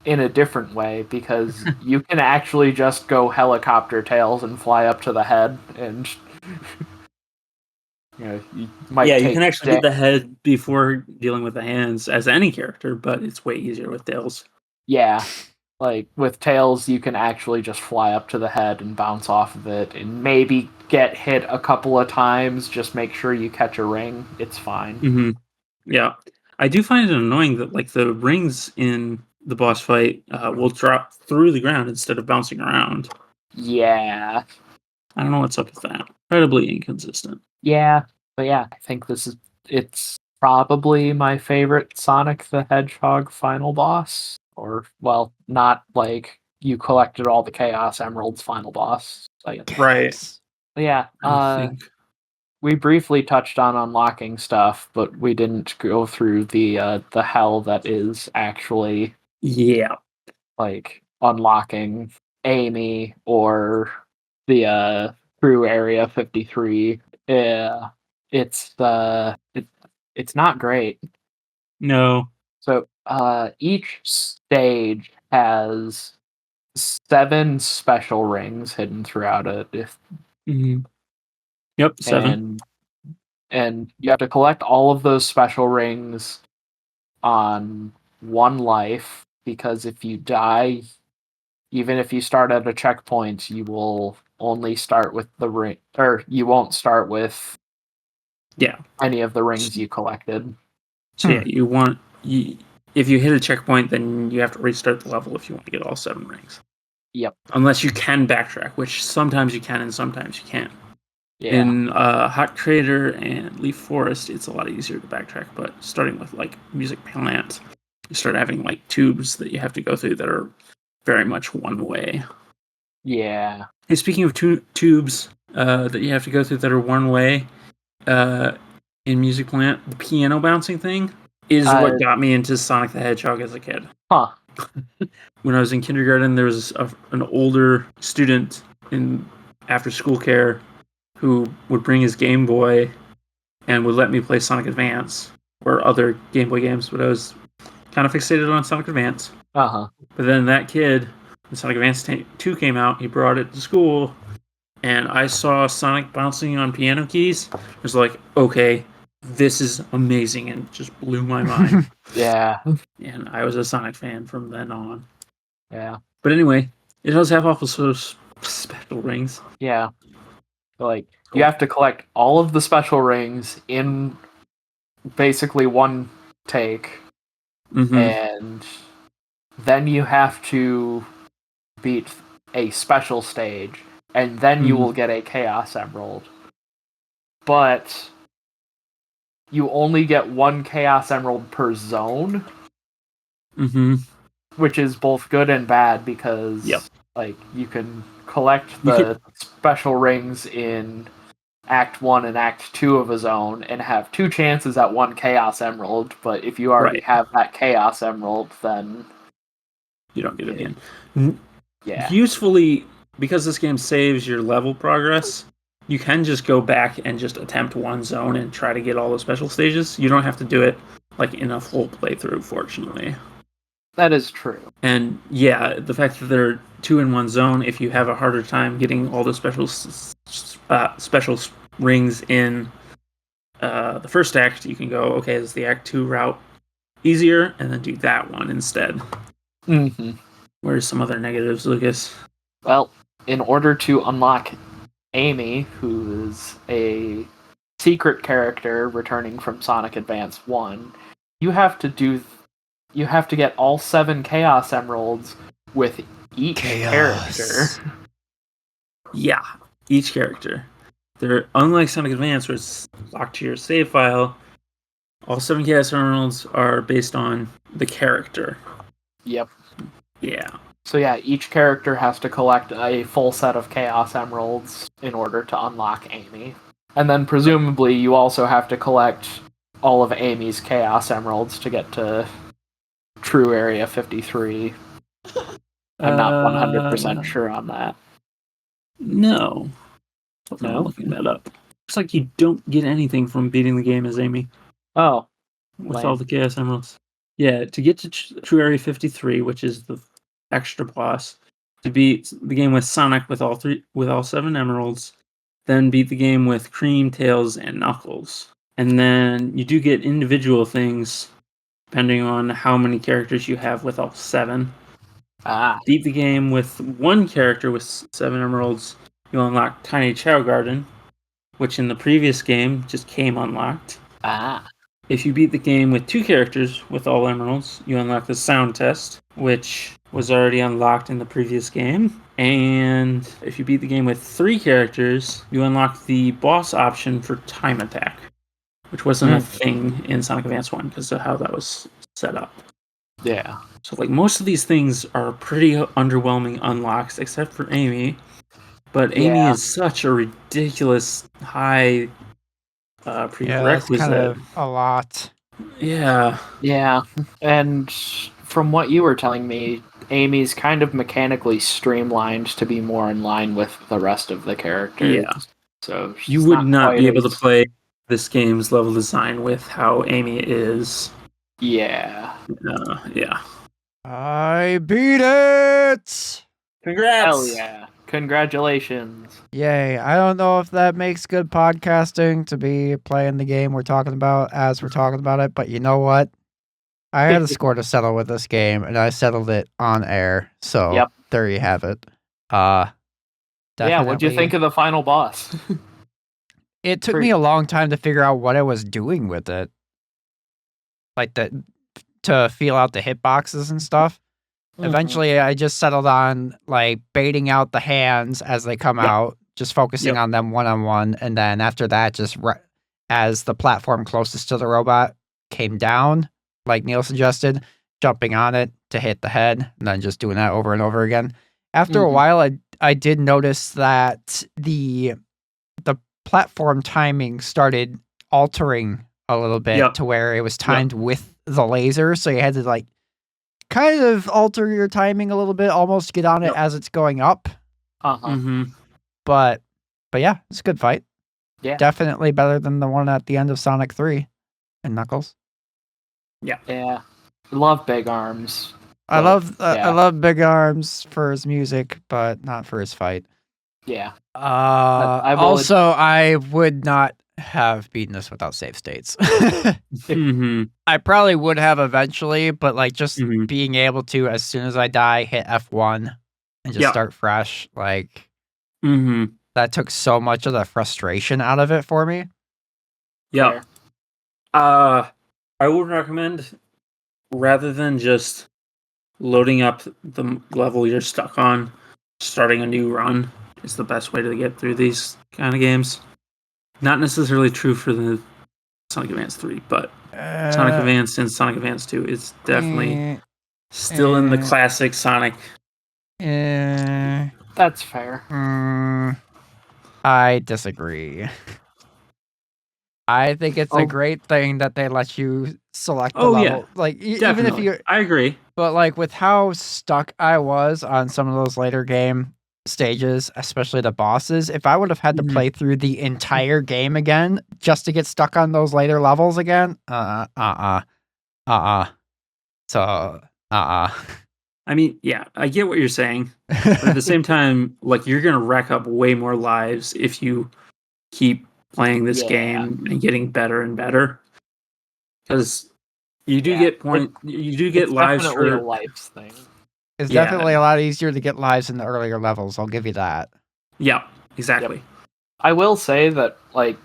in a different way, because you can actually just go helicopter Tails and fly up to the head, and you might Yeah, you take can actually get the head before dealing with the hands as any character, but it's way easier with Tails. Yeah. Like, with Tails, you can actually just fly up to the head and bounce off of it, and maybe get hit a couple of times, just make sure you catch a ring. It's fine. Yeah. I do find it annoying that, like, the rings in the boss fight will drop through the ground instead of bouncing around. Yeah. I don't know what's up with that. Incredibly inconsistent. Yeah. But yeah, I think it's probably my favorite Sonic the Hedgehog final boss. Or, well, not like you collected all the Chaos Emeralds final boss. Right. But yeah, I think. we briefly touched on unlocking stuff, but we didn't go through the hell that is actually like unlocking Amy or the through Area 53. Yeah, it's not great. No. So each stage has 7 special rings hidden throughout it. Yep, 7. And you have to collect all of those special rings on 1 life, because if you die, even if you start at a checkpoint, you will only start with the ring, or you won't start with any of the rings you collected. So yeah, if you hit a checkpoint, then you have to restart the level if you want to get all 7 rings. Yep. Unless you can backtrack, which sometimes you can and sometimes you can't. Yeah. In Hot Crater and Leaf Forest, it's a lot easier to backtrack, but starting with like Music Plant, you start having like tubes that you have to go through that are very much one way. Yeah. Hey, speaking of tubes that you have to go through that are one way, in Music Plant, the piano bouncing thing is what got me into Sonic the Hedgehog as a kid. Huh. When I was in kindergarten, there was an older student in after school care who would bring his Game Boy and would let me play Sonic Advance or other Game Boy games, but I was kind of fixated on Sonic Advance. Uh-huh. But then that kid, when Sonic Advance 2 came out, he brought it to school, and I saw Sonic bouncing on piano keys. I was like, okay, this is amazing, and it just blew my mind. Yeah. And I was a Sonic fan from then on. Yeah. But anyway, it does have also special rings. Yeah. Like, you have to collect all of the special rings in basically one take, and then you have to beat a special stage, and then you will get a Chaos Emerald. But you only get 1 Chaos Emerald per zone, which is both good and bad, because like, you can collect the special rings in Act 1 and Act 2 of a zone and have 2 chances at 1 Chaos Emerald, but if you already have that Chaos Emerald, then you don't get it again. Yeah. Usefully, because this game saves your level progress, you can just go back and just attempt one zone and try to get all the special stages. You don't have to do it like in a full playthrough, fortunately. That is true. And yeah, the fact that there are 2 in one zone, if you have a harder time getting all the special rings in the first act, you can go, okay, is the Act 2 route easier, and then do that one instead. Where's some other negatives, Lucas? Well, in order to unlock Amy, who is a secret character returning from Sonic Advance 1, you have to get all 7 Chaos Emeralds with each character. Yeah, each character. They're unlike Sonic Advance, where it's locked to your save file. All 7 Chaos Emeralds are based on the character. Yep. Yeah. So yeah, each character has to collect a full set of Chaos Emeralds in order to unlock Amy. And then presumably you also have to collect all of Amy's Chaos Emeralds to get to True Area 53. I'm not 100% sure on that. No. No? I'm looking that up. Looks like you don't get anything from beating the game as Amy. Oh. with Lame. all the Chaos Emeralds. Yeah, to get to True Area 53, which is the extra boss, to beat the game with Sonic with all 7 emeralds, then beat the game with Cream, Tails, and Knuckles. And then you do get individual things depending on how many characters you have with all 7. Beat the game with 1 character with 7 emeralds, you unlock Tiny Chow Garden, which in the previous game just came unlocked. If you beat the game with 2 characters with all emeralds, you unlock the Sound Test, which was already unlocked in the previous game. And if you beat the game with 3 characters, you unlock the boss option for Time Attack, which wasn't a thing in Sonic Advance 1 because of how that was set up. Yeah. So like most of these things are pretty underwhelming unlocks, except for Amy. But Amy Yeah. is such a ridiculous high Yeah, that's prerequisite. kind of a lot. Yeah. Yeah. And from what you were telling me, Amy's kind of mechanically streamlined to be more in line with the rest of the characters. Yeah. So You she's would not quite be able to as- play this game's level design with how Amy is. Yeah. Yeah. I beat it! Congrats! Hell yeah. Congratulations. Yay. I don't know if that makes good podcasting to be playing the game we're talking about as we're talking about it, but you know what? I had a score to settle with this game, and I settled it on air. So Yep. there you have it. Yeah, Definitely. what'd you think of the final boss? It took me a long time to figure out what I was doing with it. Like to feel out the hitboxes and stuff. Eventually, I just settled on like baiting out the hands as they come out, just focusing on them one-on-one. And then after that, just as the platform closest to the robot came down, like Neal suggested, jumping on it to hit the head, and then just doing that over and over again. After a while, I did notice that the platform timing started altering a little bit to where it was timed with the laser, so you had to like kind of alter your timing a little bit, almost get on it as it's going up. But yeah, it's a good fight. Yeah. Definitely better than the one at the end of Sonic 3 and Knuckles. Yeah. Love Big Arms. I love Big Arms for his music, but not for his fight. Yeah. I would not have beaten this without save states. I probably would have eventually, but like just being able to, as soon as I die, hit F1 and just start fresh, like that took so much of the frustration out of it for me. Yeah. I would recommend, rather than just loading up the level you're stuck on, starting a new run is the best way to get through these kind of games. Not necessarily true for the Sonic Advance 3, but Sonic Advance and Sonic Advance 2 is definitely still in the classic Sonic. That's fair. I disagree. I think it's a great thing that they let you select the level. Yeah. Like Definitely. even if I agree. But like with how stuck I was on some of those later game stages, especially the bosses, if I would have had to play through the entire game again just to get stuck on those later levels again, I mean, yeah, I get what you're saying. But at the same time, like you're gonna rack up way more lives if you keep playing this game and getting better and better. Because you do get lives definitely for a lives thing. It's definitely a lot easier to get lives in the earlier levels. I'll give you that. Yeah, exactly. I will say that, like,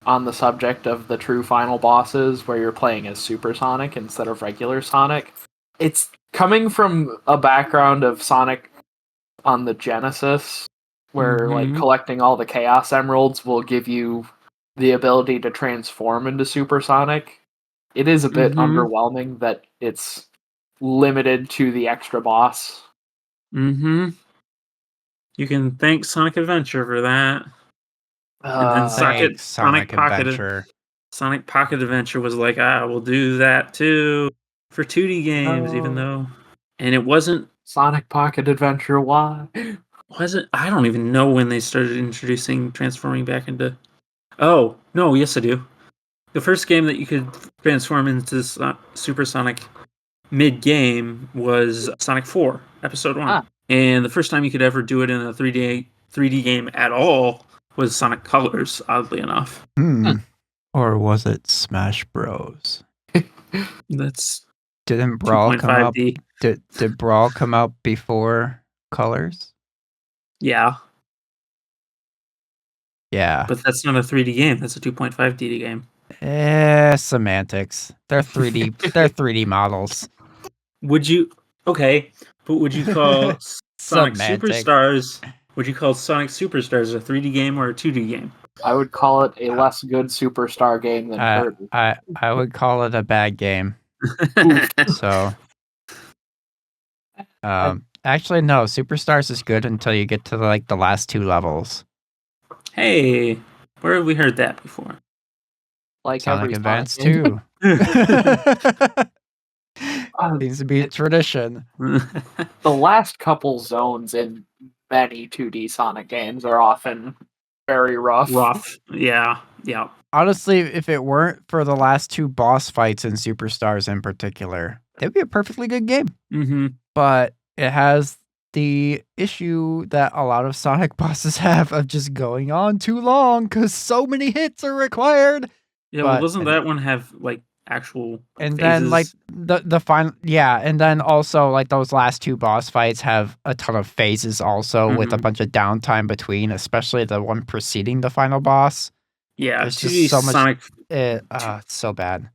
on the subject of the true final bosses, where you're playing as Super Sonic instead of regular Sonic, it's coming from a background of Sonic on the Genesis, where like collecting all the Chaos Emeralds will give you the ability to transform into Super Sonic. It is a bit underwhelming that it's limited to the extra boss. You can thank Sonic Adventure for that. And then Sonic Pocket Adventure was like, we'll do that too for 2D games, even though, and it wasn't Sonic Pocket Adventure. Why? I don't even know when they started introducing transforming back into. Oh no, yes I do. The first game that you could transform into Supersonic mid-game was Sonic 4, Episode 1. Ah. And the first time you could ever do it in a 3D game at all was Sonic Colors, oddly enough. Or was it Smash Bros? That's Didn't Brawl come out? 2.5D. Did Brawl come out before Colors? Yeah, Yeah. but that's not a 3D game. That's a 2.5D game. Semantics. They're 3D. They're 3D models. Would you? Okay, but would you call Sonic Semantics. Superstars? Would you call Sonic Superstars a 3D game or a 2D game? I would call it a less good Superstar game than Kirby. I would call it a bad game. So, actually, no. Superstars is good until you get to like the last 2 levels. Hey, where have we heard that before? Like Sonic every Advance Sonic game. 2. Seems to be a tradition. The last couple zones in many 2D Sonic games are often very rough. Yeah. Honestly, if it weren't for the last 2 boss fights in Superstars in particular, it'd be a perfectly good game. Mm-hmm. But it has the issue that a lot of Sonic bosses have of just going on too long because so many hits are required. Yeah, well, doesn't that one have like actual and phases? then like the final, yeah, and then also like those last 2 boss fights have a ton of phases also with a bunch of downtime between, especially the one preceding the final boss. Yeah, It's 2D just so much. Sonic. It's so bad.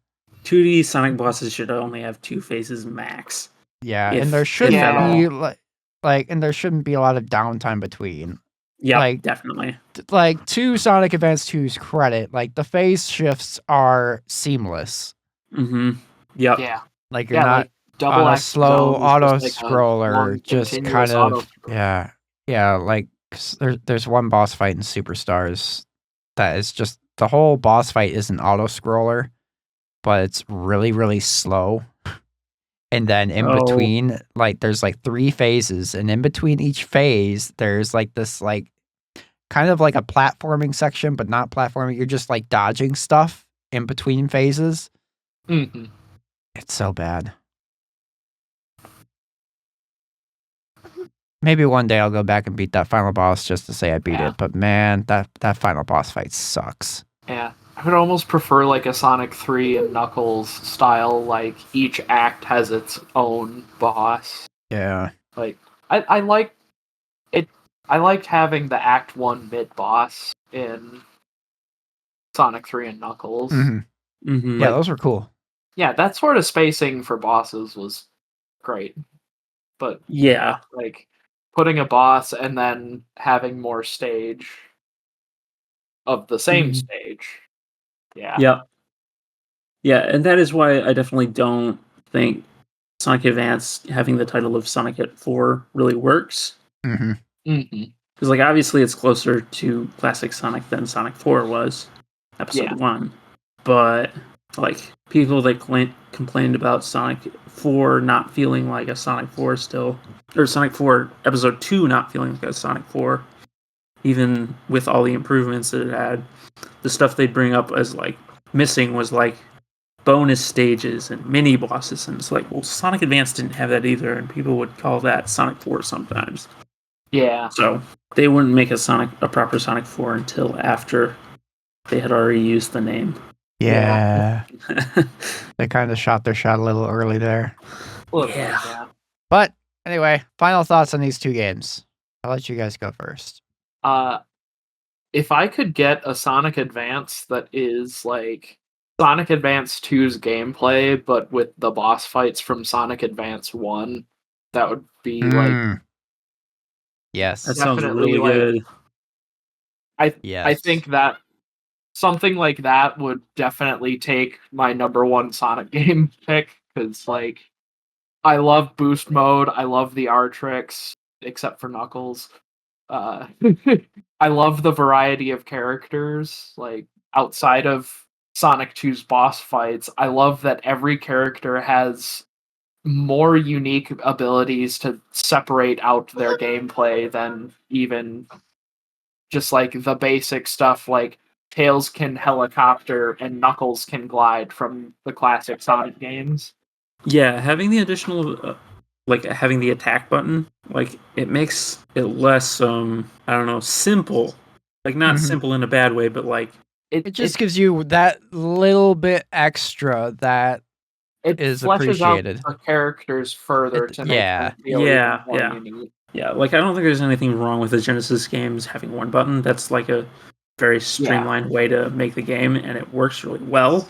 2D Sonic bosses should only have 2 phases max. Yeah, If- and there shouldn't if at be all. and there shouldn't be a lot of downtime between. Yeah, like- definitely. Like to Sonic Advance 2's credit, like the phase shifts are seamless. Mm-hmm. Yep. Yeah. Like you're not like double on a X slow zone is auto just like a scroller, long, just continuous kind of auto-scroll. yeah. Like there's one boss fight in Superstars that is just the whole boss fight is an auto scroller, but it's really really slow. And then in between, like there's like 3 phases, and in between each phase, there's like this like kind of like a platforming section, but not platforming. You're just like dodging stuff in between phases. Mm-hmm. It's so bad. Maybe one day I'll go back and beat that final boss just to say I beat it. But man, that final boss fight sucks. Yeah. I would almost prefer like a Sonic 3 and Knuckles style, like each act has its own boss. Yeah. Like I like it. I liked having the Act 1 mid boss in Sonic 3 and Knuckles. Mm-hmm. Mm-hmm. Yeah, those were cool. Yeah, that sort of spacing for bosses was great. But Yeah. like putting a boss and then having more stage of the same stage. Yeah. Yeah. Yeah, and that is why I definitely don't think Sonic Advance having the title of Sonic at 4 really works. Mm-hmm. Mm-hmm. Because, like, obviously it's closer to classic Sonic than Sonic 4 was, Episode 1. But, like, people that complained about Sonic 4 not feeling like a Sonic 4 still, or Sonic 4 Episode 2 not feeling like a Sonic 4, even with all the improvements that it had, the stuff they'd bring up as, like, missing was, like, bonus stages and mini bosses, and it's like, well, Sonic Advance didn't have that either, and people would call that Sonic 4 sometimes. Yeah. So they wouldn't make a proper Sonic 4 until after they had already used the name. Yeah. They kind of shot their shot a little early there. Yeah. But anyway, final thoughts on these 2 games. I'll let you guys go first. If I could get a Sonic Advance that is like Sonic Advance 2's gameplay, but with the boss fights from Sonic Advance 1, that would be like... Yes. That sounds Definitely, really good. Yes. I think that something like that would definitely take my number 1 Sonic game pick, because like I love boost mode, I love the R tricks, except for Knuckles. I love the variety of characters, like outside of Sonic 2's boss fights. I love that every character has more unique abilities to separate out their gameplay than even just like the basic stuff like Tails can helicopter and Knuckles can glide from the classic Sonic games. Yeah, having the additional, having the attack button, it makes it less, I don't know, simple. Like, not simple in a bad way, but it just gives you that little bit extra that it is fleshes appreciated. out the characters further to make them feel even more unique. Yeah, I don't think there's anything wrong with the Genesis games having one button. That's like a very streamlined way to make the game, and it works really well.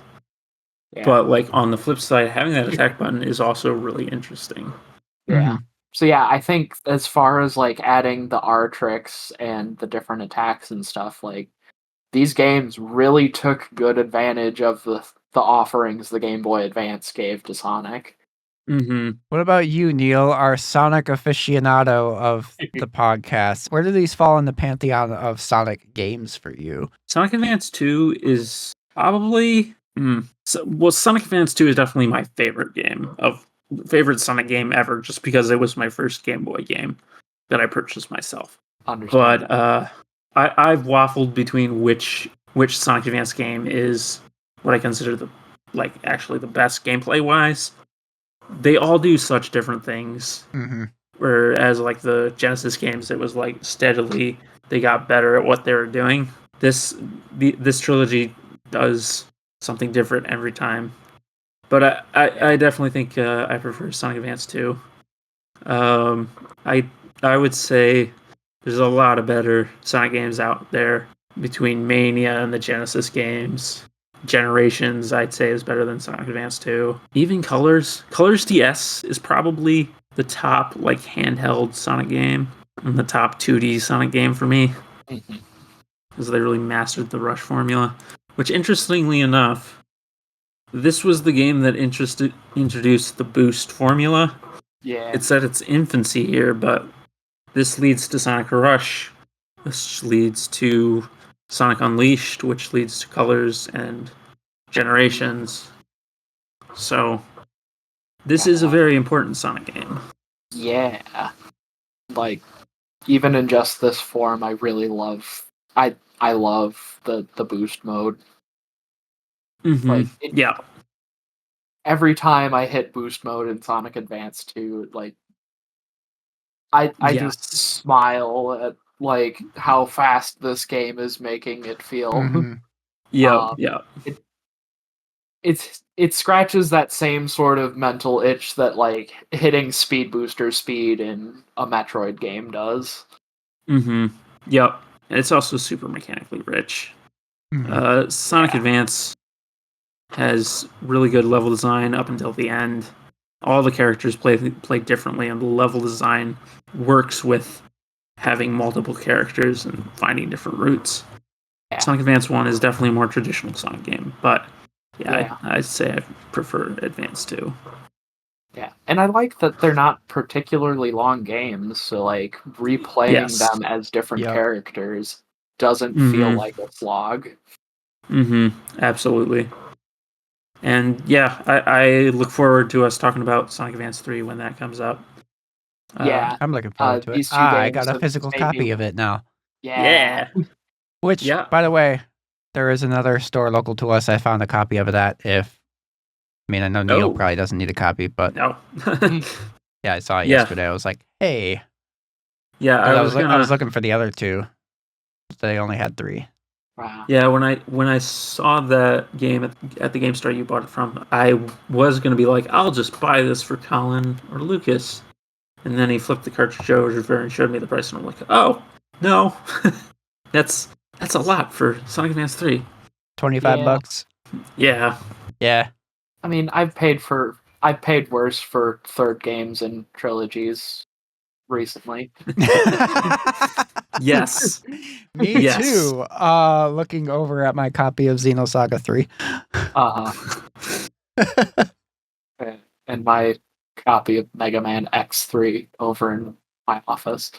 Yeah. But on the flip side, having that attack button is also really interesting. Yeah. So yeah, I think as far as adding the R tricks and the different attacks and stuff, these games really took good advantage of the offerings the Game Boy Advance gave to Sonic. What about you, Neal, our Sonic aficionado of the podcast? Where do these fall in the pantheon of Sonic games for you? Sonic Advance 2 is probably... Sonic Advance 2 is definitely my favorite Sonic game ever, just because it was my first Game Boy game that I purchased myself. But I've waffled between which Sonic Advance game is what I consider actually the best gameplay wise. They all do such different things. Whereas the Genesis games, it was steadily they got better at what they were doing. This trilogy does something different every time. But I definitely think I prefer Sonic Advance 2. I would say there's a lot of better Sonic games out there between Mania and the Genesis games. Generations, I'd say, is better than Sonic Advance 2. Even Colors DS is probably the top handheld Sonic game and the top 2D Sonic game for me. Because they really mastered the Rush formula. Which, interestingly enough, this was the game that introduced the boost formula. Yeah. It's at its infancy here, but this leads to Sonic Rush. This leads to Sonic Unleashed, which leads to Colors and Generations. So, this is a very important Sonic game. Yeah. Even in just this form, I really love... I love the boost mode. Every time I hit boost mode in Sonic Advance 2, I just smile at how fast this game is making it feel. It scratches that same sort of mental itch that hitting speed booster speed in a Metroid game does. Yep. And it's also super mechanically rich. Sonic Advance has really good level design up until the end. All the characters play differently, and the level design works with having multiple characters and finding different routes. Sonic Advance 1 is definitely a more traditional Sonic game, but I'd say I prefer Advance 2. Yeah, and I like that they're not particularly long games, so replaying them as different characters doesn't feel like a slog. Absolutely. And I look forward to us talking about Sonic Advance 3 when that comes up. I'm looking forward to it. I got a physical copy of it now. Yeah. Which, by the way, there is another store local to us. I found a copy of that. I know Neal probably doesn't need a copy, but no. I saw it yesterday. I was like, hey. Yeah, I was looking for the other two. They only had 3. Wow. Yeah, when I saw the game at the game store you bought it from, I was gonna be like, I'll just buy this for Colin or Lucas, and then he flipped the cartridge over and showed me the price, and I'm like, oh no, that's a lot for Sonic Advance 3. $25. Yeah. I mean, I've paid worse for third games and trilogies recently. Yes. Me too. Looking over at my copy of Xenosaga 3. And my copy of Mega Man X3 over in my office.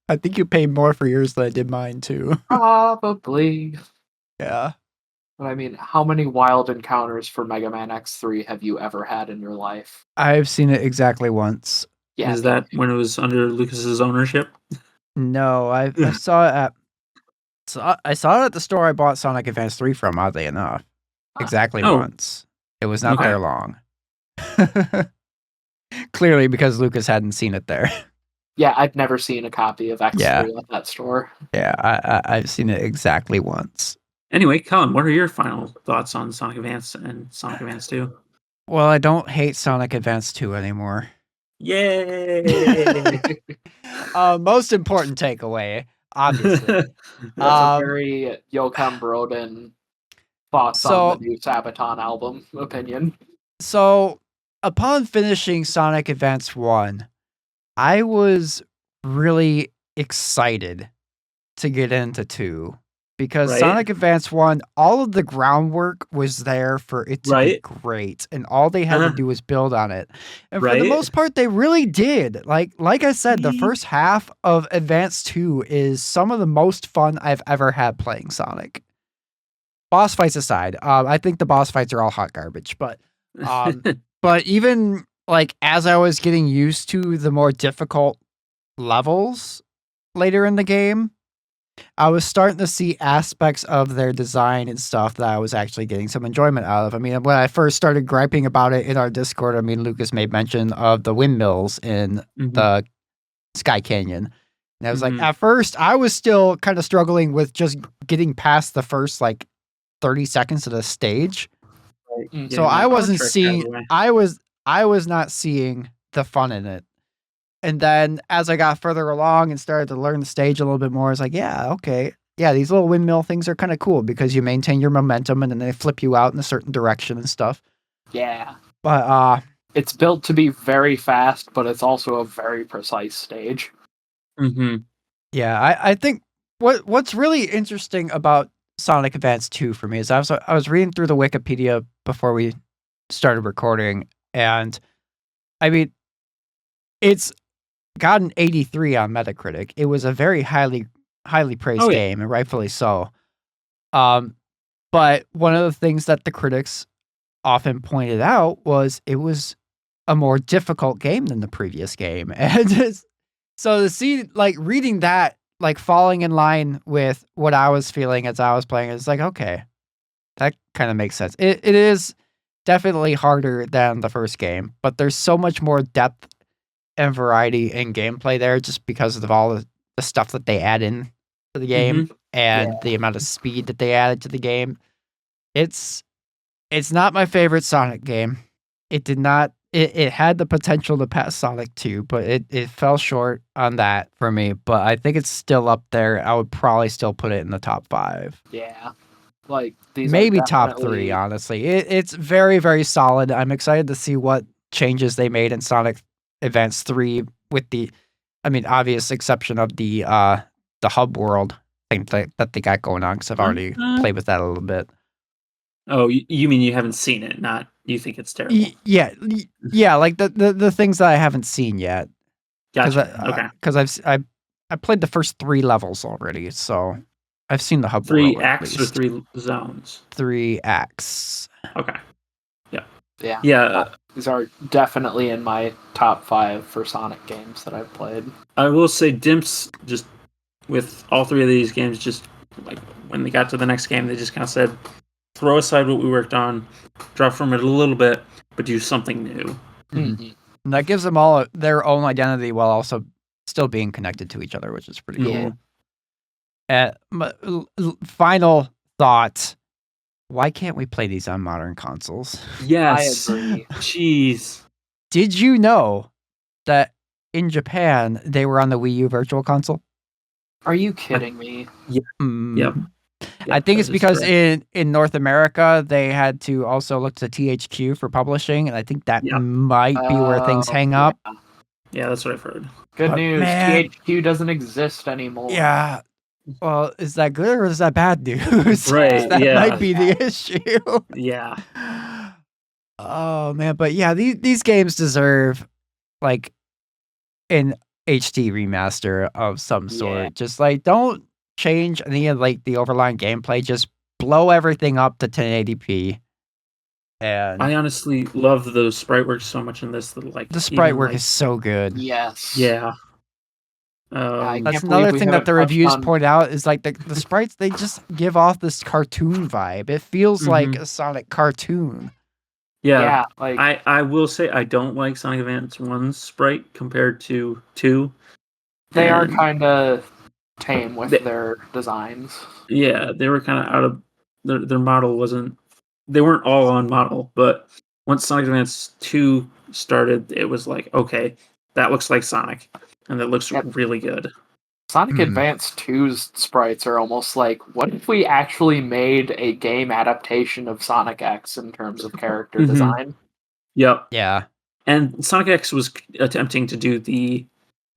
I think you paid more for yours than I did mine too. Probably. Yeah. But I mean, how many wild encounters for Mega Man X3 have you ever had in your life? I've seen it exactly once. Yeah. Is that when it was under Lucas's ownership? No, I saw it at So I saw it at the store I bought Sonic Advance 3 from, oddly enough. Exactly Oh. once. It was not Okay. there long. Clearly because Lucas hadn't seen it there. Yeah, I've never seen a copy of X3 at that store. Yeah, I've seen it exactly once. Anyway, Colin, what are your final thoughts on Sonic Advance and Sonic Advance 2? Well, I don't hate Sonic Advance 2 anymore. Yay! Most important takeaway, obviously. That's a very Joachim Broden thoughts on the new Sabaton album opinion. So, upon finishing Sonic Advance 1, I was really excited to get into 2 because Right. Sonic Advance 1, all of the groundwork was there for it to be great, and all they had to do was build on it. And for the most part, they really did. Like I said, the first half of Advance 2 is some of the most fun I've ever had playing Sonic. Boss fights aside, I think the boss fights are all hot garbage, but even like as I was getting used to the more difficult levels later in the game, I was starting to see aspects of their design and stuff that I was actually getting some enjoyment out of. I mean, when I first started griping about it in our Discord, I mean, Lucas made mention of the windmills in the Sky Canyon. And I was like, at first, I was still kind of struggling with just getting past the first like 30 seconds of the stage. So I wasn't seeing, I was not seeing the fun in it. And then as I got further along and started to learn the stage a little bit more, I was like, yeah, okay. Yeah, these little windmill things are kind of cool because you maintain your momentum and then they flip you out in a certain direction and stuff. Yeah. But it's built to be very fast, but it's also a very precise stage. Yeah, I think what's really interesting about Sonic Advance 2 for me is I was reading through the Wikipedia before we started recording, and I mean, it's got an 83 on Metacritic. It was a very highly praised game, and rightfully so. But one of the things that the critics often pointed out was it was a more difficult game than the previous game. And so to see, like, reading that, like, falling in line with what I was feeling as I was playing, it's like, okay, that kind of makes sense. It is definitely harder than the first game, but there's so much more depth and variety in gameplay there just because of all the stuff that they add in to the game and the amount of speed that they added to the game. It's not my favorite Sonic game. It did not. It had the potential to pass Sonic 2, but it fell short on that for me. But I think it's still up there. I would probably still put it in the top 5. Yeah. Like these maybe top 3, honestly. It's very, very solid. I'm excited to see what changes they made in Sonic Advance 3 with the, I mean, obvious exception of the hub world thing that they got going on, because I've already played with that a little bit. Oh, you mean you haven't seen it, not you think it's terrible? Yeah, like the things that I haven't seen yet. Gotcha. Okay. Because I played the first 3 levels already, so I've seen the hub 3 world. acts or 3 zones? 3 acts. Okay. Yeah. Yeah. These are definitely in my top 5 for Sonic games that I've played. I will say Dimps, just with all 3 of these games, just like when they got to the next game, they just kind of said, throw aside what we worked on, drop from it a little bit, but do something new. And that gives them all their own identity while also still being connected to each other, which is pretty cool. Final thought. Why can't we play these on modern consoles? Yes. I agree. Jeez. Did you know that in Japan, they were on the Wii U Virtual Console? Are you kidding me? Yep. I think it's because in North America, they had to also look to THQ for publishing, and I think that might be where things hang up. Yeah, that's what I've heard. Good news. Man, THQ doesn't exist anymore. Yeah. Well, is that good or is that bad news? Right, that might be the issue. Yeah. Oh, man. But yeah, these games deserve, like, an HD remaster of some sort. Just, like, don't change any of, like, the overlying gameplay. Just blow everything up to 1080p. And I honestly love the sprite work so much in this. That, like, the sprite work is so good. Yes. Yeah. can't That's believe another we thing that haven't the touched reviews on- point out is like the sprites, they just give off this cartoon vibe. It feels like a Sonic cartoon. Yeah, like I will say I don't like Sonic Advance 1's sprite compared to 2. they are And kind of tame with their designs. yeah, they were kind of out of their model wasn't. They weren't all on model, but once Sonic Advance 2 started, it was like, okay, that looks like Sonic, and that looks Yep. really good. Sonic Advance 2's sprites are almost like, what if we actually made a game adaptation of Sonic X in terms of character design? Yep. Yeah. And Sonic X was attempting to do the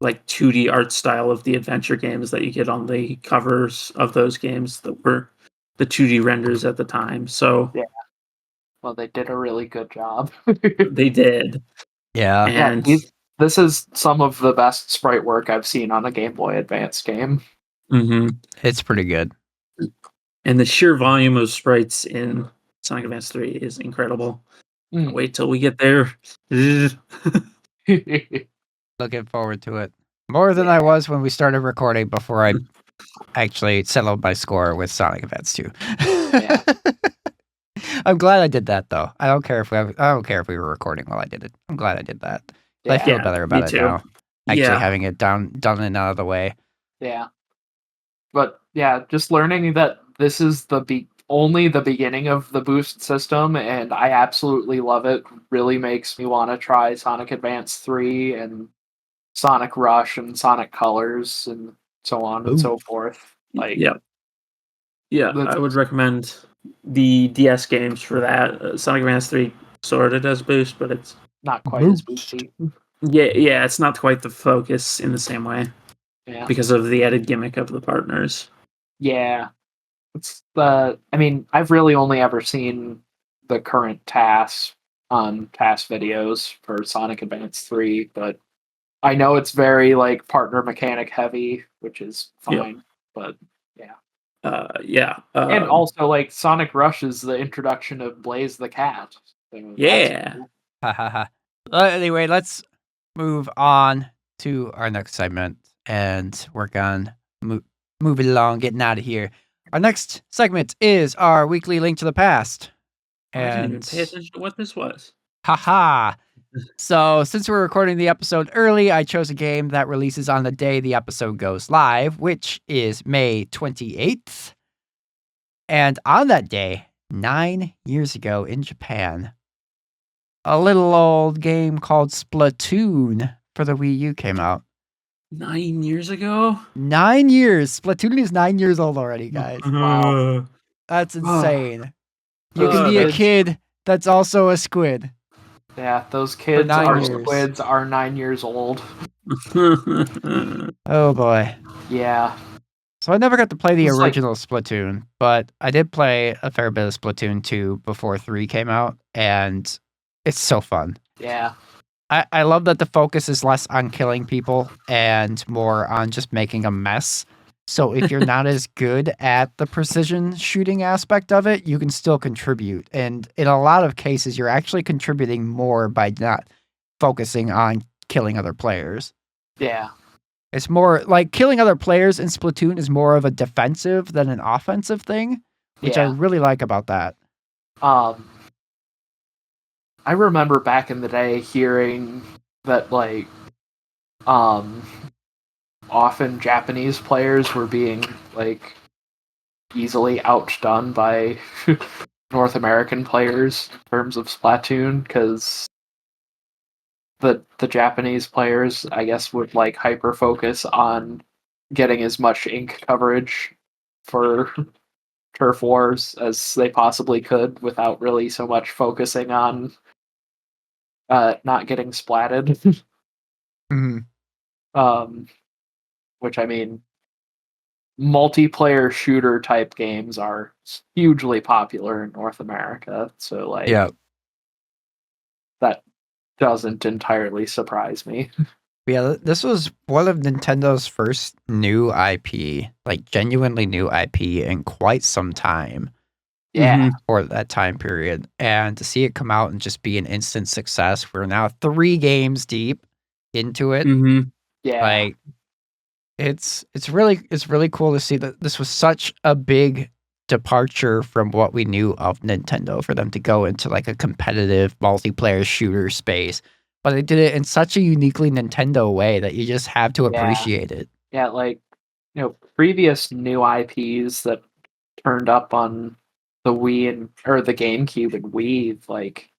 like 2D art style of the adventure games that you get on the covers of those games that were the 2D renders at the time. So Yeah. Well, they did a really good job. they did. Yeah. And this is some of the best sprite work I've seen on a Game Boy Advance game. It's pretty good. And the sheer volume of sprites in Sonic Advance 3 is incredible. Wait till we get there. Looking forward to it. More than I was when we started recording before I actually settled my score with Sonic Advance 2. Yeah. I'm glad I did that though. I don't care if we were recording while I did it. I'm glad I did that. Yeah. I feel better about it too. now. Actually Yeah. having it done and out of the way. Yeah. But yeah, just learning that this is only the beginning of the boost system, and I absolutely love it, really makes me want to try Sonic Advance 3 and Sonic Rush and Sonic Colors and so on and so forth. Like, yeah, I would recommend the DS games for that. Sonic Advance 3 sort of does boost, but it's not quite as boosty. Yeah, it's not quite the focus in the same way. Yeah. Because of the added gimmick of the partners. Yeah. I mean, I've really only ever seen the current TAS on TAS videos for Sonic Advance 3, but I know it's very like partner mechanic heavy, which is fine. But yeah. And also like Sonic Rush is the introduction of Blaze the Cat. So yeah. Cool. Anyway, let's move on to our next segment and work on moving along, getting out of here. Our next segment is our weekly link to the past. I didn't even And pay attention to what this was. haha. So, since we're recording the episode early, I chose a game that releases on the day the episode goes live, which is May 28th. And on that day, 9 years ago in Japan, a little old game called Splatoon for the Wii U came out. 9 years ago? 9 years. Splatoon is 9 years old already, guys. Wow. That's insane. You can be a kid that's also a squid. Yeah, those kids are 9 years. squids are 9 years old. Oh boy. Yeah. So I never got to play the It's like- original Splatoon, but I did play a fair bit of Splatoon 2 before 3 came out, and it's so fun. Yeah. I love that the focus is less on killing people and more on just making a mess. So if you're not as good at the precision shooting aspect of it, you can still contribute. And in a lot of cases, you're actually contributing more by not focusing on killing other players. Yeah. It's more like killing other players in Splatoon is more of a defensive than an offensive thing, which I really like about that. I remember back in the day hearing that like often Japanese players were being like easily outdone by North American players in terms of Splatoon, because the Japanese players, I guess, would like hyper focus on getting as much ink coverage for turf wars as they possibly could without really so much focusing on not getting splatted. Which, I mean, multiplayer shooter type games are hugely popular in North America, so like that doesn't entirely surprise me. Yeah, this was one of Nintendo's first new IP, like genuinely new IP in quite some time. Yeah. For that time period. And to see it come out and just be an instant success, we're now 3 games deep into it. Yeah. Like, It's really cool to see that this was such a big departure from what we knew of Nintendo for them to go into like a competitive multiplayer shooter space. But they did it in such a uniquely Nintendo way that you just have to Yeah. appreciate it. Yeah, like, previous new IPs that turned up on the Wii or the GameCube and Wii, like,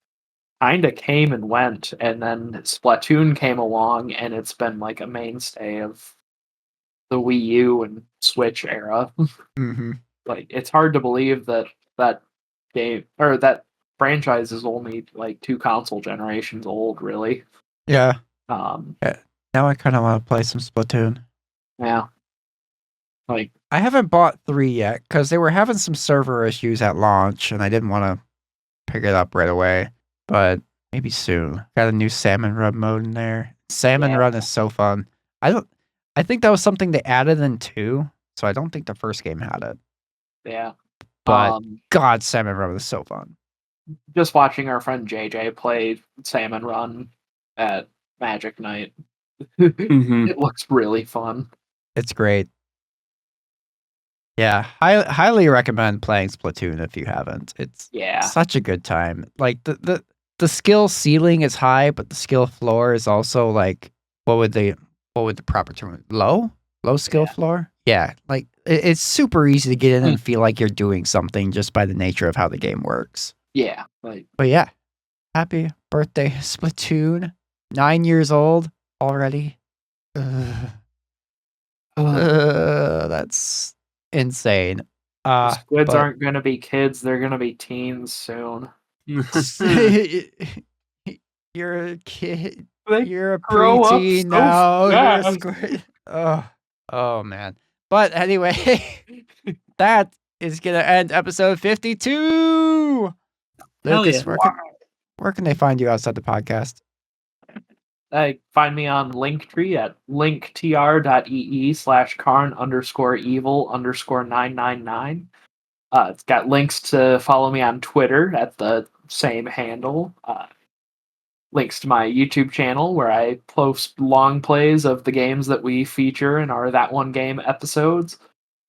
kind of came and went, and then Splatoon came along, and it's been like a mainstay of the Wii U and Switch era. Mm-hmm. Like, it's hard to believe that game or that franchise is only like 2 console generations old, really. Yeah. Um, Now I kind of want to play some Splatoon. yeah. Like, I haven't bought 3 yet because they were having some server issues at launch, and I didn't want to pick it up right away. But maybe soon. Got a new Salmon Run mode in there. Salmon Yeah. Run is so fun. I think that was something they added in 2, so I don't think the first game had it. yeah. But God, Salmon Run was so fun. Just watching our friend JJ play Salmon Run at Magic Night, it looks really fun. It's great. Yeah, highly recommend playing Splatoon if you haven't. It's such a good time. Like the skill ceiling is high, but the skill floor is also like what would the proper term? Low skill floor? Yeah, like it's super easy to get in and feel like you're doing something just by the nature of how the game works. Yeah, like, But yeah, happy birthday, Splatoon! 9 years old already. That's insane. squids aren't gonna be kids; they're gonna be teens soon. You're a kid. They You're a grow up preteen so now. You're a fast. squid. Oh man. But anyway, that is gonna end episode 52. Hell Lucas, yeah. where can they find you outside the podcast? Find me on Linktree at linktr.ee/Karn_evil_999. It's got links to follow me on Twitter at the same handle. Links to my YouTube channel where I post long plays of the games that we feature in our That One Game episodes.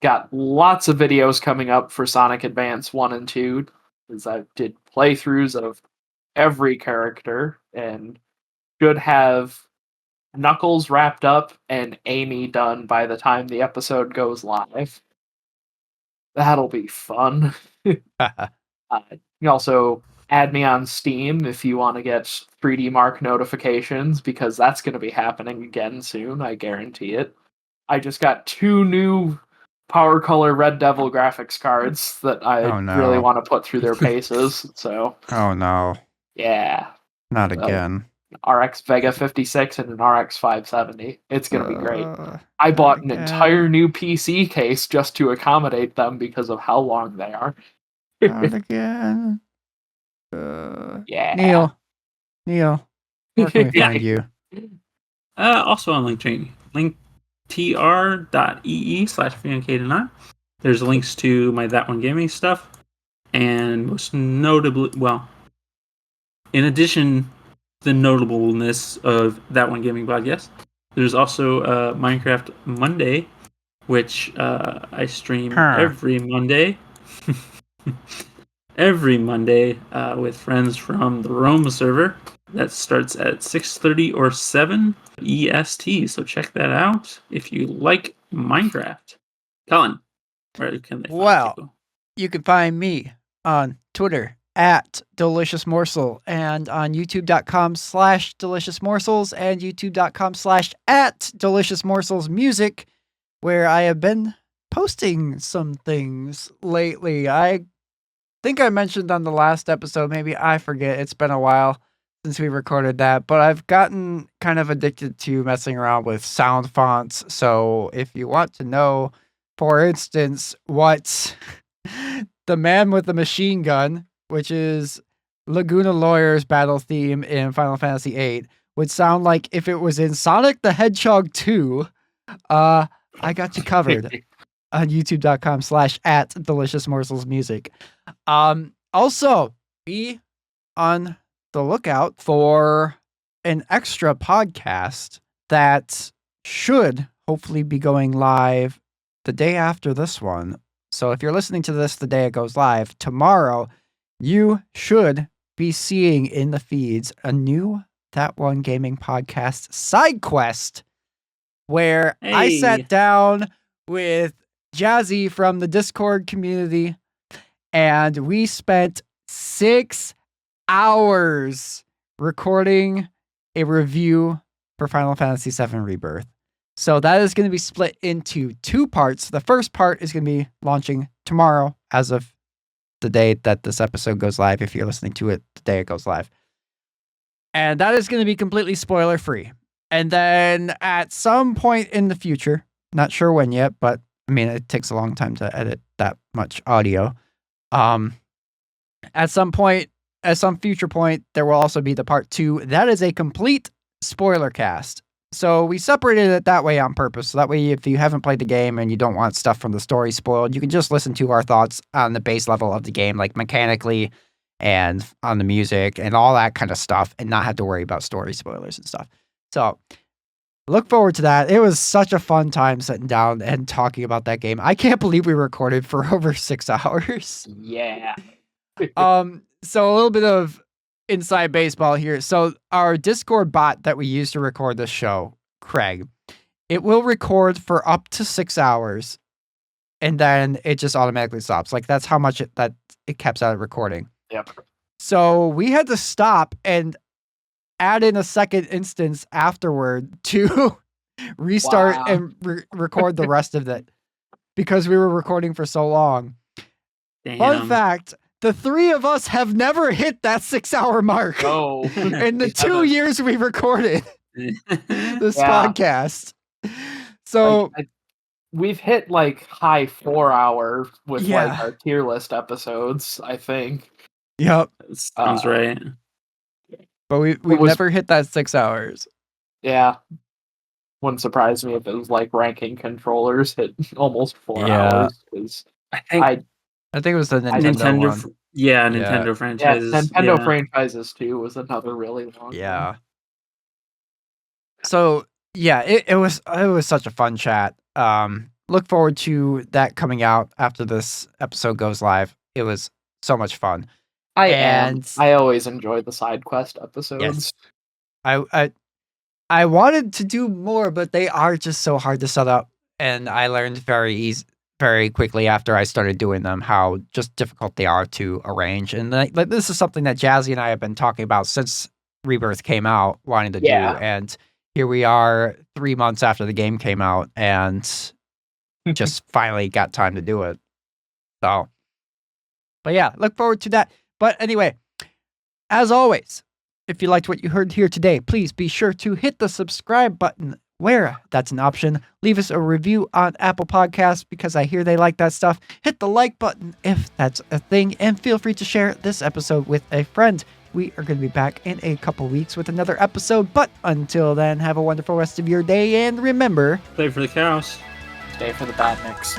Got lots of videos coming up for Sonic Advance 1 and 2, as I did playthroughs of every character, and should have Knuckles wrapped up and Amy done by the time the episode goes live. That'll be fun. You can also add me on Steam if you want to get 3D Mark notifications, because that's going to be happening again soon, I guarantee it. I just got 2 new Power Color Red Devil graphics cards that I really want to put through their paces, so... Oh no. Yeah. Not again. RX Vega 56 and an RX 570. It's going to be great. I bought an entire new PC case just to accommodate them because of how long they are. Not again. Yeah. Neal, where can we find you? Also on Linktree. linktr.ee/FreeOnK9. There's links to my That One Gaming stuff. And most notably, in addition the notableness of That One Gaming podcast, there's also Minecraft Monday, which I stream every Monday. Every Monday with friends from the Rome server. That starts at 6:30 or 7 EST. So check that out if you like Minecraft. Colin, where can they find you? You can find me on Twitter at Delicious Morsel and on youtube.com/Delicious Morsels and youtube.com/@Delicious Morsels Music, where I have been posting some things lately. I think I mentioned on the last episode, maybe I forget, it's been a while since we recorded that, but I've gotten kind of addicted to messing around with sound fonts. So if you want to know, for instance, what the man with the machine gun, which is Laguna Lawyer's battle theme in Final Fantasy VIII, would sound like if it was in Sonic the Hedgehog 2, I got you covered on youtube.com/@Delicious Morsels Music. Also, be on the lookout for an extra podcast that should hopefully be going live the day after this one. So if you're listening to this the day it goes live, tomorrow you should be seeing in the feeds a new That One Gaming Podcast side quest where I sat down with Jazzy from the Discord community and we spent 6 hours recording a review for Final Fantasy VII Rebirth. So that is going to be split into 2 parts. The first part is going to be launching tomorrow as of the day that this episode goes live, if you're listening to it the day it goes live. And that is going to be completely spoiler free. And then at some point in the future, not sure when yet, but I mean, it takes a long time to edit that much audio. At some future point, there will also be the part 2. That is a complete spoiler cast. So we separated it that way on purpose. So that way, if you haven't played the game and you don't want stuff from the story spoiled, you can just listen to our thoughts on the base level of the game, like mechanically and on the music and all that kind of stuff, and not have to worry about story spoilers and stuff. So look forward to that. It was such a fun time sitting down and talking about that game. I can't believe we recorded for over 6 hours. Yeah. So a little bit of inside baseball here. So our Discord bot that we use to record this show, Craig, it will record for up to 6 hours and then it just automatically stops. Like that's how much it kept out of recording. Yep. So we had to stop and add in a second instance afterward to restart and record the rest of it because we were recording for so long. Damn. Fun fact, the 3 of us have never hit that 6-hour mark in the 2 years we recorded this podcast. So we've hit like high 4-hour with like our tier list episodes, I think. Yep. Sounds right. But we've never hit that 6 hours. Yeah. Wouldn't surprise me if it was like ranking controllers hit almost 4 hours. I think it was the Nintendo one. Nintendo franchises. Yeah, Nintendo franchises too was another really long one. So it was such a fun chat. Look forward to that coming out after this episode goes live. It was so much fun. I always enjoy the side quest episodes. Yes. I wanted to do more, but they are just so hard to set up, and I learned very quickly after I started doing them how just difficult they are to arrange. And like this is something that Jazzy and I have been talking about since Rebirth came out, wanting to do. And here we are 3 months after the game came out and just finally got time to do it. So, but yeah, look forward to that. But anyway, as always, if you liked what you heard here today, please be sure to hit the subscribe button where that's an option. Leave us a review on Apple Podcasts because I hear they like that stuff. Hit the like button if that's a thing, and feel free to share this episode with a friend. We are going to be back in a couple weeks with another episode, but until then, have a wonderful rest of your day, and remember... Play for the cows. Stay for the bad mix.